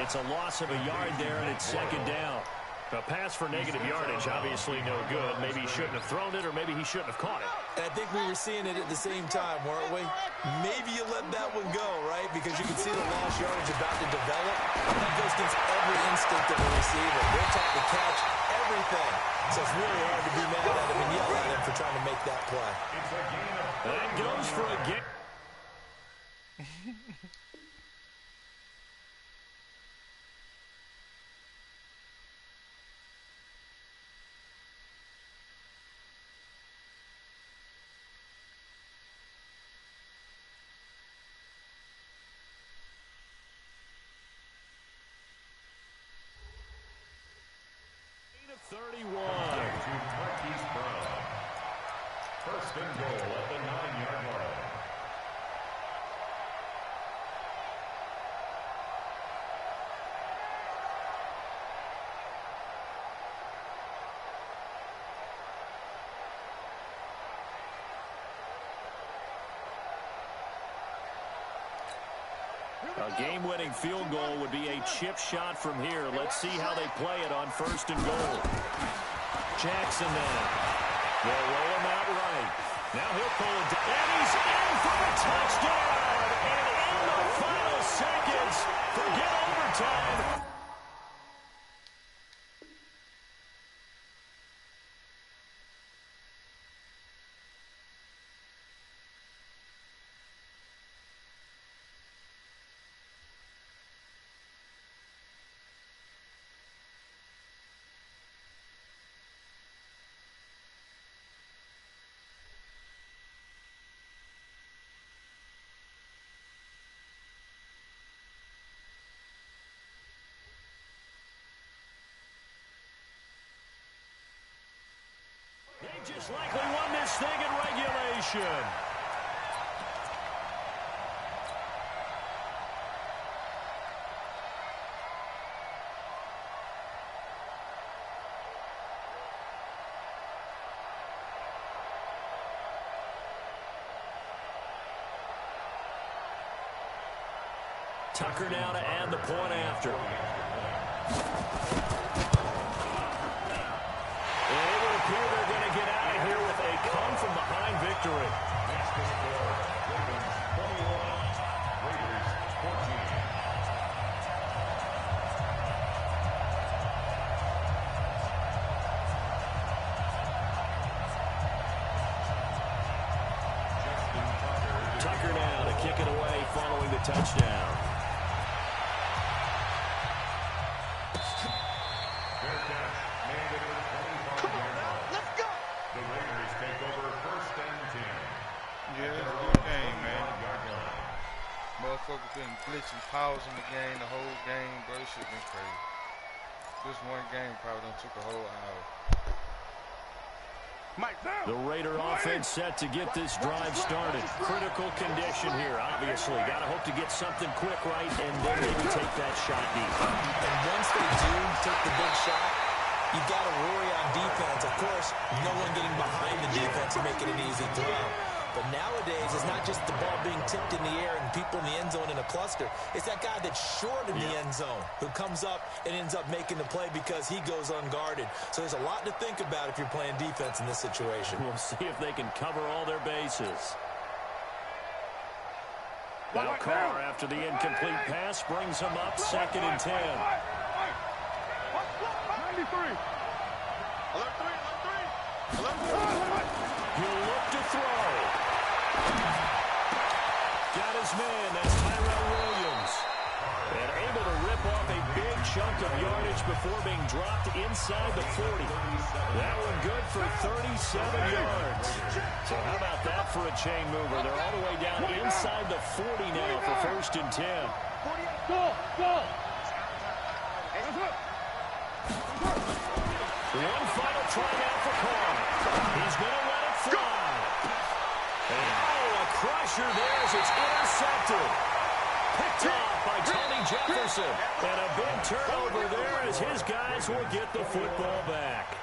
Speaker 2: It's a loss of a yard there, and it's second down. A pass for negative yardage, obviously no good. Maybe he shouldn't have thrown it, or maybe he shouldn't have caught it.
Speaker 4: And I think we were seeing it at the same time, weren't we? Maybe you let that one go, right? Because you can see the lost yardage about to develop. That goes against every instinct of a receiver. They're taught to catch everything. So it's really hard to be mad at him and yell at him for trying to make that play.
Speaker 2: That goes for a gain. of 31.
Speaker 7: To Marquise Brown. First and goal at the 9-yard line.
Speaker 2: A game-winning field goal would be a chip shot from here. Let's see how they play it on first and goal. Jackson then. They'll roll him out right. Now he'll pull it down. And he's in for a touchdown. And in the final seconds, forget overtime. interception. Tucker now to add the point after. And it would appear they're going to get out of here with a come-from-behind victory. Tucker now to kick it away following the touchdown.
Speaker 1: Yeah, it's a good game, man. Motherfucker been glitching, pausing the game the whole game, bro. This shit been crazy. This one game probably done took a whole hour.
Speaker 2: The Raider offense set to get this drive started. Critical condition here, obviously. Got to hope to get something quick right and then maybe take that shot deep.
Speaker 4: And once they do take the big shot, you got to worry on defense. Of course, no one getting behind the defense and making an easy throw. But nowadays, it's not just the ball being tipped in the air and people in the end zone in a cluster. It's that guy that's short in the end zone who comes up and ends up making the play because he goes unguarded. So there's a lot to think about if you're playing defense in this situation.
Speaker 2: We'll see if they can cover all their bases. Now Carr, after the incomplete pass, brings him up 2nd and 10.
Speaker 3: 93.
Speaker 2: He'll look to throw. Got his man, that's Tyrell Williams. And able to rip off a big chunk of yardage before being dropped inside the 40. That one good for 37 yards. So how about that for a chain mover? They're all the way down inside the 40 now for 1st and 10.
Speaker 3: Go!
Speaker 2: One final try now for Carr. He's going to let it fly. And a crusher there as it's intercepted. Picked off by Tony Jefferson. And a big turnover there as his guys will get the football back.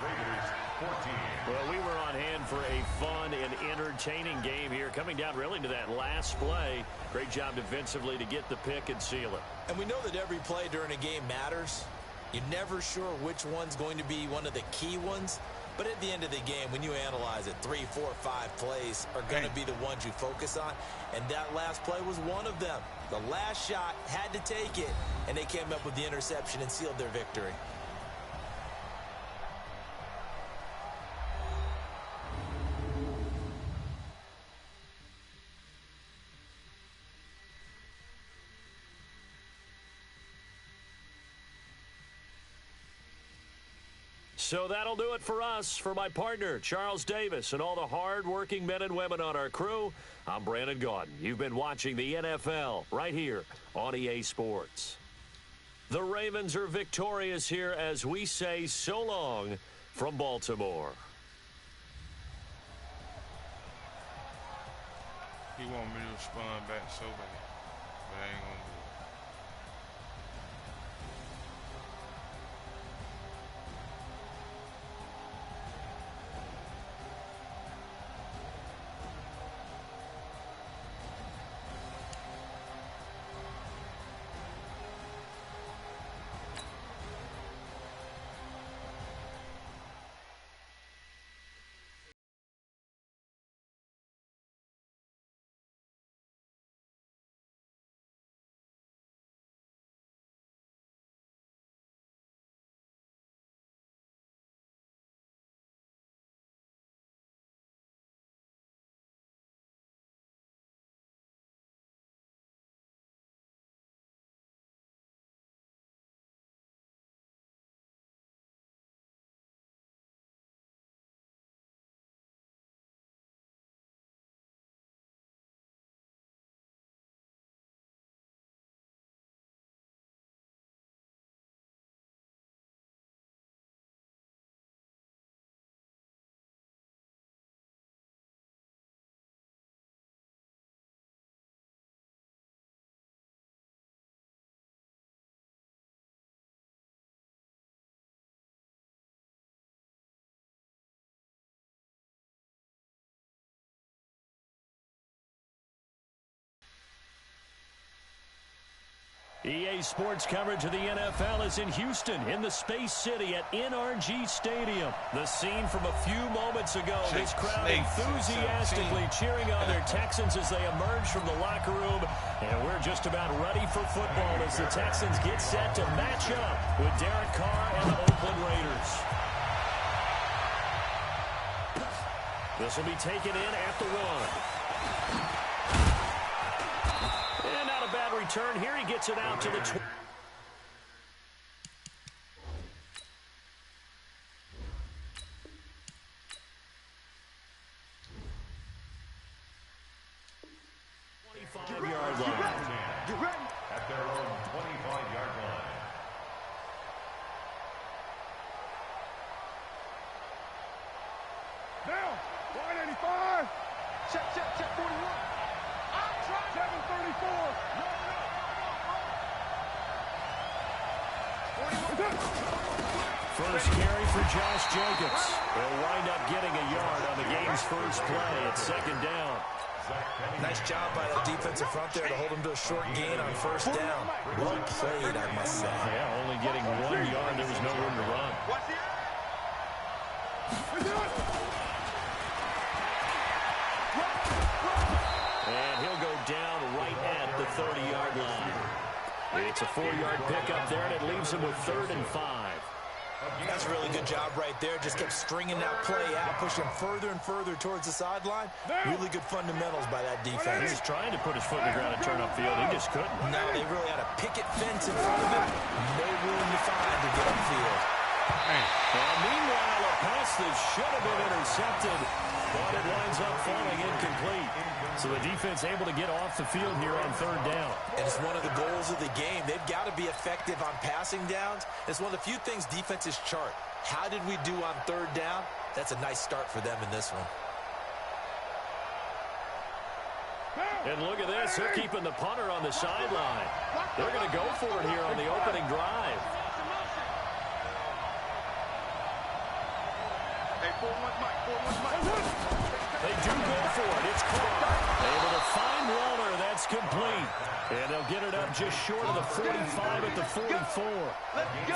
Speaker 2: Well, we were on hand for a fun and entertaining game here. Coming down really to that last play. Great job defensively to get the pick and seal it.
Speaker 4: And we know that every play during a game matters. You're never sure which one's going to be one of the key ones. But at the end of the game, when you analyze it, 3, 4, 5 plays are going to be the ones you focus on. And that last play was one of them. The last shot had to take it, and they came up with the interception and sealed their victory.
Speaker 2: So that'll do it for us. For my partner, Charles Davis, and all the hard-working men and women on our crew, I'm Brandon Gaudin. You've been watching the NFL right here on EA Sports. The Ravens are victorious here as we say so long from Baltimore.
Speaker 1: He want me to respond back so bad, but I ain't gonna do it.
Speaker 2: EA Sports coverage of the NFL is in Houston, in the Space City at NRG Stadium. The scene from a few moments ago, this crowd enthusiastically cheering on their Texans as they emerge from the locker room. And we're just about ready for football as the Texans get set to match up with Derek Carr and the Oakland Raiders. This will be taken in at the 1. And not a bad return here. He gets it out to the 20. Yard line.
Speaker 3: Get ready.
Speaker 7: At their own 25-yard line.
Speaker 3: Now, 185. Check 41. 734.
Speaker 2: First carry for Josh Jacobs. He'll wind up getting a yard on the game's first play at second down.
Speaker 4: Nice job by that defensive front there to hold him to a short gain on first down. Well played, I must say.
Speaker 2: Yeah, only getting 1 yard. There was no room to run. And he'll go down right at the 30-yard line. It's a 4-yard pickup there, and it leaves him with 3rd and 5.
Speaker 4: That's a really good job right there. Just kept stringing that play out, pushing further and further towards the sideline. Really good fundamentals by that defense.
Speaker 2: He was trying to put his foot in the ground and turn upfield. He just couldn't.
Speaker 4: No, they really had a picket fence in front of him. No room to find to get upfield.
Speaker 2: Well, meanwhile, a pass that should have been intercepted, but it winds up falling incomplete. So the defense able to get off the field here on 3rd down.
Speaker 4: And it's one of the goals of the game. They've got to be effective on passing downs. It's one of the few things defenses chart. How did we do on 3rd down? That's a nice start for them in this one.
Speaker 2: And look at this. They're keeping the punter on the sideline. They're going to go for it here on the opening drive. They do go for it. It's Carr. Able to find Waller. That's complete. And they'll get it up just short of the 45 at the 44.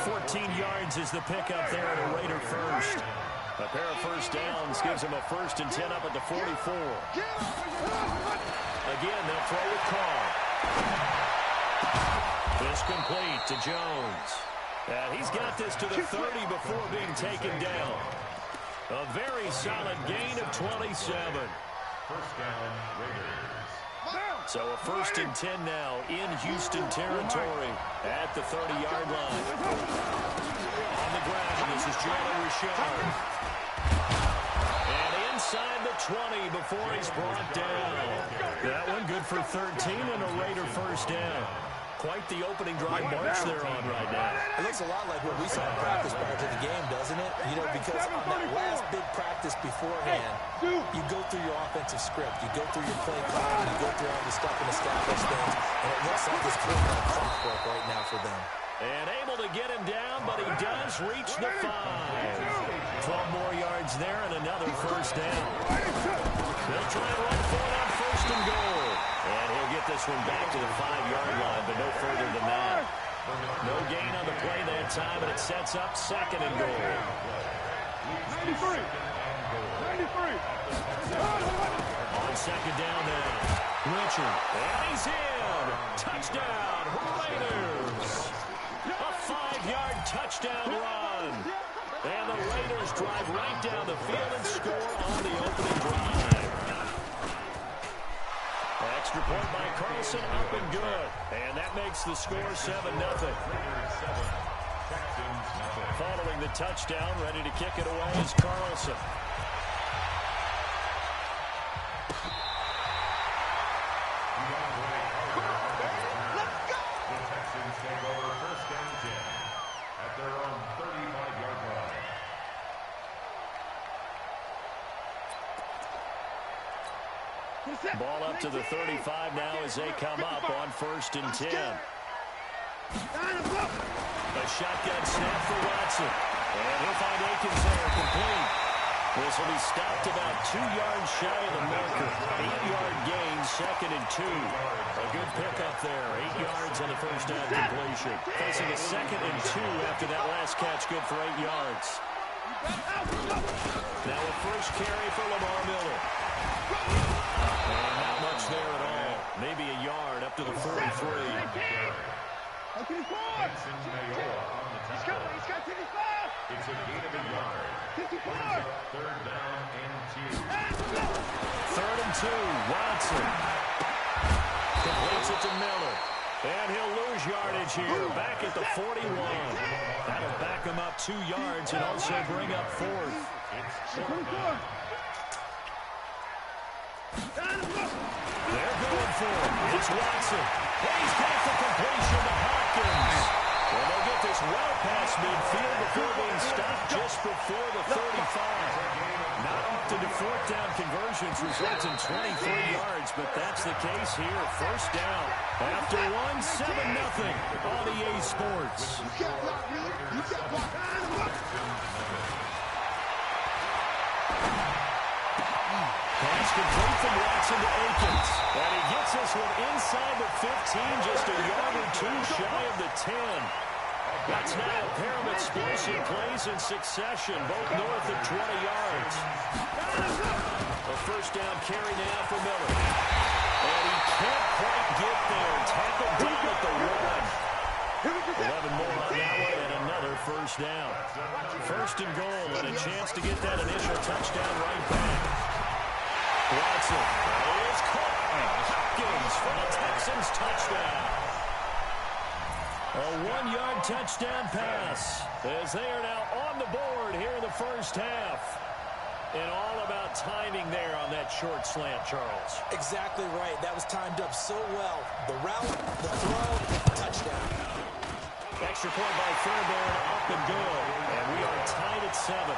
Speaker 2: 14 yards is the pickup there at a Raider first. A pair of first downs gives them a 1st and 10 up at the 44. Again, they'll throw with Carr. This complete to Jones. And he's got this to the 30 before being taken down. A very solid gain of 27.
Speaker 7: First down, Raiders.
Speaker 2: So a 1st and 10 now in Houston territory at the 30-yard line. On the ground, this is Jalen Richard. And inside the 20 before he's brought down. That one good for 13 and a Raider first down. Quite the opening drive march they're on right now.
Speaker 4: It looks a lot like what we saw in practice prior to the game, doesn't it? You know, because on that last big practice beforehand, you go through your offensive script, you go through your play clock, you go through all the stuff and establish things, and it looks like it's kind of clockwork right now for them.
Speaker 2: And able to get him down, but he does reach the 5. 12 more yards there and another first down. They'll try and run for it on 1st and goal. And he'll get this one back to the 5-yard line, but no further than that. No gain on the play that time, and it sets up 2nd and goal.
Speaker 3: 93.
Speaker 2: On 2nd down now. Richard. And he's in. Touchdown, Raiders. A 5-yard touchdown run. And the Raiders drive right down the field and score on the opening drive. Extra point by Carlson, up and good. And that makes the score 7-0. Following the touchdown, ready to kick it away is Carlson.
Speaker 7: The Texans take over 1st and 10 at their own 35-yard line.
Speaker 2: Ball up to the 35 now as they come up on 1st and 10. A shotgun snap for Watson. And he'll find Akins there, complete. This will be stopped about 2 yards shy of the marker. 8-yard gain, 2nd and 2. A A good pickup there. 8 yards on the first down completion. Facing a 2nd and 2 after that last catch, good for 8 yards. Now a first carry for Lamar Miller. And not much there at all. Maybe a yard up to the 43.
Speaker 3: He's got 55.
Speaker 7: It's a gain of a yard.
Speaker 3: 54.
Speaker 7: Third down and 2.
Speaker 2: 3rd and 2. Watson completes it to Miller. And he'll lose yardage here. Back at the 41. That'll back him up 2 yards and also bring up 4th. They're going for it. It's Watson. He's got the completion to Hopkins. Well, they'll get this well past midfield before being stopped just before the 35. Not often do 4th down conversions result in 23 yards, but that's the case here. First down. After 1, 7-0 on EA Sports. Pass complete from Watson to Akins. And he gets this one inside the 15, just a yard or 2 shy of the 10. That's now a pair of explosive plays in succession, both north of 20 yards. A first down carry now for Miller. And he can't quite get there. Tackled down at the 1. 11 more on that one, and another first down. First and goal, and a chance to get that initial touchdown right back. Watson is caught. Hopkins for the Texans touchdown. A 1-yard touchdown pass as they are now on the board here in the first half. And all about timing there on that short slant, Charles.
Speaker 4: Exactly right. That was timed up so well. The route, the throw, touchdown.
Speaker 2: Extra point by Fairbairn, up and good. And we are tied at 7.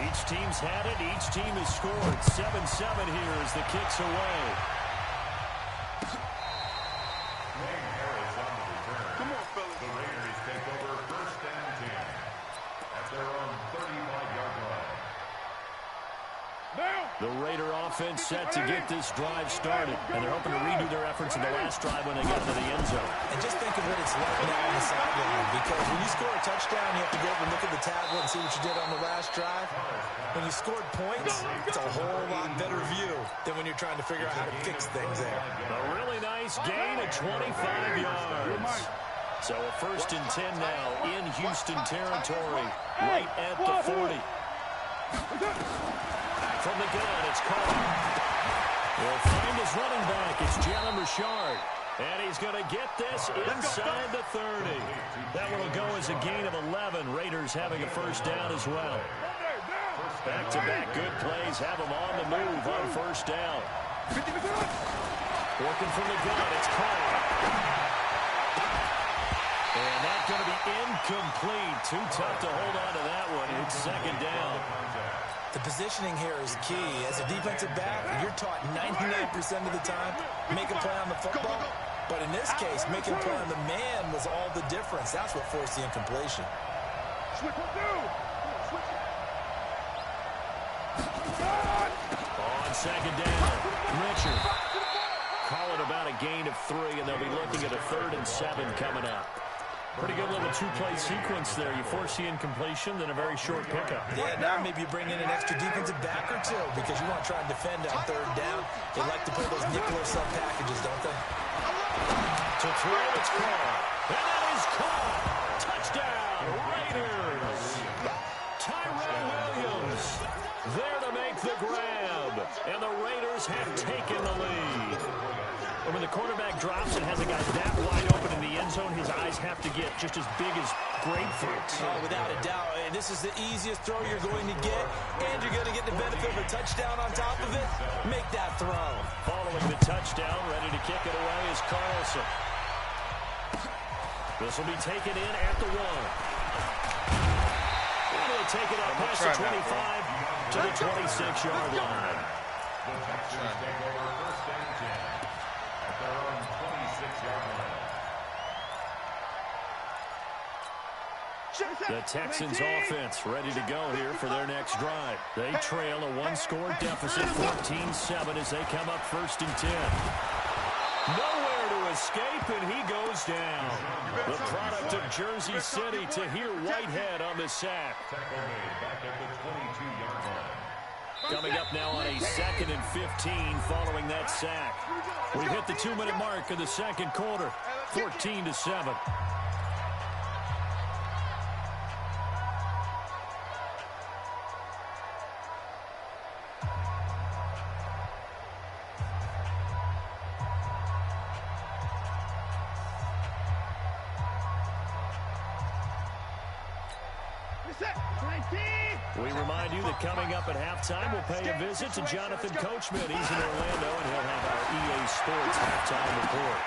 Speaker 2: Each team's had it. Each team has scored. 7-7 here as the kick's away.
Speaker 3: Come on, fellas.
Speaker 7: The Raiders take over first and 10 at their own 35-yard line.
Speaker 2: The Raider offense set to get this drive started, and they're hoping to redo their efforts in the last drive when they got into the end zone.
Speaker 4: And just think of what it's like now on the sideline, because when you score a touchdown, you have to go over and look at the tablet and see what you did on the last drive. When you scored points, it's a whole lot better view than when you're trying to figure out how to fix things there.
Speaker 2: A really nice gain of 25 yards. So a first and 10 now in Houston territory, right at the 40. From the gun, it's Carter. He'll find his running back. It's Jalen Richard. And he's going to get this inside the 30. That one will go as a gain of 11. Raiders having a first down as well. Back-to-back good plays have them on the move on first down. Working from the gun, it's Carter. And that's going to be incomplete. Too tough to hold on to that one. It's second down.
Speaker 4: The positioning here is key. As a defensive back, you're taught 99% of the time, make a play on the football. But in this case, making a play on the man was all the difference. That's what forced the incompletion.
Speaker 2: On second down, Richard. Call it about a gain of 3, and they'll be looking at a 3rd and 7 coming up. Pretty good little 2-play sequence there. You force the incompletion, then a very short pickup.
Speaker 4: Yeah, now maybe you bring in an extra defensive back or 2 because you want to try and defend on 3rd down. They like to play those nickel or sub packages, don't they?
Speaker 2: To throw, it's caught. And that is caught. Touchdown, Raiders. Tyrell Williams there to make the grab. And the Raiders have taken the lead. And when the quarterback drops and has a guy that wide open in the end zone, his eyes have to get just as big as grapefruits.
Speaker 4: Oh, without a doubt. And this is the easiest throw you're going to get, and you're going to get the benefit of a touchdown on top of it. Make that throw.
Speaker 2: Following the touchdown, ready to kick it away is Carlson. This will be taken in at the 1. And he'll take it up past the 25 to the 26-yard line.
Speaker 7: The Texans take over first and 10 at their own 26-yard line.
Speaker 2: The Texans offense ready to go here for their next drive. They trail a one-score deficit, 14-7, as they come up 1st and 10. Nowhere to escape, and he goes down. The product of Jersey City, Tahir Whitehead on the sack. Coming up now on a 2nd and 15 following that sack. We hit the 2-minute mark of the second quarter, 14-7. We remind you that coming up at halftime, we'll pay a visit to Jonathan Coachman. He's in Orlando, and he'll have our EA Sports halftime report.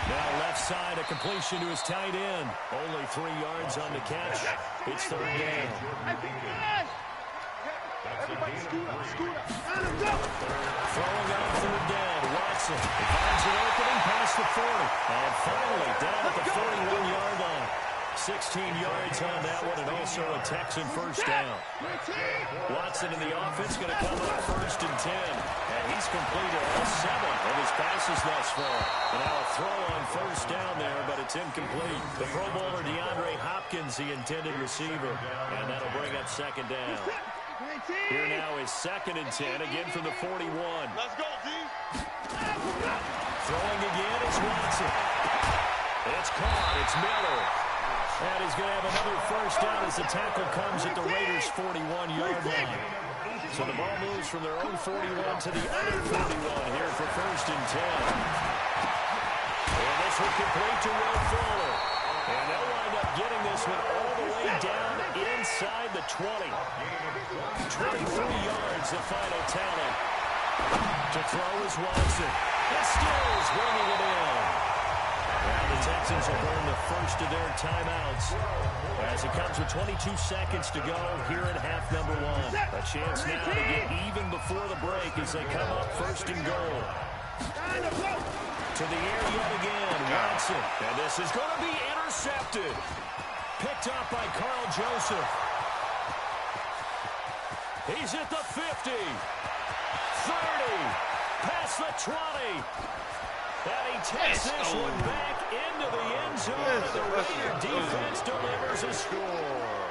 Speaker 2: Now left side, a completion to his tight end. Only 3 yards on the catch. It's 3rd down. Throwing on 3rd down, Watson. He finds an opening past the 40. And finally, down at the 41-yard line. 16 yards on that one, and also a Texan 1st down. Watson in the offense going to come up 1st and 10. And he's completed all 7 of his passes thus far. And now a throw on 1st down there, but it's incomplete. The Pro Bowler DeAndre Hopkins, the intended receiver. And that'll bring up 2nd down. Here now is 2nd and 10, again from the 41.
Speaker 3: Let's go, D.
Speaker 2: Throwing again is Watson. It's caught. It's Miller. And he's going to have another 1st down as the tackle comes at the Raiders' 41-yard line. So the ball moves from their own 41 to the other 41 here for 1st and 10. And this will complete to Will Fuller. And they'll wind up getting this one all the way down inside the 20. 23 yards, the final tally. To throw is Watson. And Stills bringing it in. And the Texans will burn the first of their timeouts as it comes with 22 seconds to go here in half number 1. A chance now to get even before the break as they come up 1st and goal. To the air yet again, Watson. And this is going to be intercepted. Picked up by Carl Joseph. He's at the 50. 30. Past the 20. And he takes this one back into the end zone. And the Raider defense delivers a score.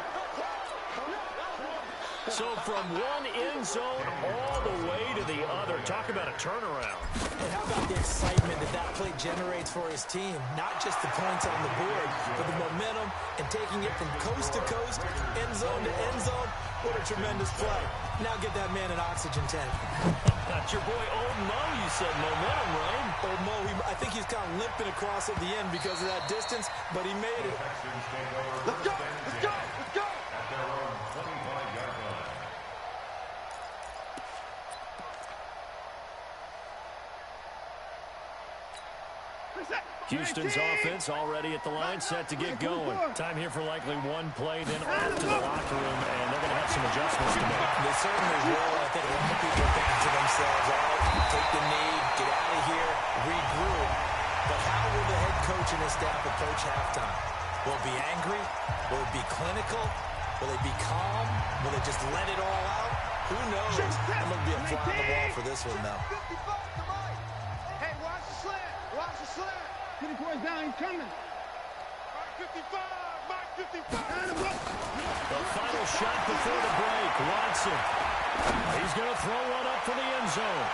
Speaker 2: So from one end zone all the way to the other. Talk about a turnaround.
Speaker 4: And how about the excitement that that play generates for his team? Not just the points on the board, but the momentum and taking it from coast to coast, end zone to end zone. What a tremendous play. Now get that man an oxygen tank.
Speaker 2: That's your boy Old Mo, you said. Momentum, right?
Speaker 4: Old Mo, I think he's kind of limping across at the end because of that distance, but he made it.
Speaker 3: Let's go! Let's go! Let's go!
Speaker 7: At their own 25-yard line.
Speaker 2: Houston's offense already at the line, set to get going. Time here for likely one play, then off to the locker room, and they're going to have some adjustments to make.
Speaker 4: They certainly will. I think a lot of people are thinking to themselves, all right, take the knee, get out of here, regroup. But how will the head coach and his staff approach halftime? Will it be angry? Will it be clinical? Will it be calm? Will they just let it all out? Who knows? I'm going to be a fly on the wall for this one now.
Speaker 6: Hey, watch the slant. Watch the slant.
Speaker 3: Get the boys down. He's coming.
Speaker 6: Mark 55. Mark 55.
Speaker 2: The final shot before the break. Watson. He's going to throw one up for the end zone.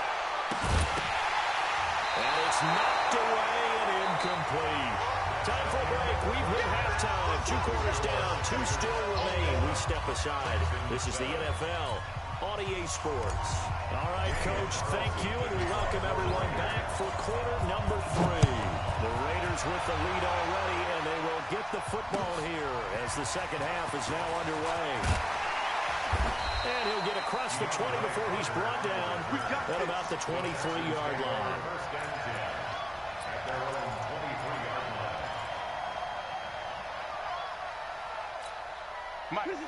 Speaker 2: And it's knocked away and incomplete. Time for a break. We've hit halftime. 2 quarters down. 2 still remain. We step aside. This is the NFL on EA Sports. All right, Coach, thank you, and we welcome everyone back for quarter number 3. The Raiders with the lead already, and they will get the football here as the second half is now underway. And he'll get across the 20 before he's brought down at about the 23-yard line.
Speaker 7: First and 10 at their own 23-yard line.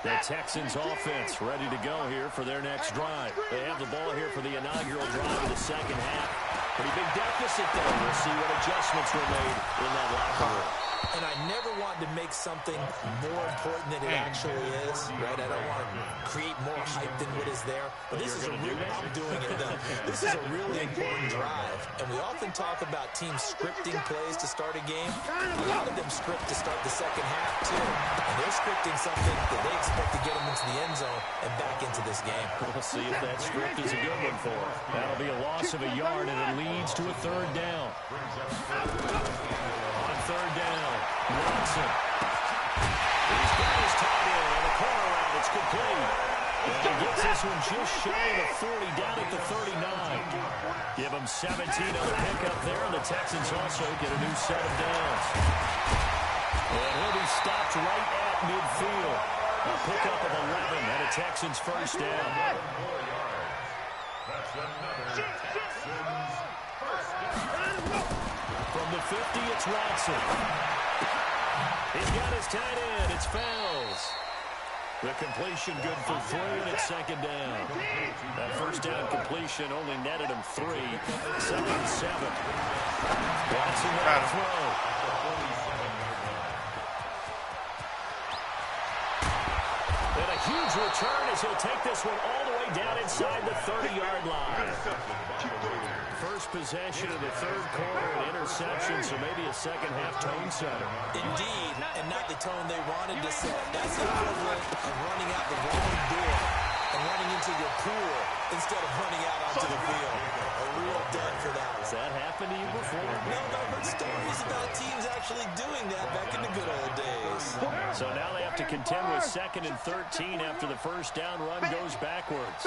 Speaker 2: The Texans offense ready to go here for their next drive. They have the ball here for the inaugural drive of the second half. Pretty big deficit there. We'll see what adjustments were made in that locker room.
Speaker 4: And I never want to make something more important than it actually is, right? I don't want to create more hype than what is there. But this is a real, I'm doing it though. This is a really important drive. And we often talk about teams scripting plays to start a game. A lot of them script to start the second half too. And they're scripting something that they expect to get them into the end zone and back into this game.
Speaker 2: We'll see if that script is a good one for them. That'll be a loss of a yard, and it leads to a third down. On third down, Watson. He's got his tight end on the corner route. It's complete. And he gets this one just shy of the 40, down at the 39. Give him 17 on the pickup there, and the Texans also get a new set of downs. And he'll be stopped right at midfield. A pickup of 11 and a Texans first down. From the 50, it's Watson. He's got his tight end. It's Fowles. The completion good for 3, and it's second down. That first down completion only netted him 3. Second and 7. Watson there to throw. And a huge return as he'll take this one all the way down inside the 30-yard line. First possession of the third quarter, an interception, so maybe a second-half tone setter.
Speaker 4: Indeed, and not the tone they wanted to set. That's the equivalent of running out the wrong door and running into your pool instead of running out onto the field. A real dud for that.
Speaker 2: Has that happened to you before?
Speaker 4: No, I've heard stories about teams actually doing that back in the good old days.
Speaker 2: So now they have to contend with 2nd and 13 after the first down run goes backwards.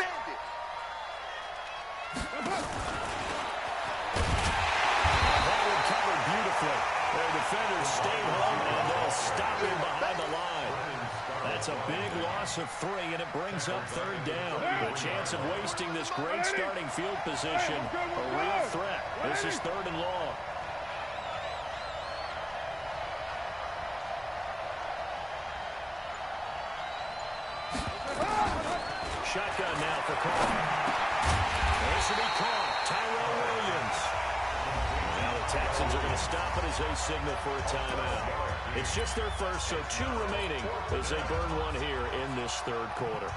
Speaker 2: Beautifully. Their defenders stayed home, and they'll stop him behind the line. That's a big loss of 3, and it brings up third down. The chance of wasting this great starting field position, a real threat. This is 3rd and long. Shotgun now for Carr. This will be caught. Tyrell Williams. Now the Texans are going to stop it as they signal for a timeout. It's just their first, so 2 remaining as they burn one here in this third quarter.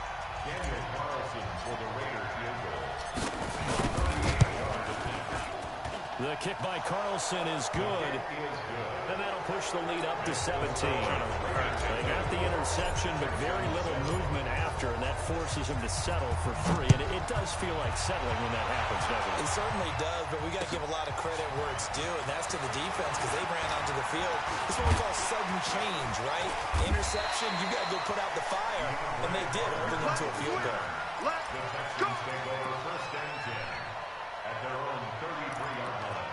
Speaker 7: Daniel Carlson for the Raider field goal.
Speaker 2: The kick by Carlson is good, and that'll push the lead up to 17. They got the interception, but very little movement after, and that forces him to settle for 3. And it does feel like settling when that happens, doesn't it?
Speaker 4: It certainly does, but we got to give a lot of credit where it's due, and that's to the defense because they ran onto the field. It's what we call sudden change, right? Interception, you got to go put out the fire, and they did, holding them to a field goal.
Speaker 7: The Texans take over 1st and 10 at their own 33-yard line.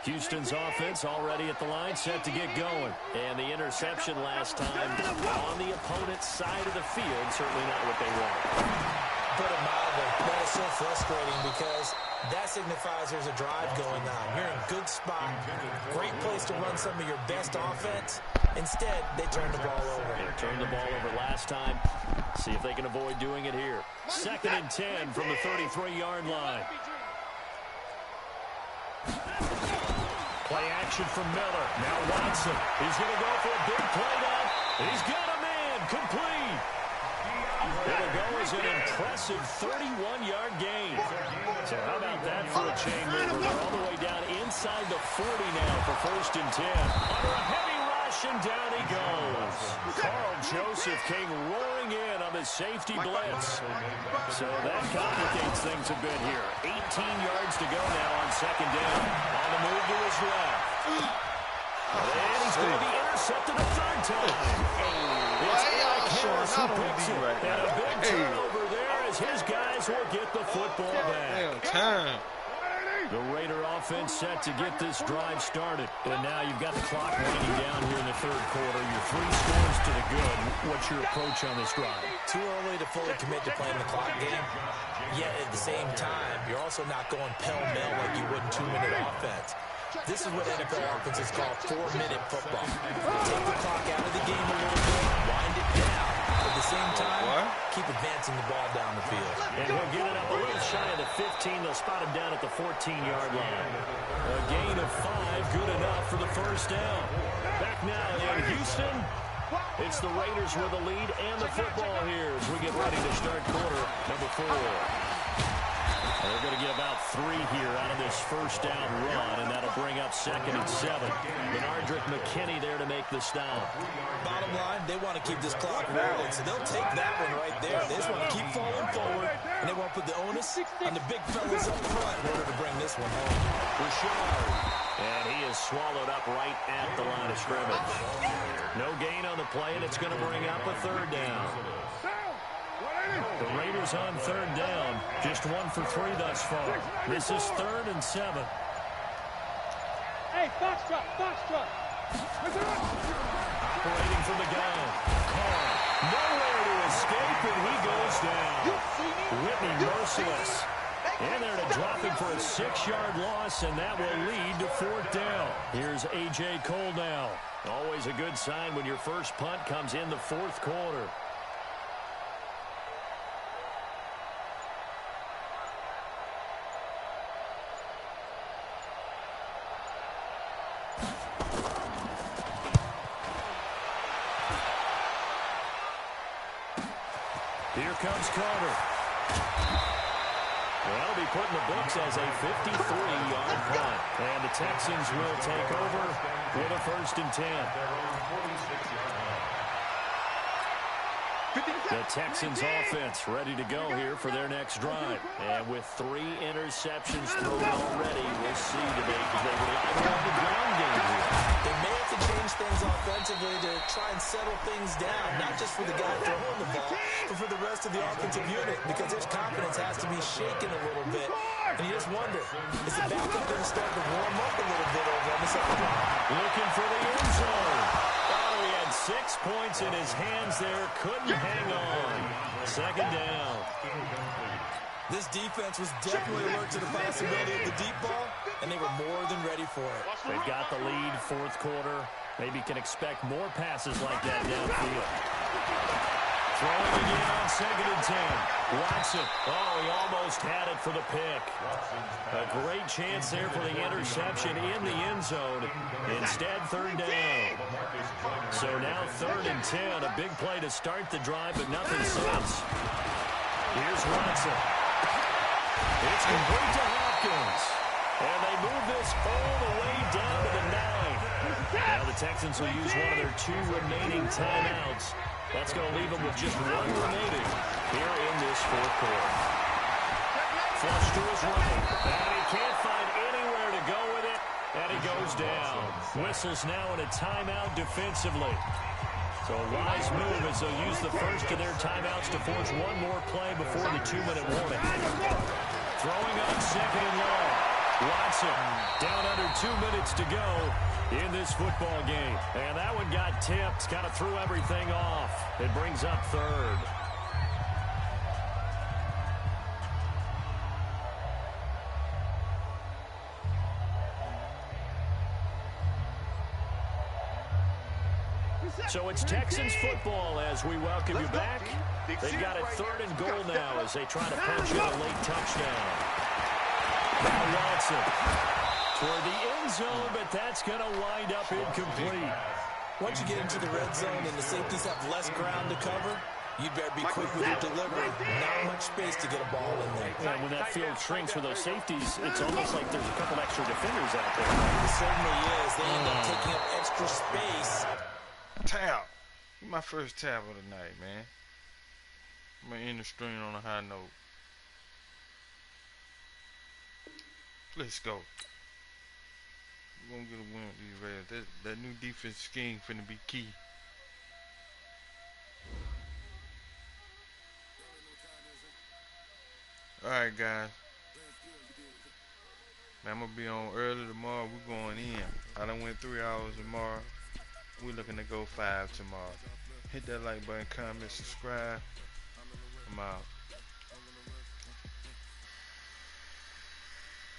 Speaker 2: Houston's offense already at the line, set to get going. And the interception last time on the opponent's side of the field, certainly not what they wanted.
Speaker 4: Put it mildly, that is so frustrating because that signifies there's a drive going on. You're in a good spot, great place to run some of your best offense. Instead, they turned the ball over.
Speaker 2: They turned the ball over last time. See if they can avoid doing it here. 2nd and 10 from the 33-yard line. Play action from Miller. Now Watson. He's going to go for a big play now. He's got a man. Complete. There it goes, an impressive 31-yard gain. So how about that for a chain mover? They're all the way down inside the 40 now for 1st and 10. Under a heavy rush, and down he goes. Carl Joseph came roaring in on the safety blitz. So that complicates things a bit here. 18 yards to go now on 2nd down. On the move to his left. And he's going to be intercepted a 3rd time. It's Eric Harris who picks it. And a big turnover there as his guys will get the football back. The Raider offense set to get this drive started. And now you've got the clock winding down here in the 3rd quarter. Your 3 scores to the good. What's your approach on this drive?
Speaker 4: Too early to fully commit to playing the clock game. Yet at the same time, you're also not going pell-mell like you would in 2-minute offense. This is what NFL offenses call 4-minute football. Take the clock out of the game a little bit, wind it down. At the same time, keep advancing the ball down the field.
Speaker 2: And he'll get it up a little shy of the 15. They'll spot him down at the 14-yard line. A gain of 5, good enough for the first down. Back now in Houston, it's the Raiders with the lead and the football here as we get ready to start quarter number 4. And they're going to get about 3 here out of this first down run, and that'll bring up 2nd and 7. Benardrick McKinney there to make the stop.
Speaker 4: Bottom line, they want to keep this clock rolling, so they'll take that one right there. They just want to keep falling forward, and they want to put the onus on the big fellas up front in order to bring this one home.
Speaker 2: Richard. And he is swallowed up right at the line of scrimmage. No gain on the play, and it's going to bring up a 3rd down. The Raiders on 3rd down. Just 1 for 3 thus far. This is 3rd and 7.
Speaker 3: Hey, Foxtrot, Foxtrot.
Speaker 2: Operating from the gun. Carr, nowhere to escape, and he goes down. Whitney merciless. And there to drop him for a 6-yard loss, and that will lead to 4th down. Here's A.J. Cole now. Always a good sign when your first punt comes in the 4th quarter. Here comes Carter. That'll be put in the books as a 53-yard punt. And the Texans will take over with a 1st and 10. The Texans offense ready to go here for their next drive. And with 3 interceptions thrown already, we'll see today because they rely more on the ground game here.
Speaker 4: They may have to change things offensively to try and settle things down, not just for the guy throwing the ball, but for the rest of the offensive unit, because his confidence has to be shaken a little bit. And you just wonder, is the backup going to start to warm up a little bit over on the second drive?
Speaker 2: Looking for the end zone. Oh, he had 6 points in his hands there. Couldn't hang on. 2nd down.
Speaker 4: This defense was definitely alert to the possibility of the deep ball, and they were more than ready for it.
Speaker 2: They've got the lead, 4th quarter. Maybe can expect more passes like that downfield. Throwing again on 2nd and 10. Watson. Oh, he almost had it for the pick. A great chance there for the interception in the end zone. Instead, 3rd down. So now 3rd and 10. A big play to start the drive, but nothing since. Here's Watson. It's complete to Hopkins. And they move this all the way down to the 9. Now the Texans will use one of their 2 remaining timeouts. That's going to leave them with just 1 remaining here in this 4th quarter. Flush to his right. And he can't find anywhere to go with it. And he goes down. Whistles now in a timeout defensively. So a wise move as they'll use the first of their timeouts to force 1 more play before the 2-minute warning. Throwing on 2nd and long. Watson down under 2 minutes to go in this football game. And that one got tipped. Kind of threw everything off. It brings up 3rd. So it's Texans football as we welcome you back. They've got it 3rd and goal now as they try to punch in a late touchdown. Now Watson toward the end zone, but that's going to wind up incomplete.
Speaker 4: Once you get into the red zone and the safeties have less ground to cover, you better be quick with your delivery. Not much space to get a ball in there.
Speaker 2: Yeah, when that field shrinks for those safeties, it's almost like there's a couple extra defenders out there.
Speaker 4: It certainly is. They end up taking up extra space.
Speaker 1: Tap. My first tap of the night, man. I'm going to end the stream on a high note. Let's go. We're going to get a win with these Raiders. That new defense scheme finna be key. Alright, guys. Man, I'm going to be on early tomorrow. We're going in. I done went 3 hours tomorrow. We're looking to go 5 tomorrow. Hit that like button, comment, subscribe. I'm out.